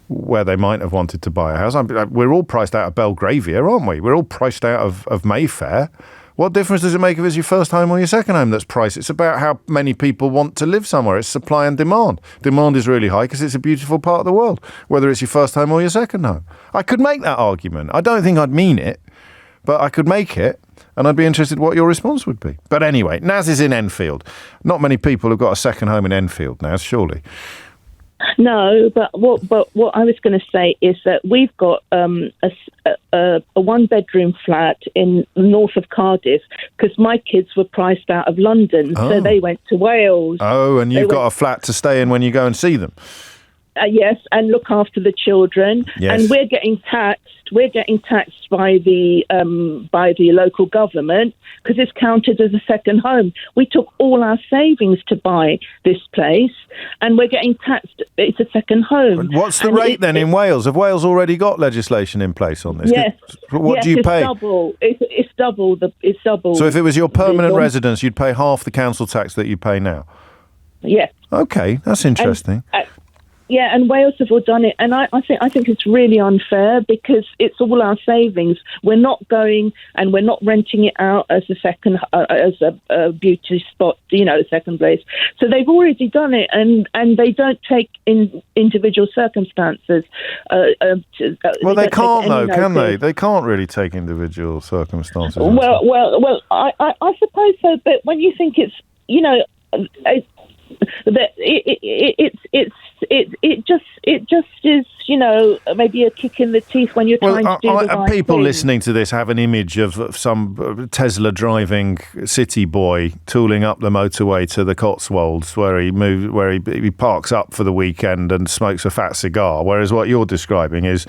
where they might have wanted to buy a house. We're all priced out of Belgravia, aren't we? We're all priced out of Mayfair. What difference does it make if it's your first home or your second home that's priced? It's about how many people want to live somewhere. It's supply and demand. Demand is really high because it's a beautiful part of the world, whether it's your first home or your second home. I could make that argument. I don't think I'd mean it, but I could make it, and I'd be interested what your response would be. But anyway, Naz is in Enfield. Not many people have got a second home in Enfield, Naz, surely. No, but what I was going to say is that we've got a one-bedroom flat in north of Cardiff because my kids were priced out of London, so they went to Wales. Oh, and you've got a flat to stay in when you go and see them. Yes, and look after the children. Yes. And we're getting taxed. We're getting taxed by the local government because it's counted as a second home. We took all our savings to buy this place, and we're getting taxed. It's a second home. What's the rate then in Wales? Have Wales already got legislation in place on this? Yes. What do you pay? It's double. It's double. So if it was your permanent residence, you'd pay half the council tax that you pay now? Yes. Okay, that's interesting. Yeah, and Wales have all done it, and I think it's really unfair because it's all our savings. We're not going and we're not renting it out as a second, as a beauty spot, second place. So they've already done it, and they don't take in individual circumstances. Well, they can't though, can they? They can't really take individual circumstances. Well, I suppose so. But when you think it's, it just is, maybe a kick in the teeth when you're trying to do the right people thing. Listening to this have an image of some Tesla driving city boy tooling up the motorway to the Cotswolds where he parks up for the weekend and smokes a fat cigar, whereas what you're describing is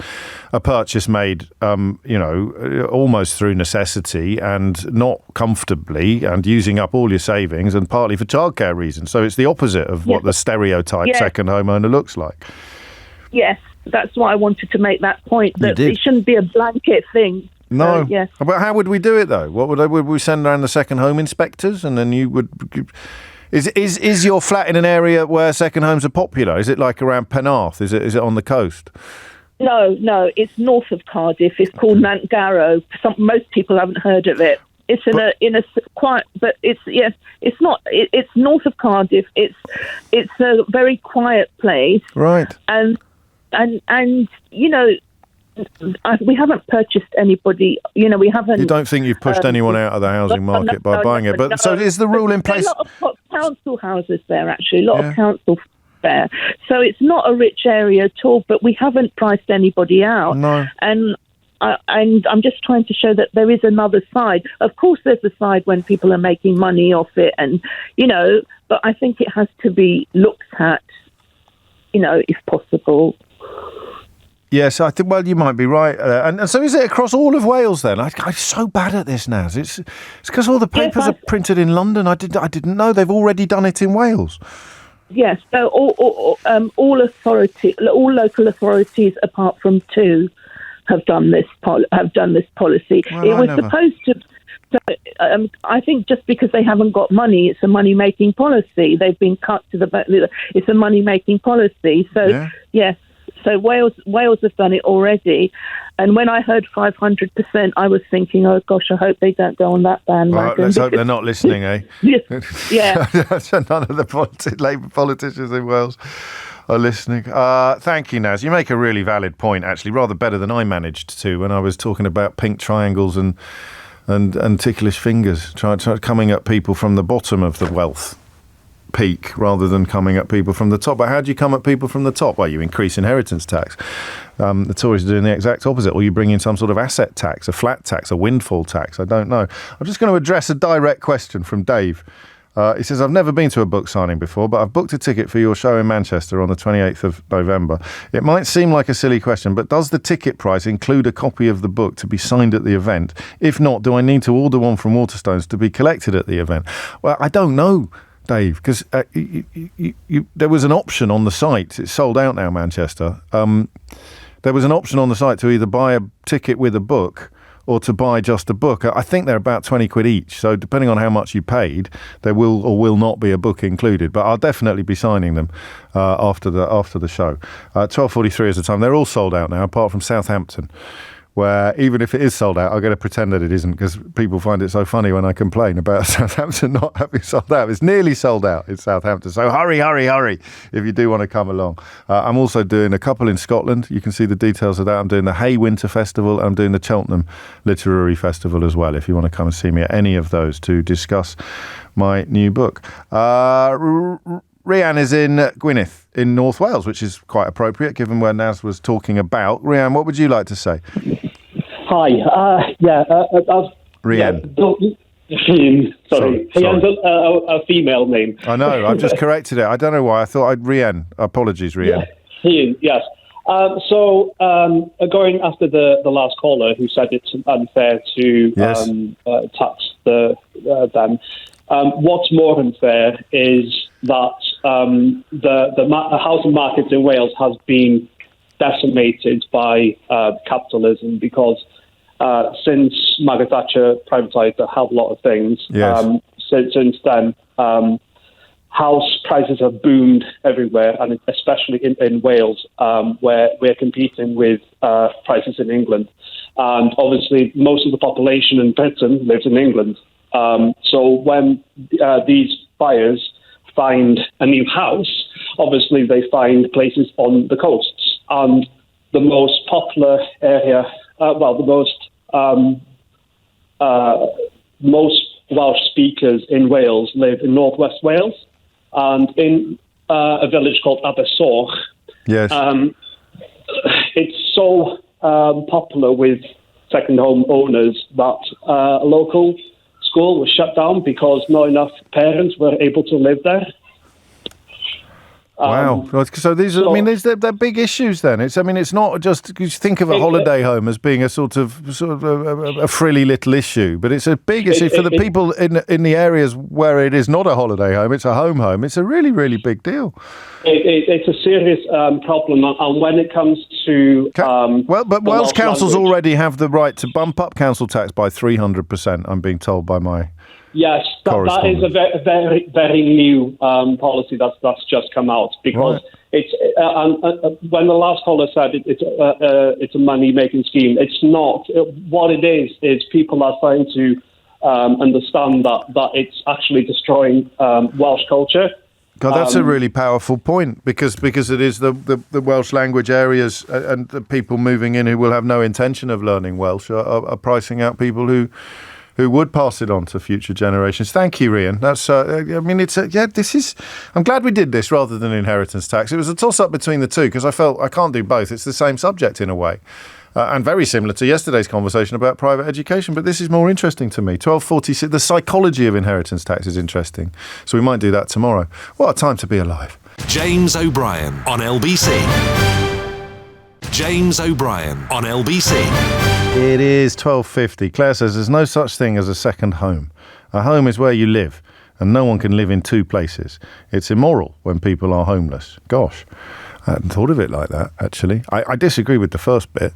a purchase made almost through necessity and not comfortably and using up all your savings and partly for childcare reasons. So it's the opposite of what the stereotype second homeowner looks like. Yes, that's why I wanted to make that point, that it shouldn't be a blanket thing. No. Yes. But how would we do it, though? Would we send around the second home inspectors and then you would... Is your flat in an area where second homes are popular? Is it like around Penarth? Is it on the coast? No, it's north of Cardiff. It's called Nantgarrow. Most people haven't heard of it. It's in a quiet, but it's not. It's north of Cardiff. It's a very quiet place, right? And we haven't purchased anybody. We haven't. You don't think you've pushed anyone out of the housing market by buying it? But so is the rule in place? There's a lot of council houses there, actually. A lot of council there. So it's not a rich area at all. But we haven't priced anybody out. No. And I'm just trying to show that there is another side. Of course, there's a side when people are making money off it, and but I think it has to be looked at, if possible. Yes, I think. Well, you might be right. And so, is it across all of Wales then? I'm so bad at this, Naz. It's because all the papers are printed in London. I didn't know they've already done it in Wales. Yes, so all local authorities, apart from 2, have done this policy. Well, it was supposed to. So, I think just because they haven't got money, it's a money-making policy. They've been cut to the. It's a money-making policy. So yes. So Wales have done it already, and when I heard 500%, I was thinking, oh gosh, I hope they don't go on that bandwagon. Well, let's hope they're not listening, eh? Yeah. None of the Labour politicians in Wales are listening. Thank you, Naz. You make a really valid point, actually, rather better than I managed to when I was talking about pink triangles and ticklish fingers, try coming at people from the bottom of the wealth peak rather than coming at people from the top. But how do you come at people from the top? Well, you increase inheritance tax. The Tories are doing the exact opposite. Or you bring in some sort of asset tax, a flat tax, a windfall tax. I don't know. I'm just going to address a direct question from Dave. He says, I've never been to a book signing before, but I've booked a ticket for your show in Manchester on the 28th of November. It might seem like a silly question, but does the ticket price include a copy of the book to be signed at the event? If not, do I need to order one from Waterstones to be collected at the event? Well, I don't know, Dave, because there was an option on the site. It's sold out now, Manchester. There was an option on the site to either buy a ticket with a book or to buy just a book. I think they're about 20 quid each. So depending on how much you paid, there will or will not be a book included. But I'll definitely be signing them after the show. 12:43 is the time. They're all sold out now, apart from Southampton, where even if it is sold out, I'm going to pretend that it isn't, because people find it so funny when I complain about Southampton not having sold out. It's nearly sold out in Southampton. So hurry if you do want to come along. I'm also doing a couple in Scotland. You can see the details of that. I'm doing the Hay Winter Festival. I'm doing the Cheltenham Literary Festival as well, if you want to come and see me at any of those to discuss my new book. Rhian is in Gwynedd in North Wales, which is quite appropriate given where Naz was talking about. Rhian, what would you like to say? Hi. Rhian. Sorry. Rhian's a female name. I know. I've just corrected it. I don't know why. I thought Rhian. Apologies, Rhian. Rhian, yes. So going after the last caller who said it's unfair to tax them, what's more unfair is that the housing market in Wales has been decimated by capitalism, because since Margaret Thatcher privatised a hell of a lot of things, since then, house prices have boomed everywhere, and especially in Wales, where we're competing with prices in England. And obviously, most of the population in Britain lives in England. So when these buyers find a new house, obviously they find places on the coasts. And the most popular area, most Welsh speakers in Wales live in northwest Wales, and in a village called Abersoch. Yes. It's so popular with second home owners that a local school was shut down because not enough parents were able to live there. Wow. So these are, they're big issues then. It's not just, you think of a holiday home as being a sort of a frilly little issue, but it's a big issue for the people in the areas where it is not a holiday home, it's a home. It's a really, really big deal. It's a serious problem, and when it comes to... but Welsh councils already have the right to bump up council tax by 300%, I'm being told by my... Yes, that is a very, very new policy that's just come out, because it's when the last caller said it's a money-making scheme. It's not. What it is people are trying to understand that it's actually destroying Welsh culture. God, that's a really powerful point, because it is the Welsh language areas and the people moving in who will have no intention of learning Welsh are pricing out people who would pass it on to future generations. Thank you, Rhian. That's, I'm glad we did this rather than inheritance tax. It was a toss-up between the two, because I felt I can't do both. It's the same subject in a way. And very similar to yesterday's conversation about private education, but this is more interesting to me. 1246, the psychology of inheritance tax is interesting. So we might do that tomorrow. What a time to be alive. James O'Brien on LBC. James O'Brien on LBC. It is 12:50. Claire says there's no such thing as a second home. A home is where you live, and no one can live in two places. It's immoral when people are homeless. Gosh, I hadn't thought of it like that, actually. I disagree with the first bit.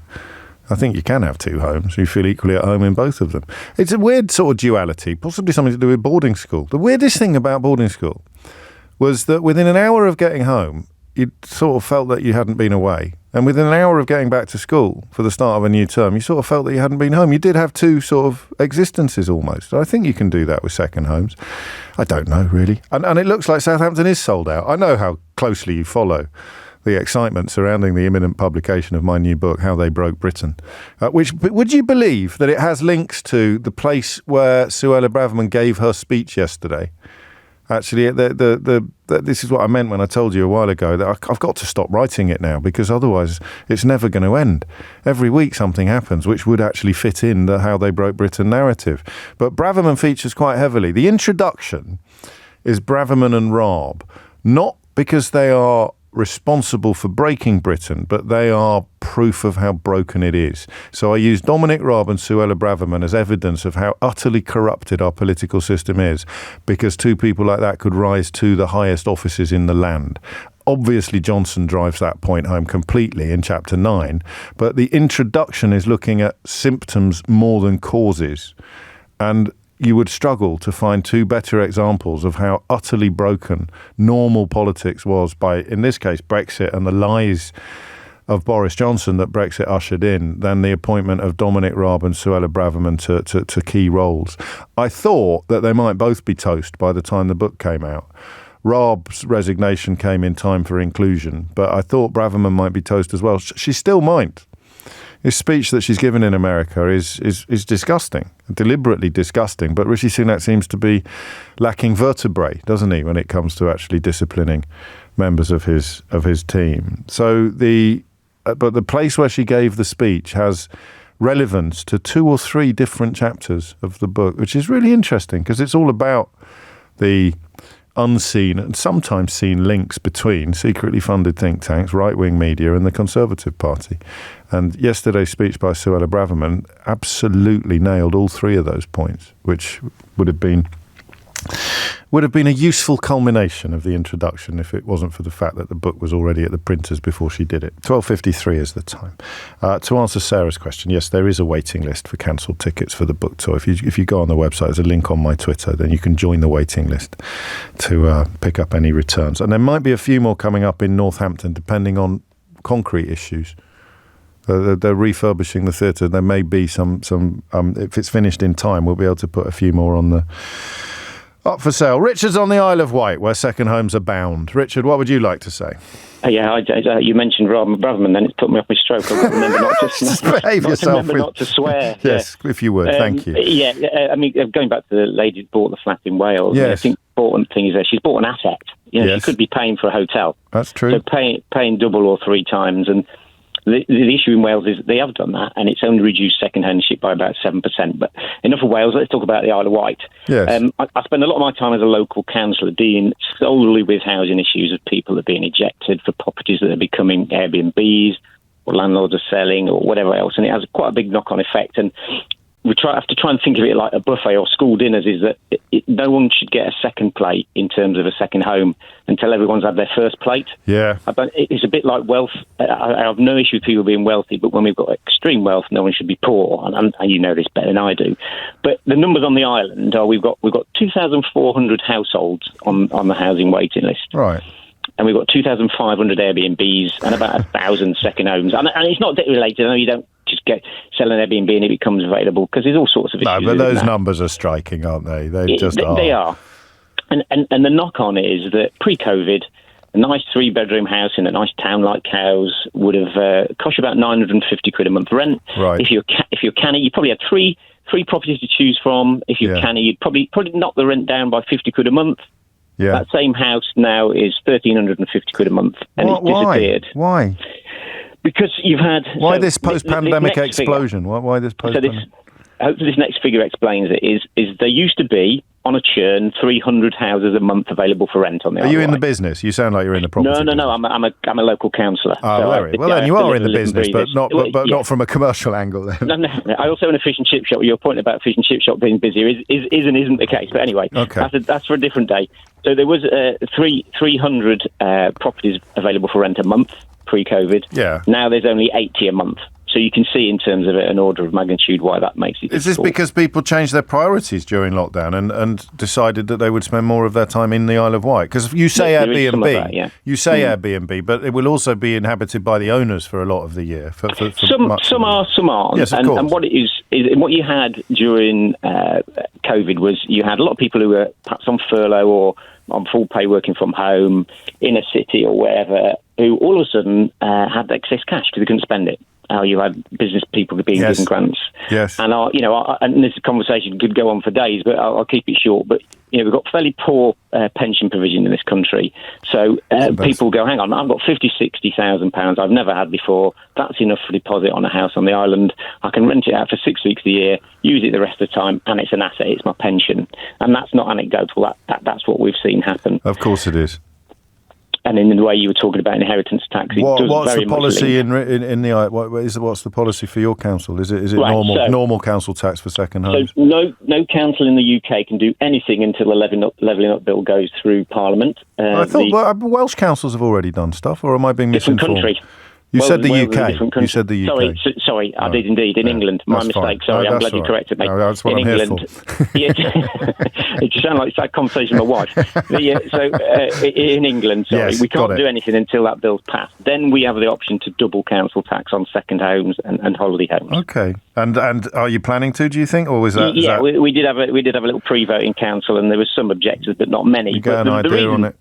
I think you can have two homes. You feel equally at home in both of them. It's a weird sort of duality, possibly something to do with boarding school. The weirdest thing about boarding school was that within an hour of getting home, you sort of felt that you hadn't been away. And within an hour of getting back to school for the start of a new term, you sort of felt that you hadn't been home. You did have two sort of existences almost. I think you can do that with second homes. I don't know, really. And it looks like Southampton is sold out. I know how closely you follow the excitement surrounding the imminent publication of my new book, How They Broke Britain. Which, would you believe that it has links to the place where Suella Braverman gave her speech yesterday? Actually, this is what I meant when I told you a while ago that I've got to stop writing it now, because otherwise it's never going to end. Every week something happens which would actually fit in the How They Broke Britain narrative. But Braverman features quite heavily. The introduction is Braverman and Raab, not because they are responsible for breaking Britain, but they are proof of how broken it is. So I use Dominic Raab and Suella Braverman as evidence of how utterly corrupted our political system is, because two people like that could rise to the highest offices in the land. Obviously, Johnson drives that point home completely in Chapter 9, but the introduction is looking at symptoms more than causes. And you would struggle to find two better examples of how utterly broken normal politics was by, in this case, Brexit and the lies of Boris Johnson that Brexit ushered in than the appointment of Dominic Raab and Suella Braverman to key roles. I thought that they might both be toast by the time the book came out. Raab's resignation came in time for inclusion, but I thought Braverman might be toast as well. She still might. His speech that she's given in America is disgusting, deliberately disgusting. But Rishi Sunak seems to be lacking vertebrae, doesn't he, when it comes to actually disciplining members of his team. So but the place where she gave the speech has relevance to 2 or 3 different chapters of the book, which is really interesting because it's all about the unseen and sometimes seen links between secretly funded think tanks, right-wing media and the Conservative Party. And yesterday's speech by Suella Braverman absolutely nailed all 3 of those points, which would have been a useful culmination of the introduction if it wasn't for the fact that the book was already at the printers before she did it. 12:53 is the time. To answer Sarah's question, yes, there is a waiting list for cancelled tickets for the book tour. If you go on the website, there's a link on my Twitter, then you can join the waiting list to pick up any returns. And there might be a few more coming up in Northampton, depending on concrete issues. They're refurbishing the theatre. There may be some. If it's finished in time, we'll be able to put a few more on the up for sale. Richard's on the Isle of Wight, where second homes abound. Richard, what would you like to say? You mentioned Raab and Braverman, then it's put me off my stroke. I remember not to swear. Yes, if you would, thank you. I mean, going back to the lady who bought the flat in Wales, yes. I think the important thing is that she's bought an asset. Yes. She could be paying for a hotel. That's true. So paying double or 3 times, and the issue in Wales is they have done that, and it's only reduced second ownership by about 7%. But enough of Wales, let's talk about the Isle of Wight. Yes. I spend a lot of my time as a local councillor dealing solely with housing issues of people that are being ejected for properties that are becoming Airbnbs, or landlords are selling, or whatever else, and it has quite a big knock-on effect. And we have to try and think of it like a buffet or school dinners, is that no one should get a second plate in terms of a second home until everyone's had their first plate. Yeah. It's a bit like wealth. I have no issue with people being wealthy, but when we've got extreme wealth, no one should be poor, and you know this better than I do. But the numbers on the island are we've got 2,400 households on the housing waiting list. Right. And we've got 2,500 Airbnbs and about 1,000 second homes. And it's not debt related. I know you don't just sell an Airbnb and it becomes available, because there's all sorts of issues. No, but those numbers are striking, aren't they? They are. And the knock-on is that pre-COVID, a nice 3-bedroom house in a nice town like Cowes would have cost you about 950 quid a month rent. Right. If you're canny, you probably had three properties to choose from. If you're canny, you'd probably knock the rent down by 50 quid a month. Yeah. That same house now is 1,350 quid a month, and it's disappeared. Why? Because you've had... Why this post-pandemic explosion? Why this post-pandemic? Hopefully this next figure explains it, is there used to be, on a churn, 300 houses a month available for rent on the Isle of Wight. Are you in the business? You sound like you're in the property business. No, I'm a local councillor. Oh, so well, then you are in the business, but not from a commercial angle then. No. I also own a fish and chip shop. Your point about fish and chip shop being busier is and isn't the case. But anyway, that's for a different day. So there was 300 properties available for rent a month pre-COVID. Yeah. Now there's only 80 a month. So you can see in terms of an order of magnitude why that makes it difficult. Is this because people changed their priorities during lockdown and decided that they would spend more of their time in the Isle of Wight? Because you say Airbnb, Airbnb, but it will also be inhabited by the owners for a lot of the year. Some are, some aren't. Yes, of course. And what it is what you had during COVID was you had a lot of people who were perhaps on furlough or on full pay working from home in a city or wherever, who all of a sudden had excess cash because they couldn't spend it. How you had business people being given grants. Yes. And and this conversation could go on for days, but I'll keep it short. But we've got fairly poor pension provision in this country. So people go, hang on, I've got £50,000-60,000 I've never had before. That's enough for deposit on a house on the island. I can rent it out for 6 weeks a year, use it the rest of the time, and it's an asset. It's my pension, and that's not anecdotal. That's what we've seen happen. Of course, it is. And in the way you were talking about inheritance tax, what's the policy in the what's the policy for your council? Is it right, normal council tax for second homes? So no council in the UK can do anything until the levelling up bill goes through Parliament. I thought Welsh councils have already done stuff, or am I being misinformed? Country. You said the UK. You said the UK. Sorry, I did indeed. In England. My mistake. Sorry, I'm glad you corrected me. That's what in I'm England, here for. It just sounded like it's a conversation with my wife. In England, we can't do anything until that bill's passed. Then we have the option to double council tax on second homes and holiday homes. Okay. And are you planning to, do you think? Or was that... Yeah, we did have a little pre-vote in council, and there was some objectors, but not many. You got an idea on it?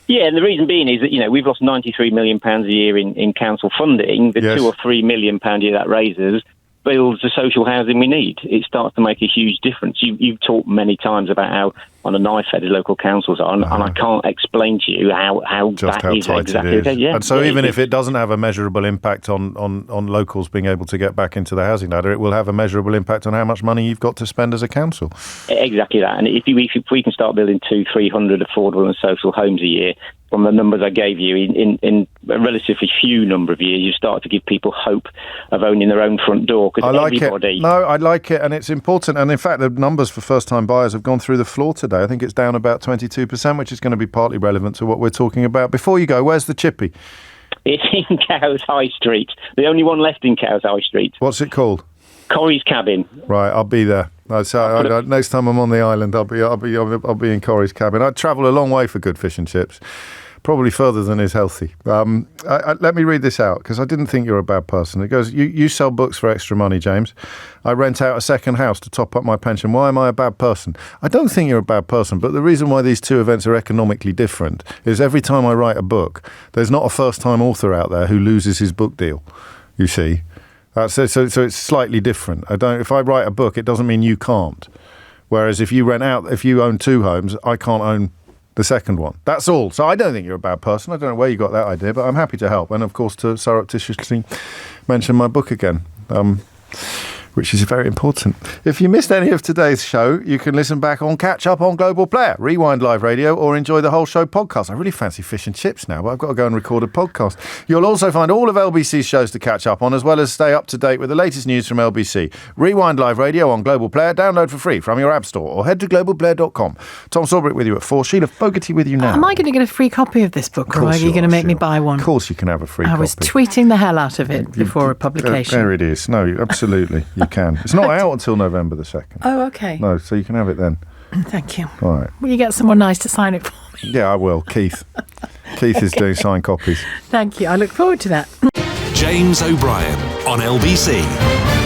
Yeah, and the reason being is that, we've lost £93 million a year in council funding. The £2 or £3 million a year that raises builds the social housing we need. It starts to make a huge difference. You've talked many times about how on a knife headed local councils are, and I can't explain to you how that is exactly the case. Yeah, and so even if it doesn't have a measurable impact on locals being able to get back into the housing ladder, it will have a measurable impact on how much money you've got to spend as a council. Exactly that. And if we can start building 200-300 affordable and social homes a year, from the numbers I gave you, in a relatively few number of years, you start to give people hope of owning their own front door. I like it. No, I like it, and it's important. And in fact, the numbers for first-time buyers have gone through the floor today. I think it's down about 22%, which is going to be partly relevant to what we're talking about. Before you go, where's the chippy? It's in Cowes High Street. The only one left in Cowes High Street. What's it called? Corrie's Cabin. Right, I'll be there. So next time I'm on the island, I'll be in Corrie's Cabin. I travel a long way for good fish and chips. Probably further than is healthy. Let me read this out, because I didn't think you're a bad person. It goes, you sell books for extra money, James. I rent out a second house to top up my pension. Why am I a bad person? I don't think you're a bad person, but the reason why these two events are economically different is every time I write a book, there's not a first-time author out there who loses his book deal, you see. So it's slightly different. If I write a book, it doesn't mean you can't. Whereas if you own two homes, I can't own the second one. That's all. So I don't think you're a bad person. I don't know where you got that idea, but I'm happy to help. And of course, to surreptitiously mention my book again, which is very important. If you missed any of today's show, you can listen back on Catch Up on Global Player, Rewind Live Radio, or enjoy the whole show podcast. I really fancy fish and chips now, but I've got to go and record a podcast. You'll also find all of LBC's shows to catch up on, as well as stay up to date with the latest news from LBC. Rewind Live Radio on Global Player. Download for free from your app store or head to globalplayer.com. Tom Sawbrick with you at 4. Sheila Fogarty with you now. Am I going to get a free copy of this book, or are you going to make me buy one? Of course you can have a free copy. I was tweeting the hell out of it before a publication. There it is. No, absolutely, you can. It's not out until November the 2nd. Oh, okay. No, so you can have it then. Thank you. All right. Will you get someone nice to sign it for me? Yeah, I will. Keith. Keith is doing signed copies. Thank you. I look forward to that. James O'Brien on LBC.